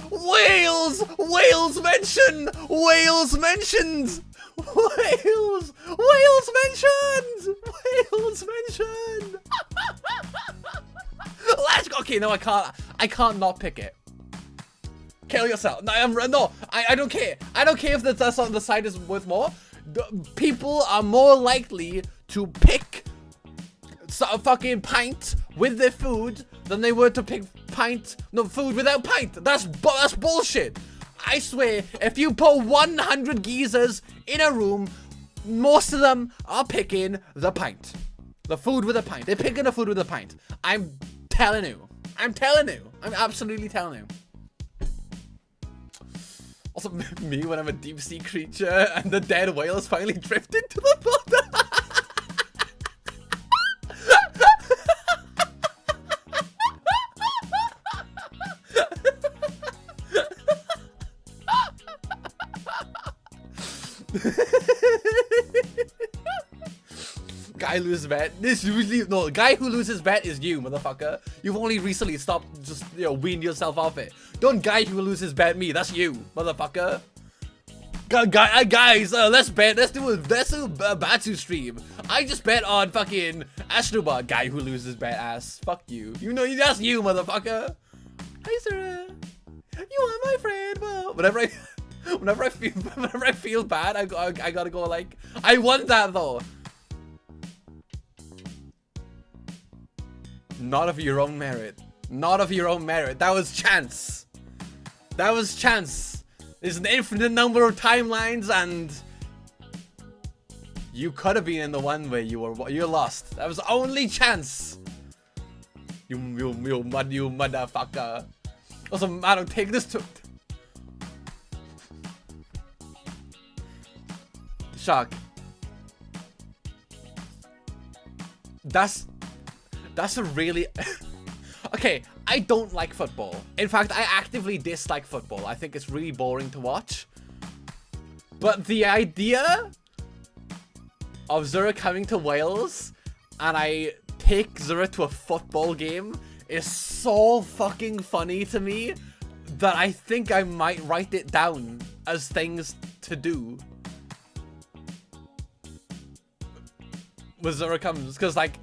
Wales mentioned! Wales mentioned! Wales mentioned! Wales mentioned! Let's go. Okay, no, I can't not pick it. Kill yourself. No, I don't care. I don't care if that's on the side is worth more. People are more likely to pick a fucking pint with their food than they were to pick food without pint. That's bullshit. I swear, if you put 100 geezers in a room, most of them are picking the pint. The food with a pint. They're picking the food with a pint. I'm telling you. I'm absolutely telling you. Also, me when I'm a deep sea creature and the dead whale has finally drifted to the bottom. Guy loses bet. Guy who loses bet is you, motherfucker. You've only recently stopped, just weaned yourself off it. Don't guy who loses bet me. That's you, motherfucker. Guys, let's bet. Let's do a Batu stream. I just bet on fucking Astroba. Guy who loses bet ass. Fuck you. You know that's you, motherfucker. Hi, Sarah. You are my friend. Well, whenever I feel bad, I gotta go like, I want that though. Not of your own merit. Not of your own merit. That was chance. That was chance. There's an infinite number of timelines, and you could have been in the one where you lost. That was the only chance. You motherfucker. Also, Madog, take this to Shark. That's a really okay. I don't like football. In fact, I actively dislike football. I think it's really boring to watch. But the idea of Zura coming to Wales and I take Zura to a football game is so fucking funny to me that I think I might write it down as things to do when Zura comes, because like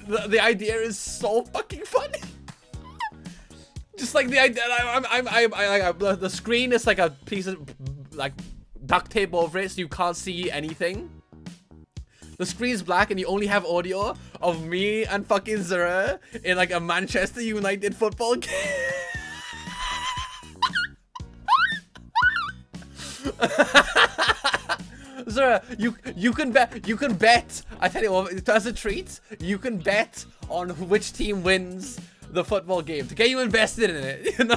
the idea is so fucking funny. Just like the idea, the screen is like a piece of like duct tape over it, so you can't see anything. The screen's black and you only have audio of me and fucking Zura in like a Manchester United football game. Zura, you can bet. I tell you what, as a treat, you can bet on which team wins the football game to get you invested in it, you know?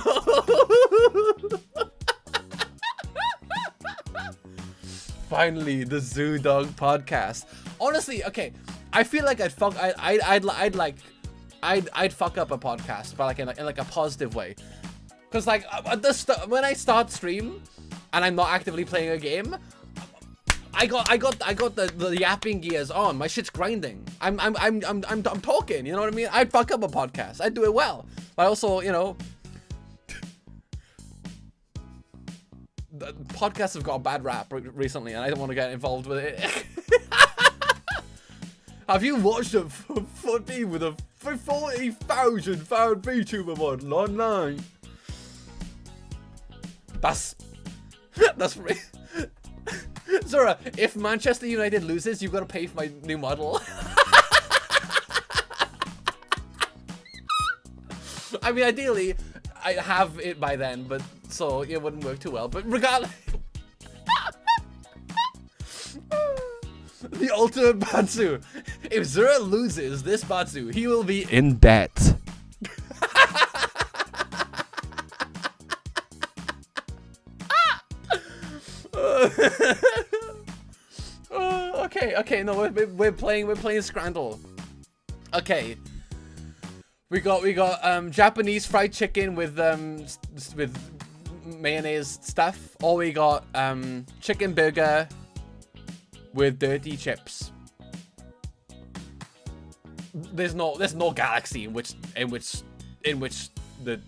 Finally, the Zoo Dog podcast. Honestly, okay, I feel like I'd fuck up a podcast, but like in like a positive way. Cause like when I start stream and I'm not actively playing a game, I got the yapping gears on. My shit's grinding. I'm talking. You know what I mean? I'd fuck up a podcast. I'd do it well. I also, you know, the podcasts have got a bad rap recently, and I don't want to get involved with it. Have you watched a footy with a 40,000 fan Vtuber model online? That's free. Zura, if Manchester United loses, you've got to pay for my new model. I mean, ideally, I'd have it by then, but so it wouldn't work too well. But regardless, the ultimate Batsu. If Zura loses this Batsu, he will be in debt. Okay, no, we're playing Scrandle. Okay, we got Japanese fried chicken with mayonnaise stuff, or we got chicken burger with dirty chips. There's no galaxy in which the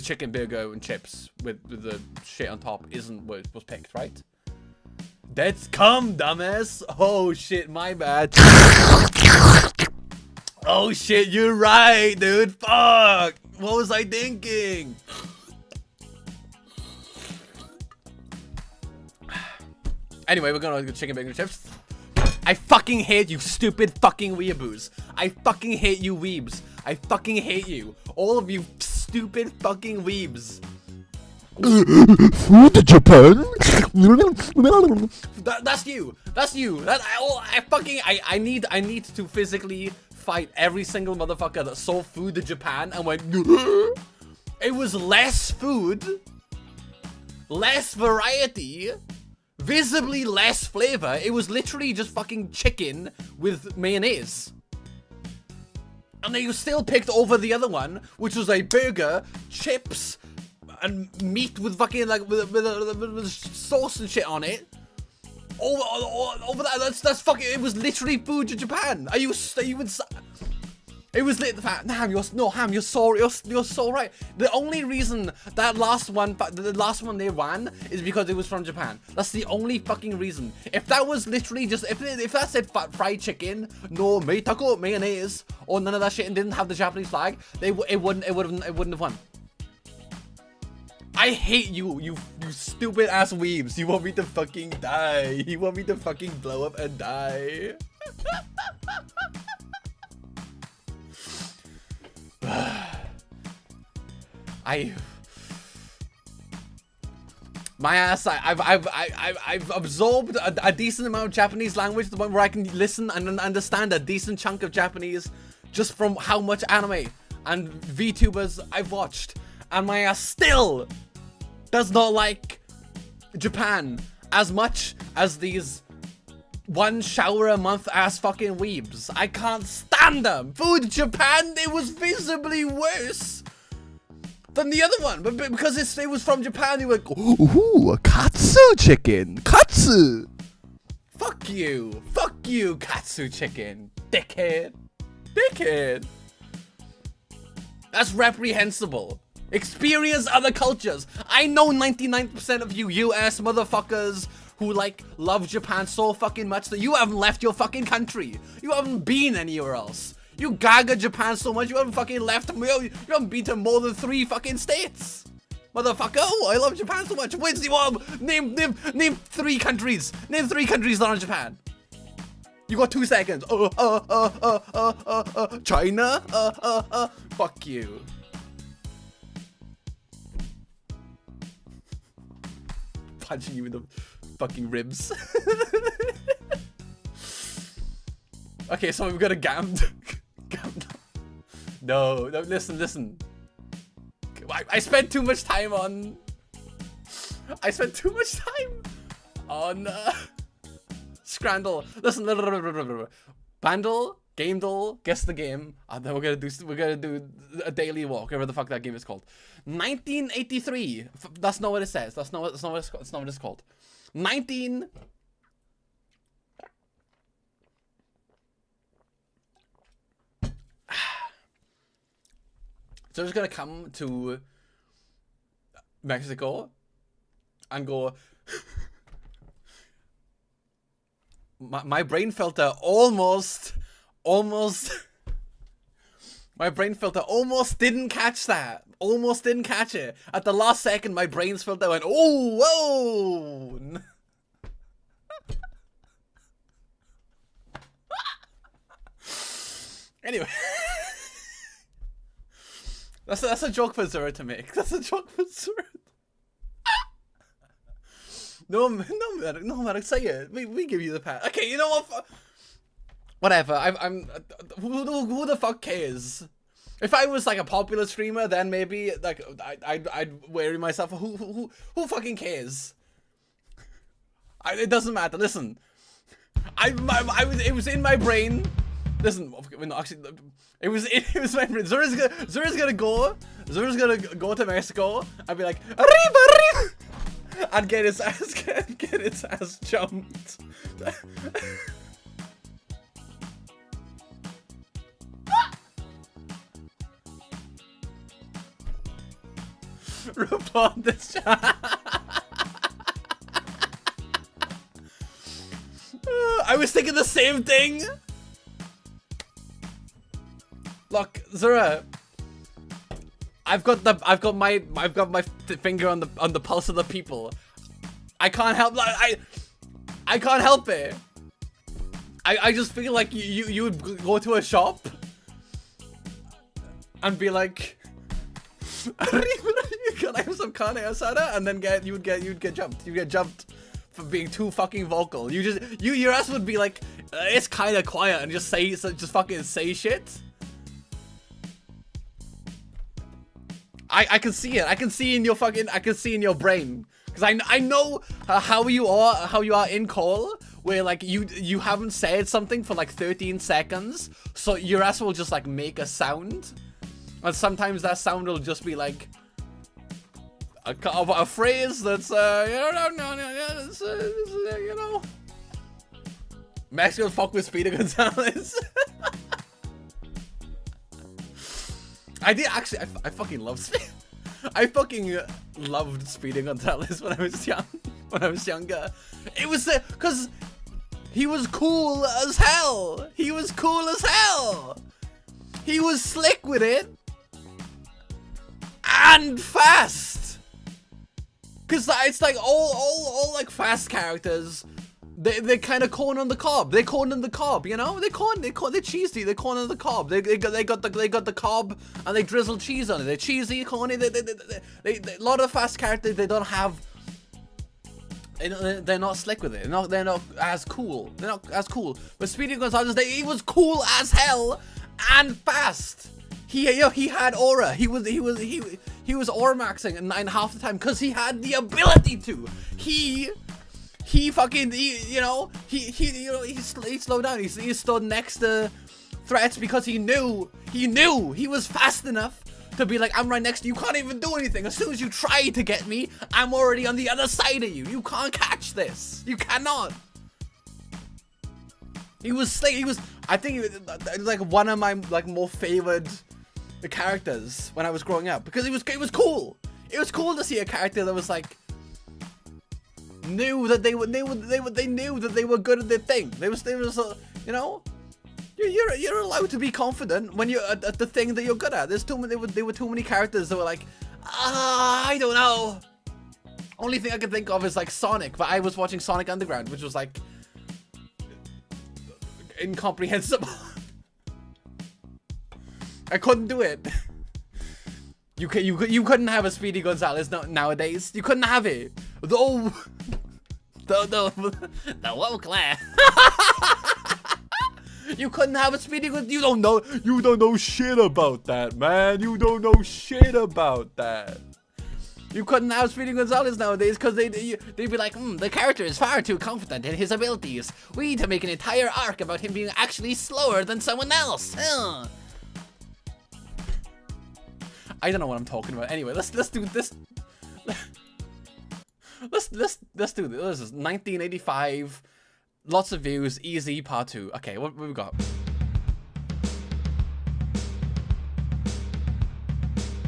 chicken burger and chips with the shit on top isn't what was picked, right? That's cum, dumbass. Oh shit, my bad. Oh shit, you're right, dude. Fuck. What was I thinking? Anyway, we're gonna go chicken bacon chips. I fucking hate you, stupid fucking weeaboos. I fucking hate you, weebs. I fucking hate you. All of you stupid fucking weebs. Food Japan? That's you. I need to physically fight every single motherfucker that sold food to Japan and went. It was less food, less variety, visibly less flavor. It was literally just fucking chicken with mayonnaise. And then you still picked over the other one, which was a burger, chips, and meat with fucking like with sauce and shit on it. Over that, that's fucking. It was literally food to Japan. Are you insane? It was lit. Ham, you're so right. The only reason that the last one they ran is because it was from Japan. That's the only fucking reason. If that was literally just if that said fried chicken, no taco, mayonnaise, or none of that shit, and didn't have the Japanese flag, it wouldn't have won. I hate you, you stupid ass weebs. You want me to fucking die. You want me to fucking blow up and die. My ass, I've absorbed a decent amount of Japanese language to the point where I can listen and understand a decent chunk of Japanese just from how much anime and VTubers I've watched. And my ass still does not like Japan as much as these one shower a month ass fucking weebs. I can't stand them. Food Japan, it was visibly worse than the other one, but because it was from Japan, you were like, ooh, katsu chicken, katsu. Fuck you, katsu chicken, dickhead. That's reprehensible. Experience other cultures. I know 99% of you US motherfuckers who like love Japan so fucking much that you haven't left your fucking country. You haven't been anywhere else. You gaga Japan so much you haven't fucking left. You haven't been to more than 3 fucking states. Motherfucker, oh, I love Japan so much. Where's the name 3 countries. Name 3 countries that are in Japan. You got 2 seconds. China. Fuck you. Punching you in the fucking ribs. Okay, so we've got a gammed. No, listen. I spent too much time on. Scrandle. Listen. Bandle, Gamedle, guess the game, and then we're gonna do a daily walk, whatever the fuck that game is called. 1983. That's not what it says. That's not what it's called. 19. So I'm just gonna come to Mexico and go. My brain filter almost. My brain filter almost didn't catch that. Almost didn't catch it. At the last second, my brain's filter went, oh, whoa. Anyway. That's a joke for Zura to make. That's a joke for Zura. No, Madog, say it. We give you the pass. Okay, you know what? Whatever. Who the fuck cares? If I was like a popular streamer, then maybe like I'd worry myself. Who fucking cares? It doesn't matter. Listen, it was in my brain. Listen, no, actually, it was my brain. Zura's gonna go to Mexico and be like, arriba, and get his ass jumped. Report this. I was thinking the same thing. Look, Zura, I've got my finger on the pulse of the people. I can't help I can't help it. I just feel like you would go to a shop and be like, can I have some carne asada? And then you'd get jumped. You'd get jumped for being too fucking vocal. Your ass would be like, it's kind of quiet, and just fucking say shit. I can see it. I can see in your brain. Because I know how you are in call, where like you haven't said something for like 13 seconds, so your ass will just like make a sound. And sometimes that sound will just be like a phrase that's you know, Mexico fuck with Speedy Gonzalez. I did actually. I fucking love Speedy. I fucking loved Speedy Gonzalez when I was young. When I was younger, it was because he was cool as hell. He was slick with it. And fast, cause it's like all like fast characters. They kind of corn on the cob. They corn on the cob, you know. They're cheesy. They corn on the cob. They got the cob and they drizzle cheese on it. They're cheesy, corny. A lot of fast characters, they don't have they're not slick with it. They're not as cool. They're not as cool. But Speedy Gonzalez, he was cool as hell and fast. He had aura. He was aura maxing and half the time because he had the ability to. He slowed down. He stood next to threats because he knew he was fast enough to be like, I'm right next to you. You can't even do anything. As soon as you try to get me, I'm already on the other side of you. You can't catch this. You cannot. He was slick. I think he was like one of my like more favored characters when I was growing up because it was cool. It was cool to see a character that was like knew that they knew that they were good at their thing. They was you know. You're allowed to be confident when you're at the thing that you're good at. There were too many characters that were like, I don't know. Only thing I can think of is like Sonic, but I was watching Sonic Underground, which was like incomprehensible. I couldn't do it. You couldn't have a Speedy Gonzalez nowadays. You couldn't have it. The low class. You couldn't have a Speedy Gonzalez. You don't know shit about that, man. You don't know shit about that. You couldn't have Speedy Gonzalez nowadays because they'd be like, the character is far too confident in his abilities. We need to make an entire arc about him being actually slower than someone else. I don't know what I'm talking about. Anyway, let's do this. Let's do this. This is 1985. Lots of views, easy, part 2. Okay, what we got?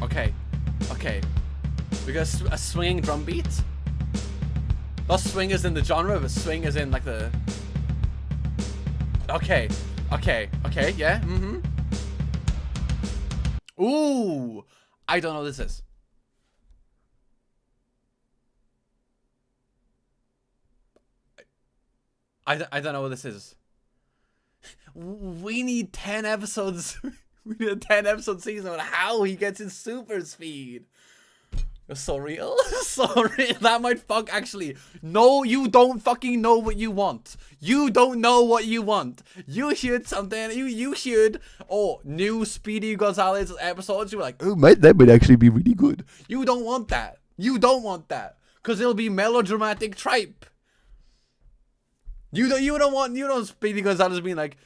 Okay. We got a swinging drum beat. Not swing is in the genre, but swing is in like the... Okay, yeah, Ooh! I don't know what this is. I don't know what this is. We need 10 episodes. We need a 10 episode season on how he gets his super speed. It's so real. So real. That might fuck actually. No, you don't fucking know what you want. You don't know what you want. You heard something. You heard, oh, new Speedy Gonzalez episodes. You're like, oh, that might actually be really good. You don't want that. You don't want that. Because it'll be melodramatic tripe. You don't Speedy Gonzalez being like,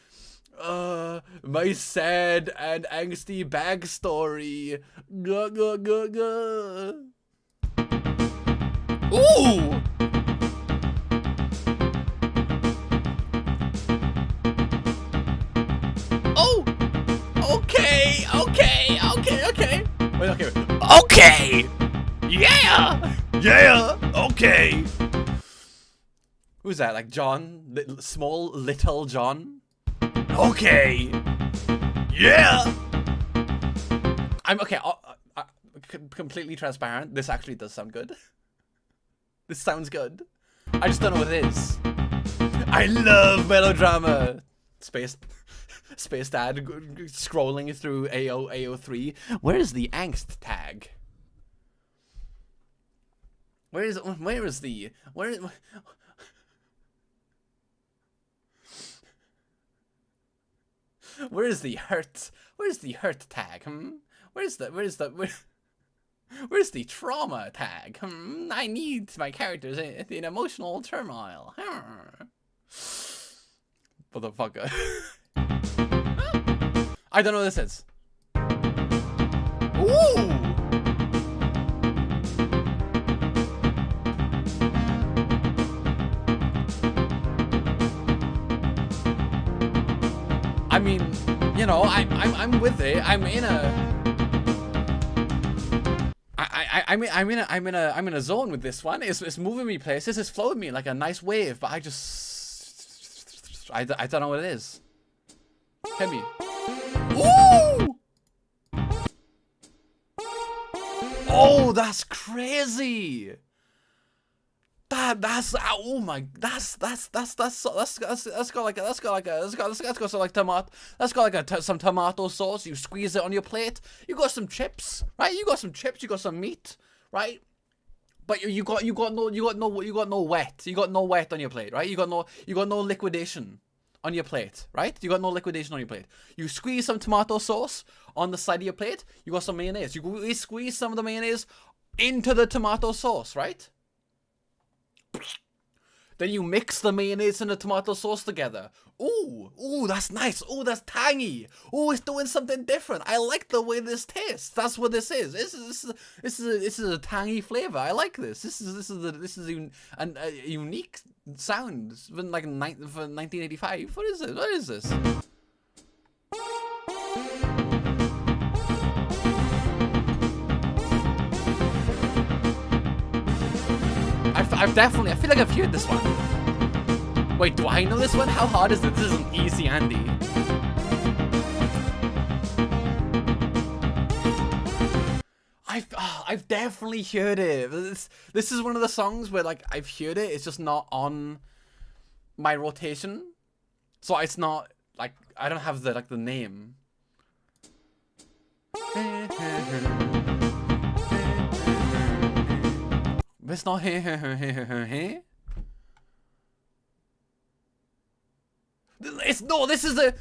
my sad and angsty backstory. Ooh! Oh! Okay! Wait, okay. Okay! Yeah! Okay! Who's that? Like John? Small little John? Okay. Yeah. I'm okay. Completely transparent. This actually does sound good. This sounds good. I just don't know what it is. I love melodrama. Space Dad scrolling through AO3. Where is the angst tag? Where is the hurt? Where's the hurt tag? Where's the trauma tag? I need my characters in emotional turmoil. Motherfucker. I don't know what this is. Ooh! I mean, you know, I'm with it. I'm in a zone with this one. It's moving me places. It's flowing me like a nice wave. But I don't know what it is. Hit me. Ooh! Oh, that's crazy. That's oh my, that's got some tomato sauce. You squeeze it on your plate. You got some chips, right? You got some meat, right? But you got no wet on your plate, right? You got no liquidation on your plate, right? You got no liquidation on your plate. You squeeze some tomato sauce on the side of your plate. You got some mayonnaise. You squeeze some of the mayonnaise into the tomato sauce, right? Then you mix the mayonnaise and the tomato sauce together. Ooh, that's nice. Ooh, that's tangy. Ooh, it's doing something different. I like the way this tastes. That's what this is. This is a tangy flavor. I like this. This is a unique sound. It's been like for 1985. What is it? What is this? I feel like I've heard this one. Wait, do I know this one? How hard is it? This is an easy Andy. I've definitely heard it. This is one of the songs where like I've heard it. It's just not on my rotation, so it's not like I don't have the name. It's not It's no. This is the.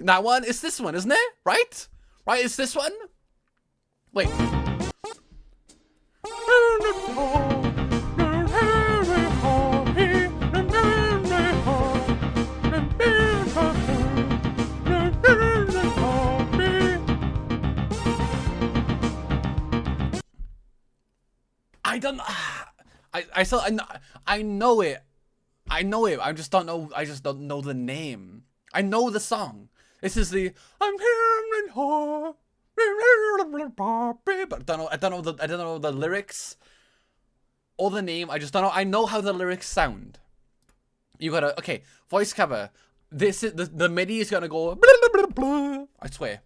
That one. It's this one, isn't it? Right? Right? It's this one. Wait. I don't. I know it. I know it. I just don't know. I just don't know the name. I know the song. This is the. I'm here in home. But I don't know the lyrics or the name. I just don't know. I know how the lyrics sound. You gotta voice cover. This is the MIDI is gonna go. I swear.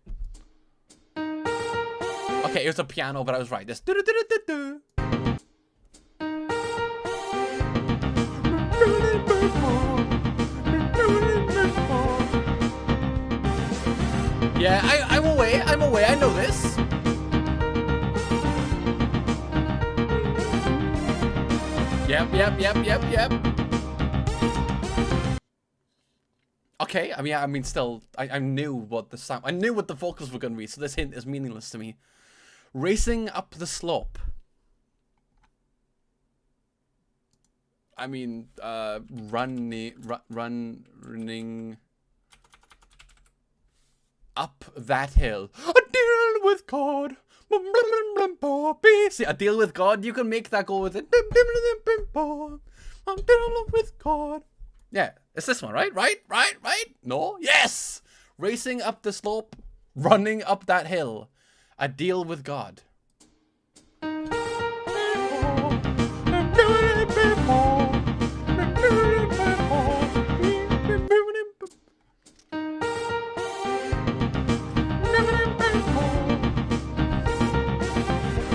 Okay, it was a piano, but I was right. This. Yeah, I'm away. I know this. Yep. Okay, I mean, still, I knew what the sound, I knew what the vocals were gonna be, so this hint is meaningless to me. Racing up the slope. I mean, running up that hill. A deal with God. See, a deal with God, you can make that go with it. I'm dealing with God. Yeah, it's this one, right? Right? No? Yes! Racing up the slope, running up that hill. A deal with God.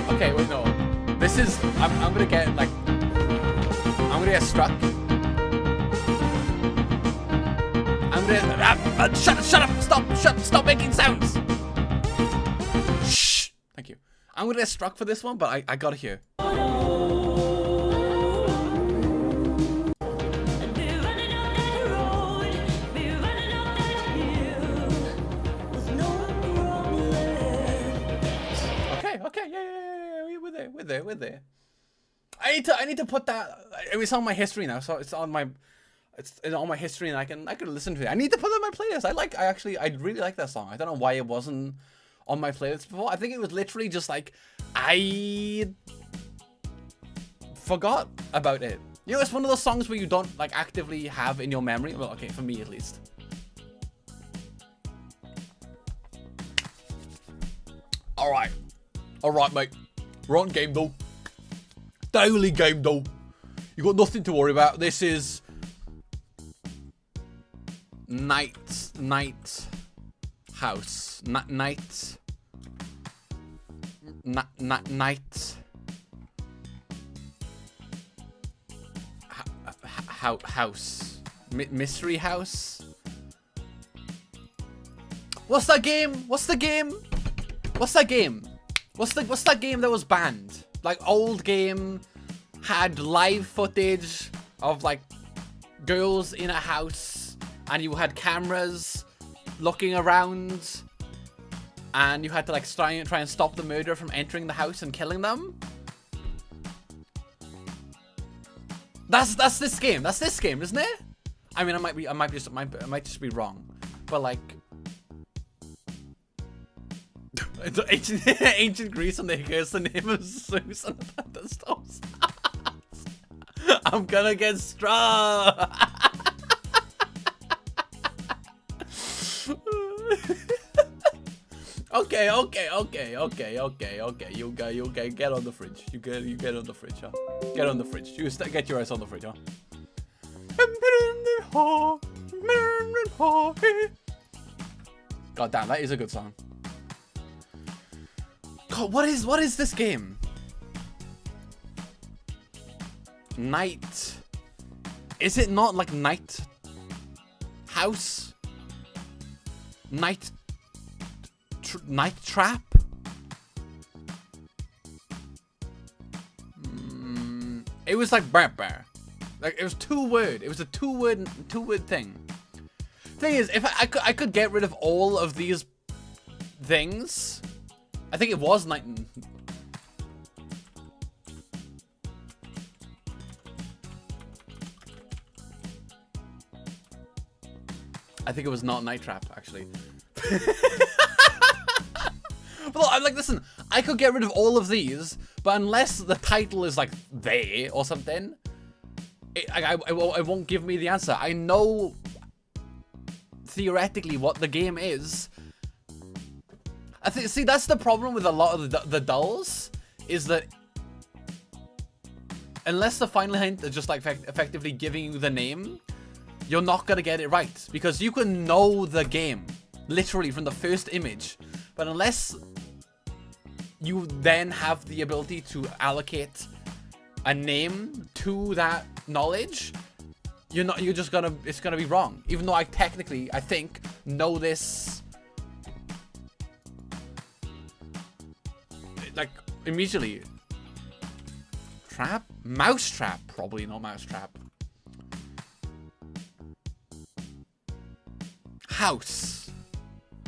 Okay, wait, no. This is, I'm gonna get, like, I'm gonna get struck. I'm gonna, shut up, stop making sounds. Shh, thank you. I'm gonna get struck for this one, but I gotta hear. Okay, yeah, we're there. I need to put that. It's on my history now, so it's on my history, and I can listen to it. I need to put it on my playlist. I really like that song. I don't know why it wasn't on my playlist before. I think it was literally just like I forgot about it. You know, it's one of those songs where you don't like actively have in your memory. Well, okay, for me at least. All right, mate. We're on game though. Daily game though. You got nothing to worry about. This is night house. Night house. Mystery house. What's that game? What's the game? What's that game? What's that game that was banned? Like, old game, had live footage of like girls in a house, and you had cameras looking around, and you had to like try and stop the murderer from entering the house and killing them. That's this game. That's this game, isn't it? I mean, I might just be wrong, but like, ancient Greece, and here's the name of Zeus and the stones. I'm gonna get strong. Okay. You get on the fridge. You get on the fridge, huh? Get on the fridge. You get your ass on the fridge, huh? God damn, that is a good song. God, what is this game? Night. Is it not like Night House? Night Trap? It was like bear. Like, it was two word. It was a two word thing. Thing is, if I could get rid of all of these things, I think it was Night. I think it was not Night Trap, actually. But look, I'm like, listen, I could get rid of all of these, but unless the title is like they or something, it won't give me the answer. I know theoretically what the game is. I think, see, that's the problem with a lot of the dulls, is that unless the final hint is just like effectively giving you the name, you're not gonna get it right, because you can know the game literally from the first image, but unless you then have the ability to allocate a name to that knowledge, it's gonna be wrong. Even though I think know this like immediately. Trap? Mousetrap? Probably not Mousetrap. House.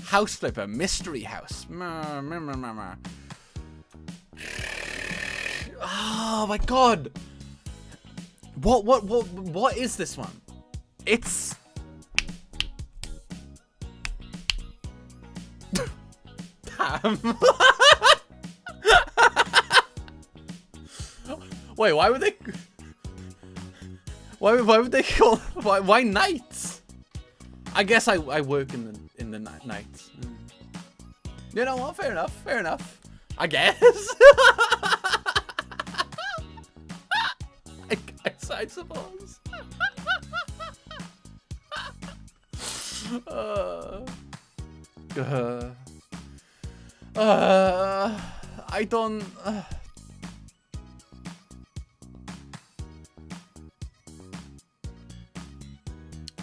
House Flipper. Mystery House. Oh my god. What is this one? It's damn. Wait, why would they call why nights? I guess I work in the nights. You know what? Fair enough. I guess. I suppose. I don't.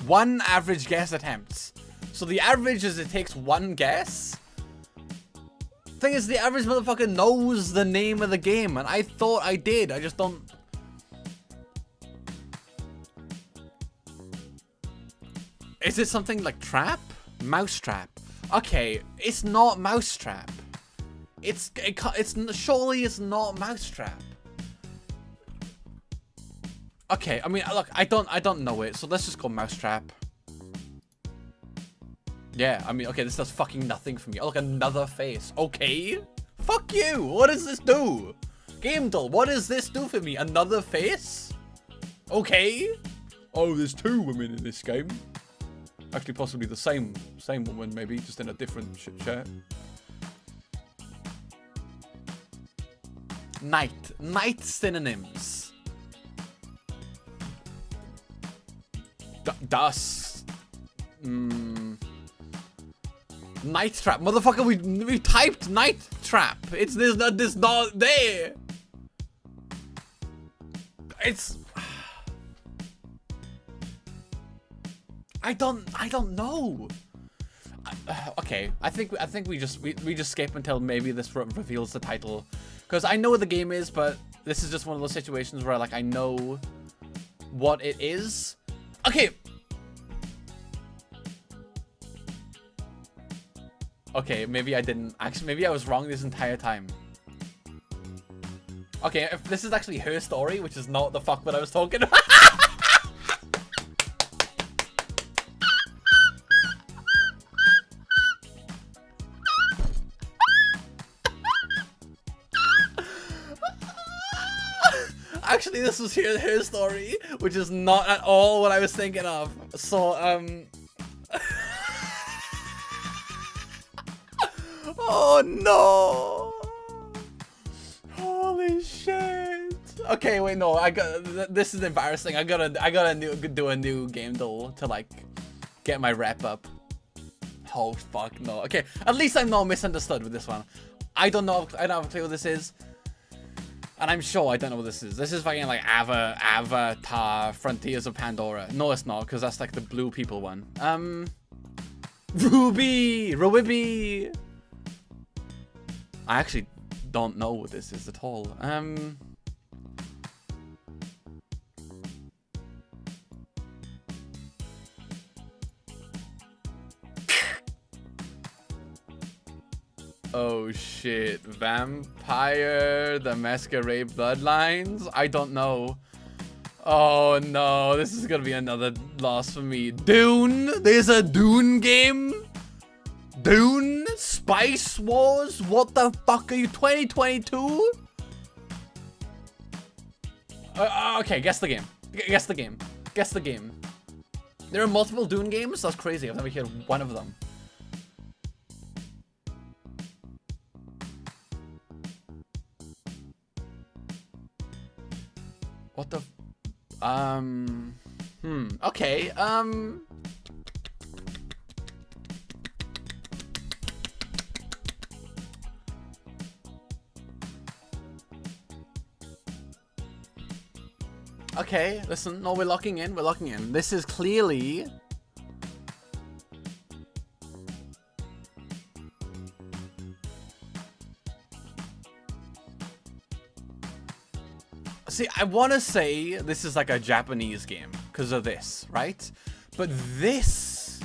One average guess attempts. So the average is it takes one guess. Thing is, the average motherfucker knows the name of the game, and I thought I did. I just don't. Is it something like trap? Mousetrap. Okay, it's not Mousetrap. Surely it's not Mousetrap. Okay, I mean, look, I don't know it, so let's just go Mousetrap. Yeah, I mean, okay, this does fucking nothing for me. Oh, look, another face. Okay. Fuck you. What does this do? Game Dull, what does this do for me? Another face? Okay. Oh, there's two women in this game. Actually, possibly the same woman, maybe, just in a different shirt. Night synonyms. Dust. Night Trap. Motherfucker, we typed Night Trap. There's not there. It's I don't know. Okay, I think we just skip until maybe this reveals the title, because I know what the game is, but this is just one of those situations where like I know what it is. Okay. Okay, maybe I didn't actually. Maybe I was wrong this entire time. Okay, if this is actually her story, which is not the fuck that I was talking about. Actually, this was her story, which is not at all what I was thinking of. So, oh no! Holy shit! Okay, wait, no, this is embarrassing. I gotta do a new game though to like get my rep up. Oh fuck no. Okay, at least I'm not misunderstood with this one. I don't know. I don't have a clue what this is. And I'm sure I don't know what this is. This is fucking like Avatar Frontiers of Pandora. No, it's not, because that's like the blue people one. Ruby! I actually don't know what this is at all. Oh shit, Vampire the Masquerade Bloodlines? I don't know. Oh no, this is gonna be another loss for me. Dune? There's a Dune game? Dune? Spice Wars? What the fuck are you, 2022? Okay, guess the game. Guess the game. Guess the game. There are multiple Dune games? That's crazy, I've never heard one of them. What the okay, okay, listen, no, we're locking in, This is clearly see, I want to say this is like a Japanese game because of this, right? But this,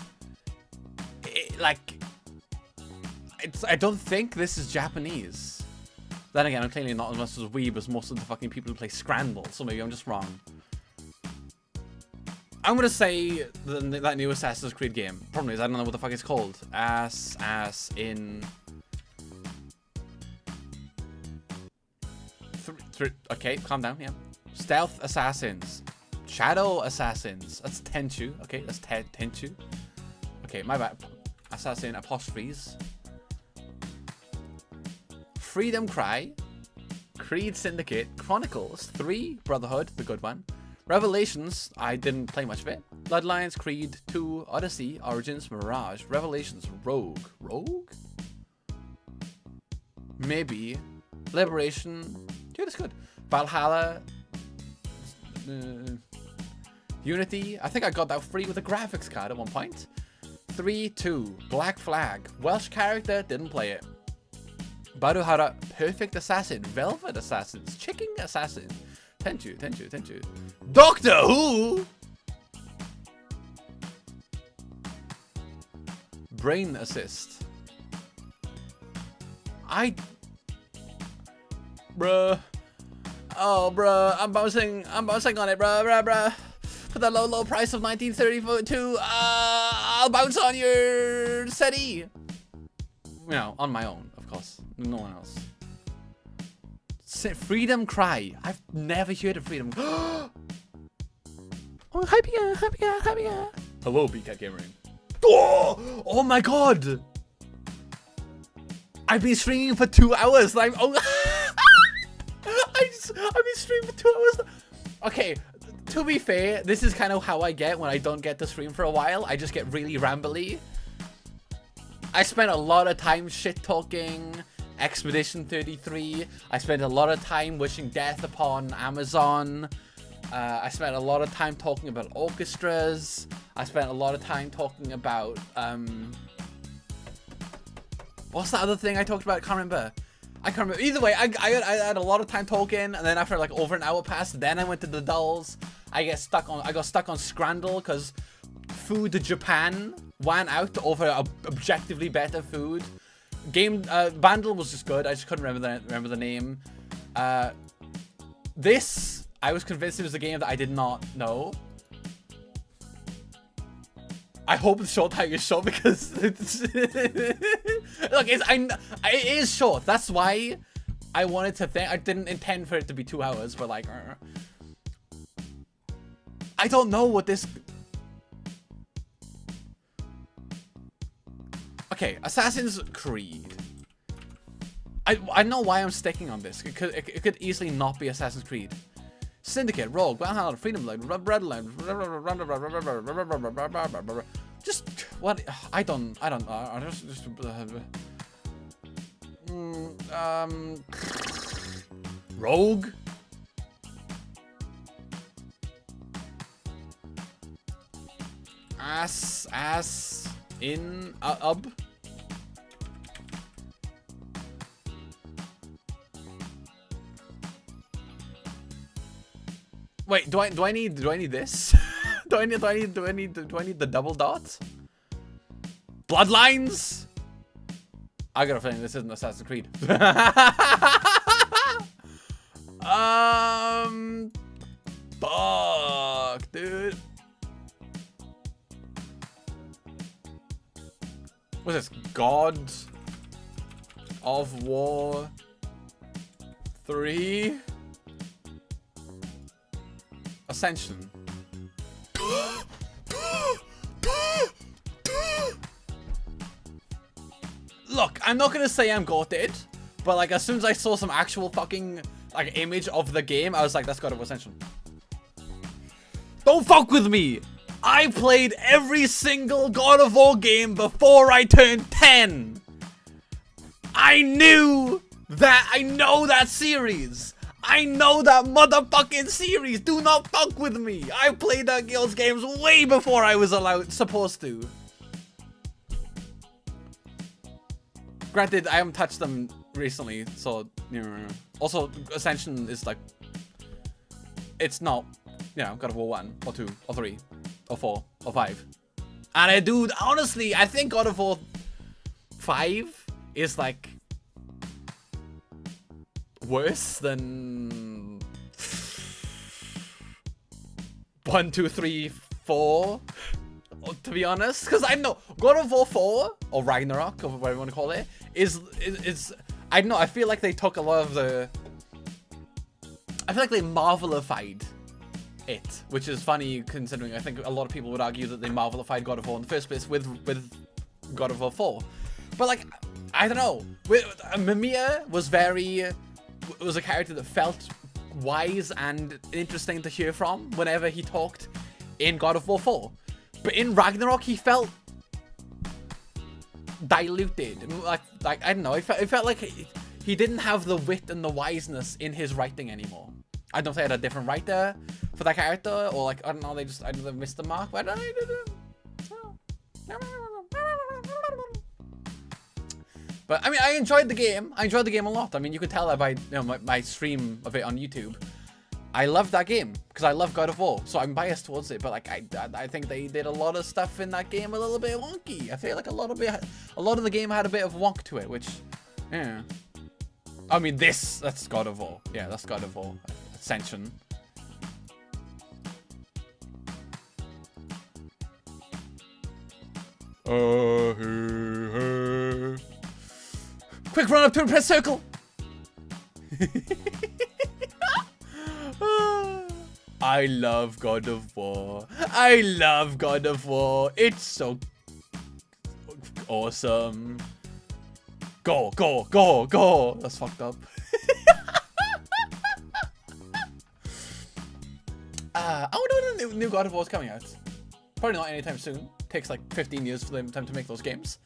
I don't think this is Japanese. Then again, I'm clearly not as much as a weeb as most of the fucking people who play Scramble, so maybe I'm just wrong. I'm gonna say that new Assassin's Creed game. Problem is, I don't know what the fuck it's called. Okay, calm down, yeah. Stealth Assassins. Shadow Assassins. That's Tenchu. Okay, that's Tenchu. Okay, my bad. Assassin apostrophes. Freedom Cry. Creed Syndicate. Chronicles 3. Brotherhood, the good one. Revelations. I didn't play much of it. Bloodlines, Creed 2, Odyssey, Origins, Mirage. Revelations, Rogue. Rogue? Maybe. Liberation. Dude, it's good. Valhalla. Unity. I think I got that free with a graphics card at one point. 3-2. Black Flag. Welsh character. Didn't play it. Baruhara. Perfect Assassin. Velvet Assassins. Chicken Assassin. Tenchu. Doctor Who. Brain Assist. Bruh. Oh, bruh. I'm bouncing on it, bruh. For the low price of 1932, I'll bounce on your SETI. You know, on my own, of course. No one else. Freedom Cry. I've never heard of Freedom. Oh, happy. Hello, BCat Gamering. Oh my god. I've been streaming for 2 hours. I've been streaming for 2 hours. Okay, to be fair, this is kind of how I get when I don't get to stream for a while. I just get really rambly. I spent a lot of time shit-talking Expedition 33. I spent a lot of time wishing death upon Amazon. I spent a lot of time talking about orchestras. I spent a lot of time talking about What's that other thing I talked about? I can't remember. I can't remember. Either way, I had a lot of time talking, and then after like over an hour passed, then I went to the dolls. I got stuck on Scrandle because Food Japan won out over objectively better food. Vandal was just good. I just couldn't remember the name. This I was convinced it was a game that I did not know. I hope the short time is short because it's look, it is short. That's why I wanted to think. I didn't intend for it to be 2 hours, but like, I don't know what this. Okay, Assassin's Creed. I know why I'm sticking on this. It could easily not be Assassin's Creed. Syndicate, Rogue, Valhalla, Freedom Line, Redland. Just what? I don't know. Rogue. Ass in up. Wait, do I need this? do I need the double dot? Bloodlines? I got a feeling this isn't Assassin's Creed. Fuck, dude. What's this? God of War 3? Ascension. Look, I'm not gonna say I'm gutted, but like as soon as I saw some actual fucking like image of the game, I was like, that's God of War Ascension. Don't fuck with me! I played every single God of War game before I turned 10. I know that series. I know that motherfucking series. Do not fuck with me. I played those games way before I was supposed to. Granted, I haven't touched them recently, so you know. Also, Ascension is like, it's not, you know, God of War 1 or 2 or 3 or 4 or 5. And I do, honestly, I think God of War 5 is like worse than 1, 2, 3, 4, to be honest, because I know God of War 4 or Ragnarok or whatever you want to call it is I don't know, I feel like they took a lot of the, I feel like they Marvelified it, which is funny considering I think a lot of people would argue that they Marvelified God of War in the first place with God of War 4. But like, I don't know, Mimir was a character that felt wise and interesting to hear from whenever he talked in God of War 4. But in Ragnarok, he felt diluted. Like I don't know, it felt like he didn't have the wit and the wiseness in his writing anymore. I don't know if they had a different writer for that character, or like, I don't know, they missed the mark, but I don't know. But I mean, I enjoyed the game. I enjoyed the game a lot. I mean, you could tell that by, you know, my stream of it on YouTube. I love that game because I love God of War, so I'm biased towards it. But like, I think they did a lot of stuff in that game a little bit wonky. I feel like a lot of the game had a bit of wonk to it, which, yeah. I mean, that's God of War. Yeah, that's God of War Ascension. Quick run up to and press circle. I love God of War. I love God of War. It's so awesome. Go, go, go, go. That's fucked up. I wonder when the new God of War is coming out. Probably not anytime soon. Takes like 15 years for them to make those games.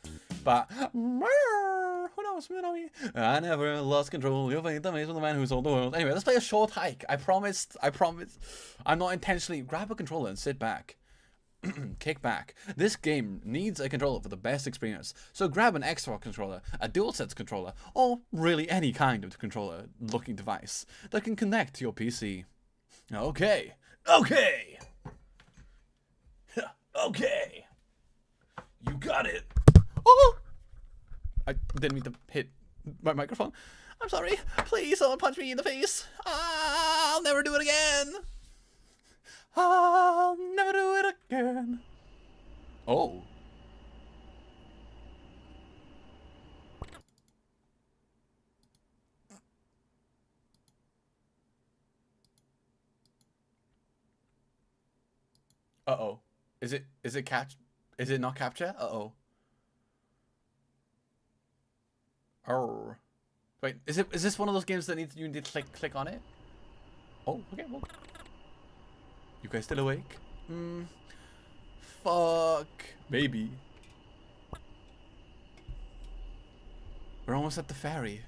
But who knows? I never lost control. Your faith amazed with the man who sold the world. Anyway, let's play a short hike. I promised. I'm not intentionally. Grab a controller and sit back. Kick back. This game needs a controller for the best experience, so grab an Xbox controller, a DualSense controller, or really any kind of controller-looking device that can connect to your PC. Okay. Okay! Okay! You got it! Oh! I didn't mean to hit my microphone. I'm sorry. Please, someone punch me in the face. I'll never do it again. I'll never do it again. Oh. Uh-oh. Is it not capture? Uh-oh. Oh. Wait, is this one of those games that you need to click on it? Oh, okay, well. You guys still awake? Fuck. Maybe. We're almost at the ferry.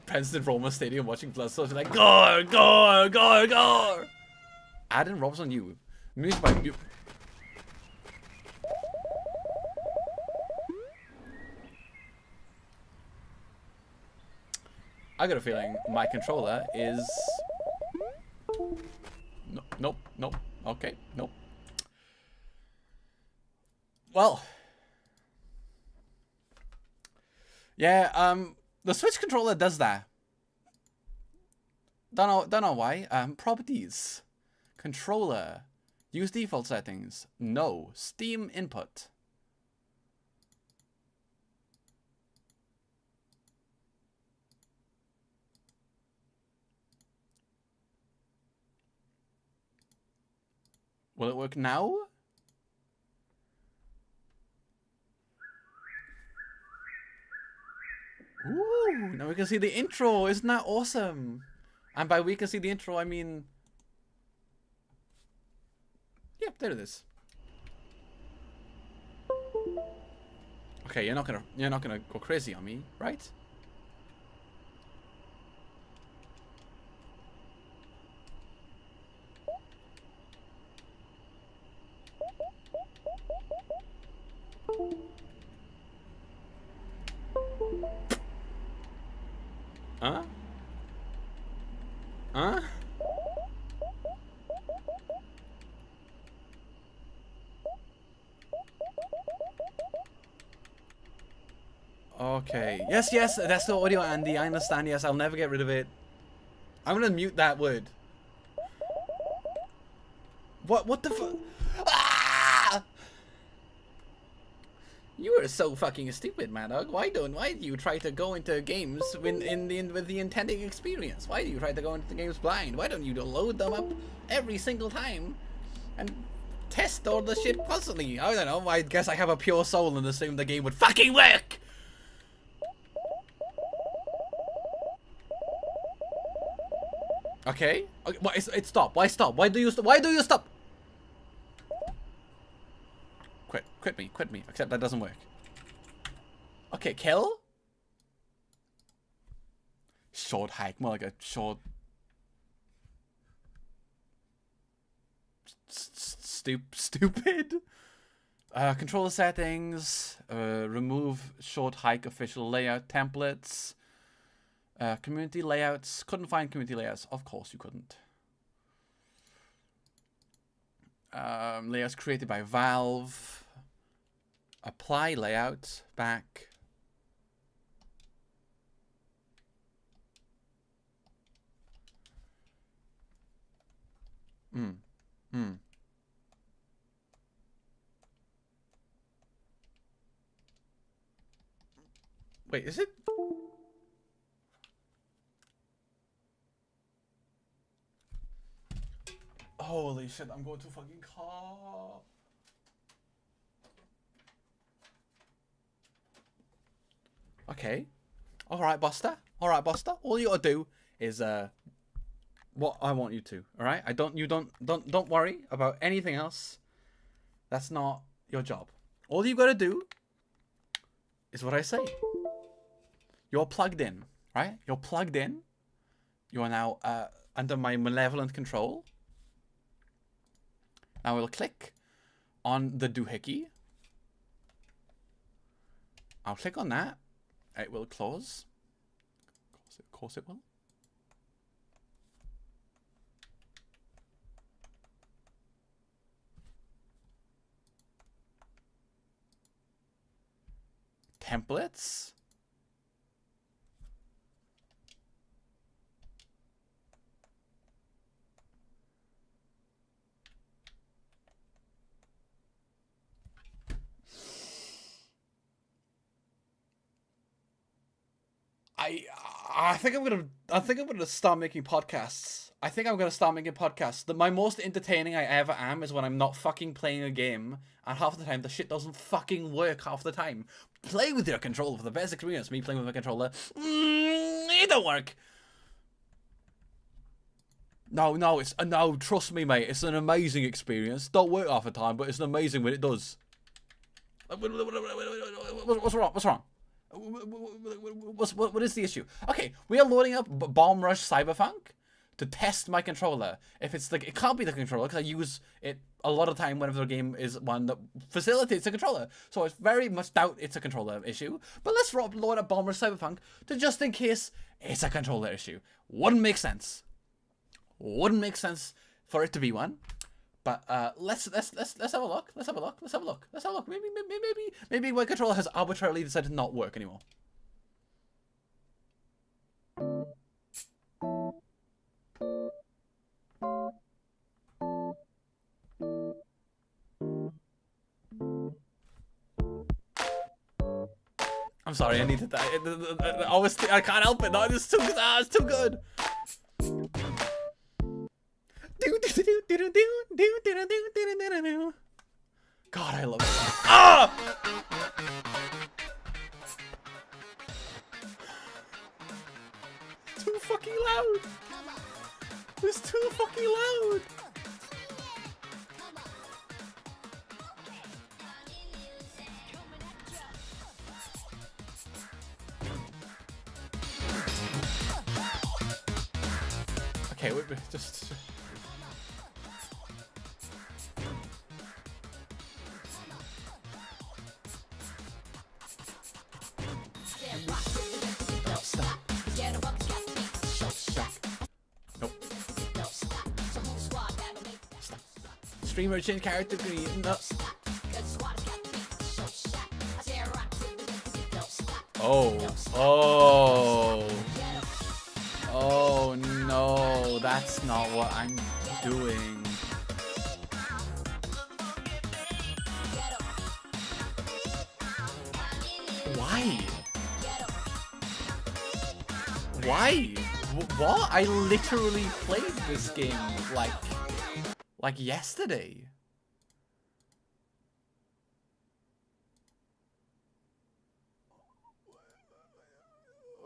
President Roma Stadium watching Blood Soldier like gore, gore, gore, gore. Adam Rob's on you. Music by you. I got a feeling my controller is. No, nope, nope. Okay, nope. Well. Yeah, the Switch controller does that. Don't know why. Properties. Controller. Use default settings. No. Steam input. Will it work now? Ooh, now we can see the intro. Isn't that awesome? And by we can see the intro, I mean... Yep, there it is. Okay, you're not gonna go crazy on me, right? Huh? Huh? Okay. Yes, yes, that's the audio, Andy. I understand. Yes, I'll never get rid of it. I'm gonna mute that word. What the fuck? Ah! You are so fucking stupid, Madog. Why do you try to go into games with the intended experience? Why do you try to go into the games blind? Why don't you load them up every single time and test all the shit constantly? I don't know. I guess I have a pure soul and assume the game would fucking work. Okay. Okay. Why it stop? Why stop? Why do you stop? Quit me. Except that doesn't work. Okay, kill? Short hike, more like a short... Stupid? Controller settings. Remove short hike official layout templates. Community layouts. Couldn't find community layouts. Of course you couldn't. Layouts created by Valve. Apply layout back. Wait, is it? Holy shit, I'm going to fucking car. Okay. Alright, Buster. Alright, Buster. All you gotta do is what I want you to. Alright? Don't worry about anything else. That's not your job. All you gotta do is what I say. You're plugged in, right? You're plugged in. You are now under my malevolent control. Now we'll click on the doohickey. I'll click on that. It will close. Of course it will. Templates. I think I'm gonna start making podcasts. I think I'm gonna start making podcasts. My most entertaining I ever am is when I'm not fucking playing a game, and half the time the shit doesn't fucking work half the time. Play with your controller for the best experience. Me playing with my controller, it don't work. No, trust me, mate. It's an amazing experience. Don't work half the time, but it's amazing when it does. What's wrong? What's wrong? What is the issue? Okay, we are loading up Bomb Rush Cyberpunk to test my controller. If it's it can't be the controller because I use it a lot of time whenever the game is one that facilitates a controller. So I very much doubt it's a controller issue. But let's load up Bomb Rush Cyberpunk to just in case it's a controller issue. Wouldn't make sense. Wouldn't make sense for it to be one. But let's have a look. Let's have a look. Maybe my controller has arbitrarily decided to not work anymore. I'm sorry, I needed that. I can't help it. No, it's too good. God, I love it. Ah! Too fucking loud. It's too fucking loud. Okay, wait, just. Streamer change character green. No. Oh no, that's not what I'm doing. Why? What? I literally played this game like yesterday.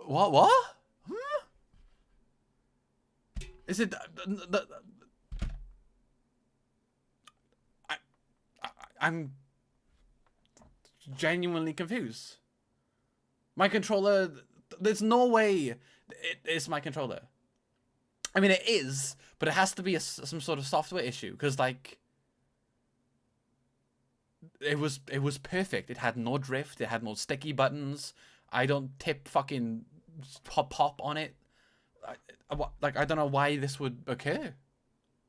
What? Huh? Is it I'm genuinely confused. My controller, there's no way it is my controller. I mean, it is, but it has to be some sort of software issue, because like it was perfect. It had no drift. It had no sticky buttons. I don't tip fucking pop on it. I don't know why this would occur.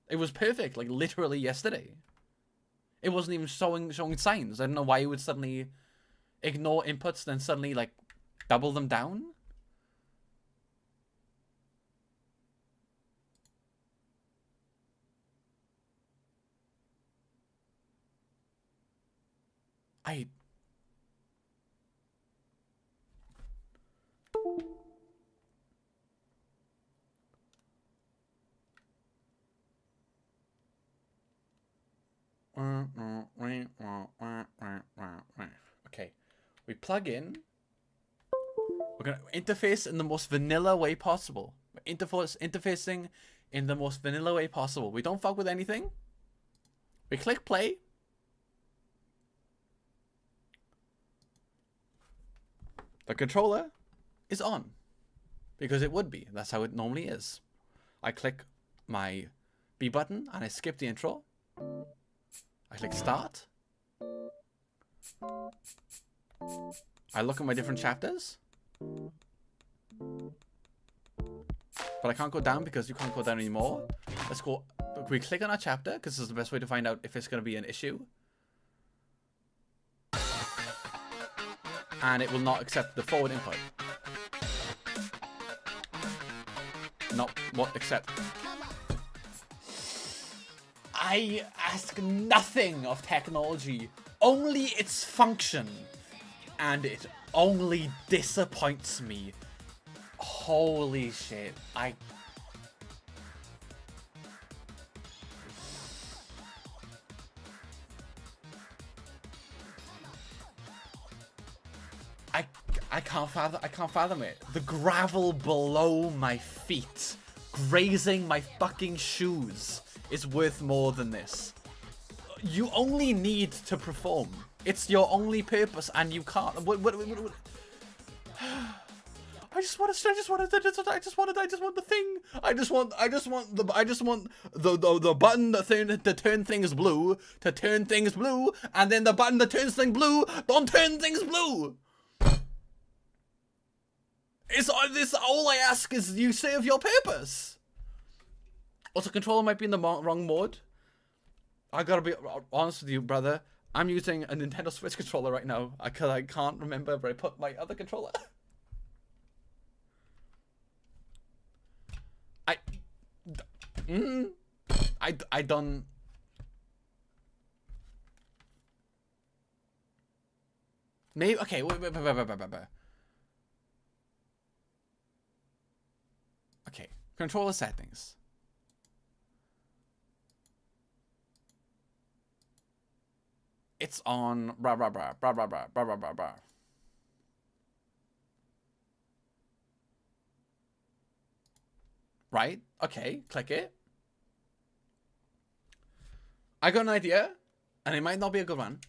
It was perfect, like literally yesterday. It wasn't even showing signs. I don't know why it would suddenly ignore inputs, then suddenly like double them down. Okay, we plug in. We're gonna interface in the most vanilla way possible. Interfacing in the most vanilla way possible. We don't fuck with anything. We click play. The controller is on, because it would be. That's how it normally is. I click my B button and I skip the intro. I click start. I look at my different chapters. But I can't go down because you can't go down anymore. Let's go. We click on our chapter because this is the best way to find out if it's going to be an issue. And it will not accept the forward input. Not what accept. I ask nothing of technology, only its function. And it only disappoints me. Holy shit. I can't fathom it. The gravel below my feet, grazing my fucking shoes, is worth more than this. You only need to perform. It's your only purpose, and you can't. What? I just want the thing. I just want the button to turn things blue, and then the button that turns things blue don't turn things blue. This all I ask is you serve your purpose. Also, controller might be in the wrong mode. I gotta be honest with you, brother. I'm using a Nintendo Switch controller right now because I can't remember where I put my other controller. I done. Maybe okay. Wait. Okay, controller settings. It's on blah blah blah blah blah blah blah blah blah. Right? Okay, click it. I got an idea, and it might not be a good one.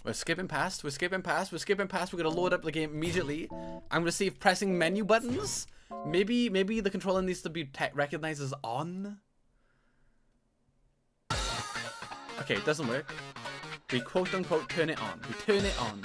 We're skipping past. We're gonna load up the game immediately. I'm gonna see if pressing menu buttons. Maybe the controller needs to be recognized as on. Okay, it doesn't work. We quote unquote turn it on. We turn it on.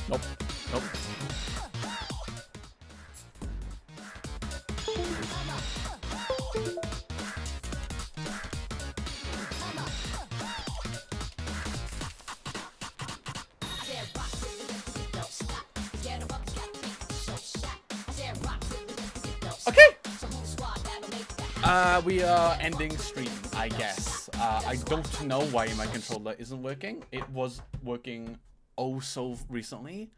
Nope. Okay. We are ending stream, I guess. I don't know why my controller isn't working. It was working oh so recently.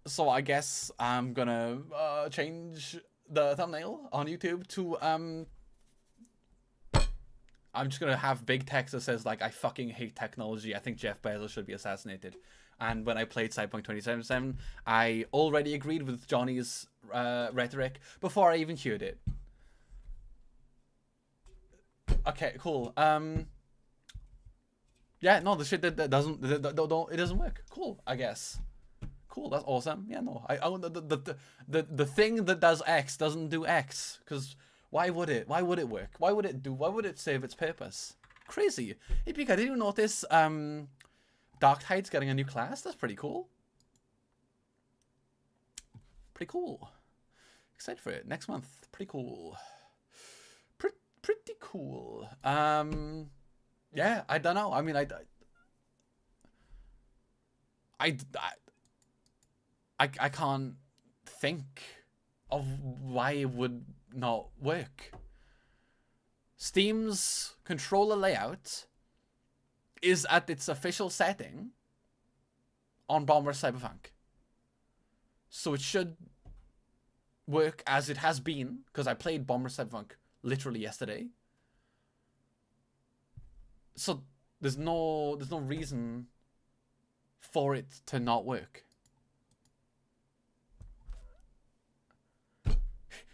So I guess I'm gonna change the thumbnail on YouTube to I'm just gonna have big text that says like, I fucking hate technology. I think Jeff Bezos should be assassinated. And when I played Cyberpunk 2077, I already agreed with Johnny's rhetoric before I even heard it. Okay, cool. Yeah, no, the shit that doesn't it doesn't work. Cool, I guess. Cool, that's awesome. Yeah, no, the thing that does X doesn't do X, because why would it? Why would it work? Why would it serve its purpose? Crazy. Hey, Pika, did you notice Dark Tide's getting a new class? That's pretty cool. Pretty cool. Excited for it. Next month. Pretty cool. Pretty cool. Yeah, I don't know. I mean, I can't think of why it would not work. Steam's controller layout is at its official setting on Bomber Cyberpunk. So it should work as it has been, because I played Bomber Cyberpunk literally yesterday. So there's no reason for it to not work.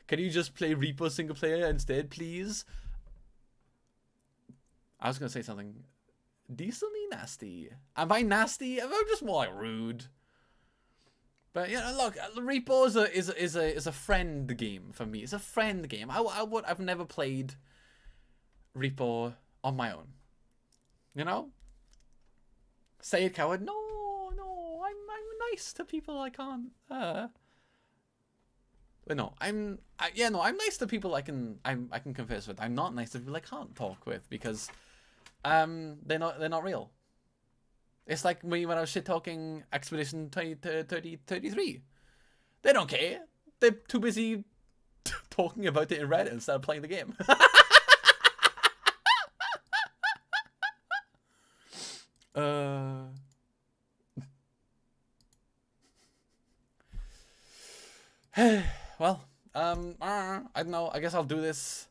Can you just play Repo single player instead, please? I was gonna say something decently nasty. Am I nasty? I'm just more like rude. But you know, look, Repo is a friend game for me. It's a friend game. I've never played Repo on my own. You know? Say it, coward. No, I'm nice to people I can't. But no, I'm nice to people I can converse with. I'm not nice to people I can't talk with because they're not real. It's like me when I was shit talking Expedition 2033. They don't care. They're too busy talking about it in Reddit instead of playing the game. Well, I don't know. I guess I'll do this.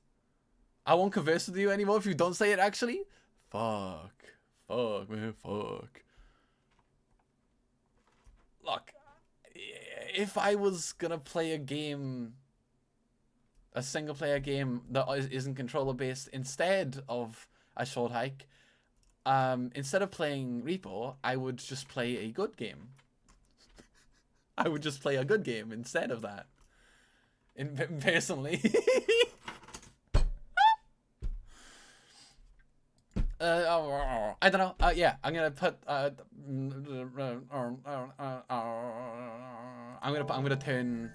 I won't converse with you anymore if you don't say it, actually. Fuck, man, fuck. Look, if I was gonna play a game, a single player game that isn't controller based instead of a short hike, instead of playing Repo, I would just play a good game. I would just play a good game instead of that. Personally. I don't know. Yeah, I'm gonna put. I'm gonna turn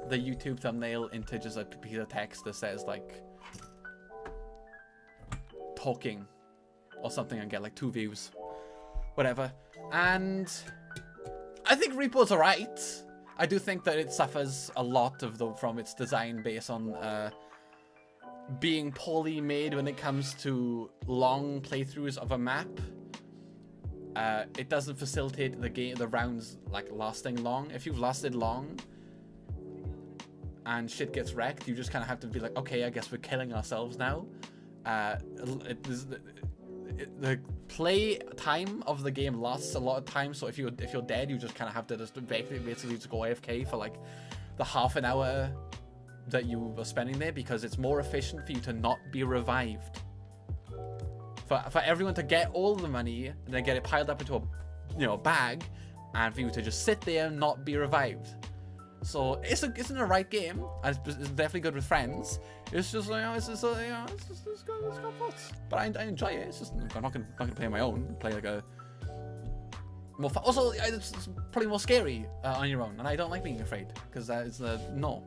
the YouTube thumbnail into just a piece of text that says like talking or something and get like 2 views, whatever. And I think Repo's alright. I do think that it suffers a lot from its design based on being poorly made when it comes to long playthroughs of a map. It doesn't facilitate the rounds like lasting long. If you've lasted long and shit gets wrecked, you just kind of have to be like, okay, I guess we're killing ourselves now. The play time of the game lasts a lot of time, so if you're dead, you just kind of have to just basically just go AFK for like the half an hour that you were spending there, because it's more efficient for you to not be revived. For everyone to get all the money and then get it piled up into a bag, and for you to just sit there and not be revived. So it's an alright game, and it's definitely good with friends. It's just it's got faults, but I enjoy it. It's just I'm not gonna play on my own. Play like a more fun. Also, it's probably more scary on your own, and I don't like being afraid because that is no.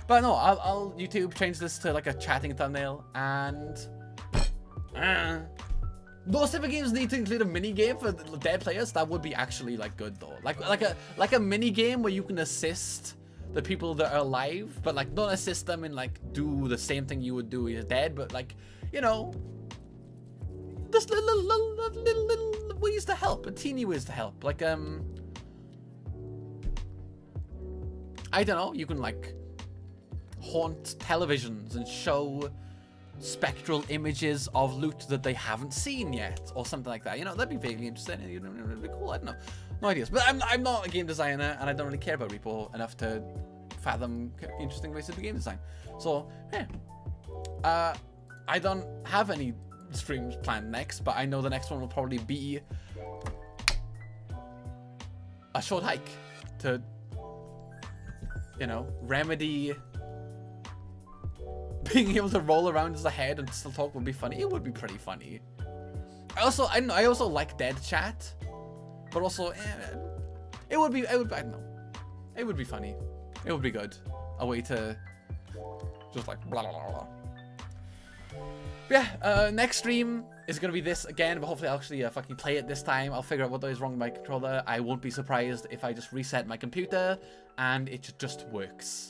But no, I'll YouTube change this to like a chatting thumbnail, and those type of games need to include a mini game for dead players. That would be actually like good though, like a mini game where you can assist the people that are alive, but like don't assist them and like do the same thing you would do if you're dead, but like, you know, just little ways to help, teeny ways to help. Like I don't know, you can like haunt televisions and show spectral images of loot that they haven't seen yet, or something like that. You know, that'd be vaguely interesting. You know, it'd be cool. I don't know, no ideas. But I'm not a game designer, and I don't really care about Repo enough to fathom interesting ways to do game design. So yeah, I don't have any streams planned next, but I know the next one will probably be a short hike to, you know, remedy. Being able to roll around as a head and still talk would be funny. It would be pretty funny. I also like dead chat, but also it would be I don't know. It would be funny. It would be good. A way to just like blah blah blah blah. Yeah, next stream is gonna be this again, but hopefully I'll actually fucking play it this time. I'll figure out what is wrong with my controller. I won't be surprised if I just reset my computer and it just works.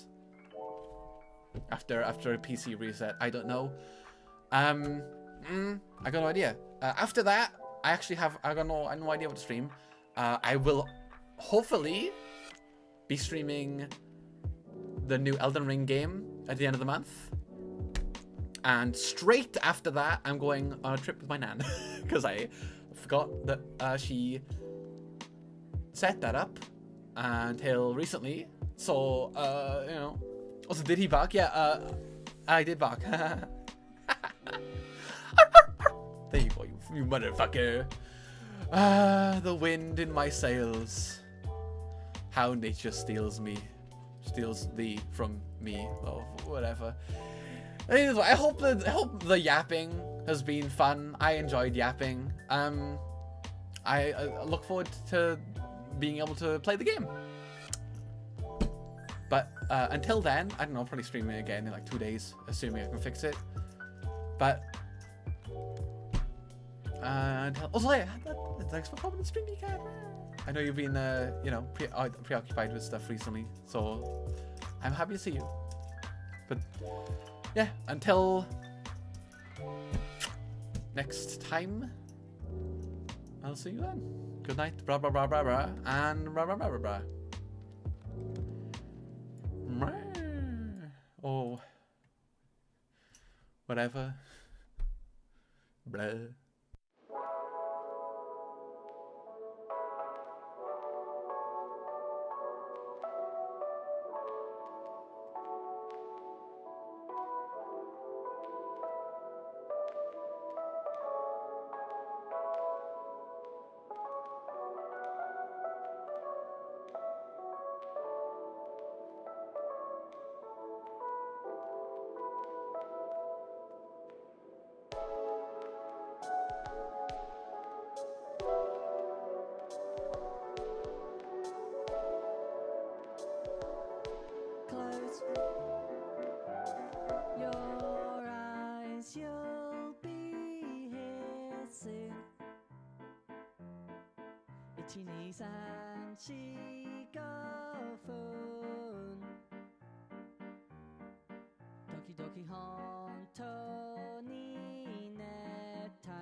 After a PC reset, I don't know. I got no idea. After that, I got no idea what to stream. I will hopefully be streaming the new Elden Ring game at the end of the month, and straight after that, I'm going on a trip with my nan because I forgot that she set that up until recently. So you know. Also, did he bark? Yeah, I did bark. There you go, you motherfucker. The wind in my sails. How nature steals thee from me, or whatever. Anyways, I hope the yapping has been fun. I enjoyed yapping. I look forward to being able to play the game. But until then, I don't know, I'll probably stream it again in like 2 days, assuming I can fix it. But also, yeah, thanks for coming to stream, you can. I know you've been, you know, preoccupied with stuff recently, so I'm happy to see you. But yeah, until next time, I'll see you then. Good night, blah blah blah blah blah, and blah blah blah blah blah. Or whatever. Blah. Close your eyes, you'll be here soon. 1、2、3、4、5分時々本当に熱帯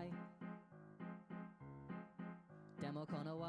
でもこの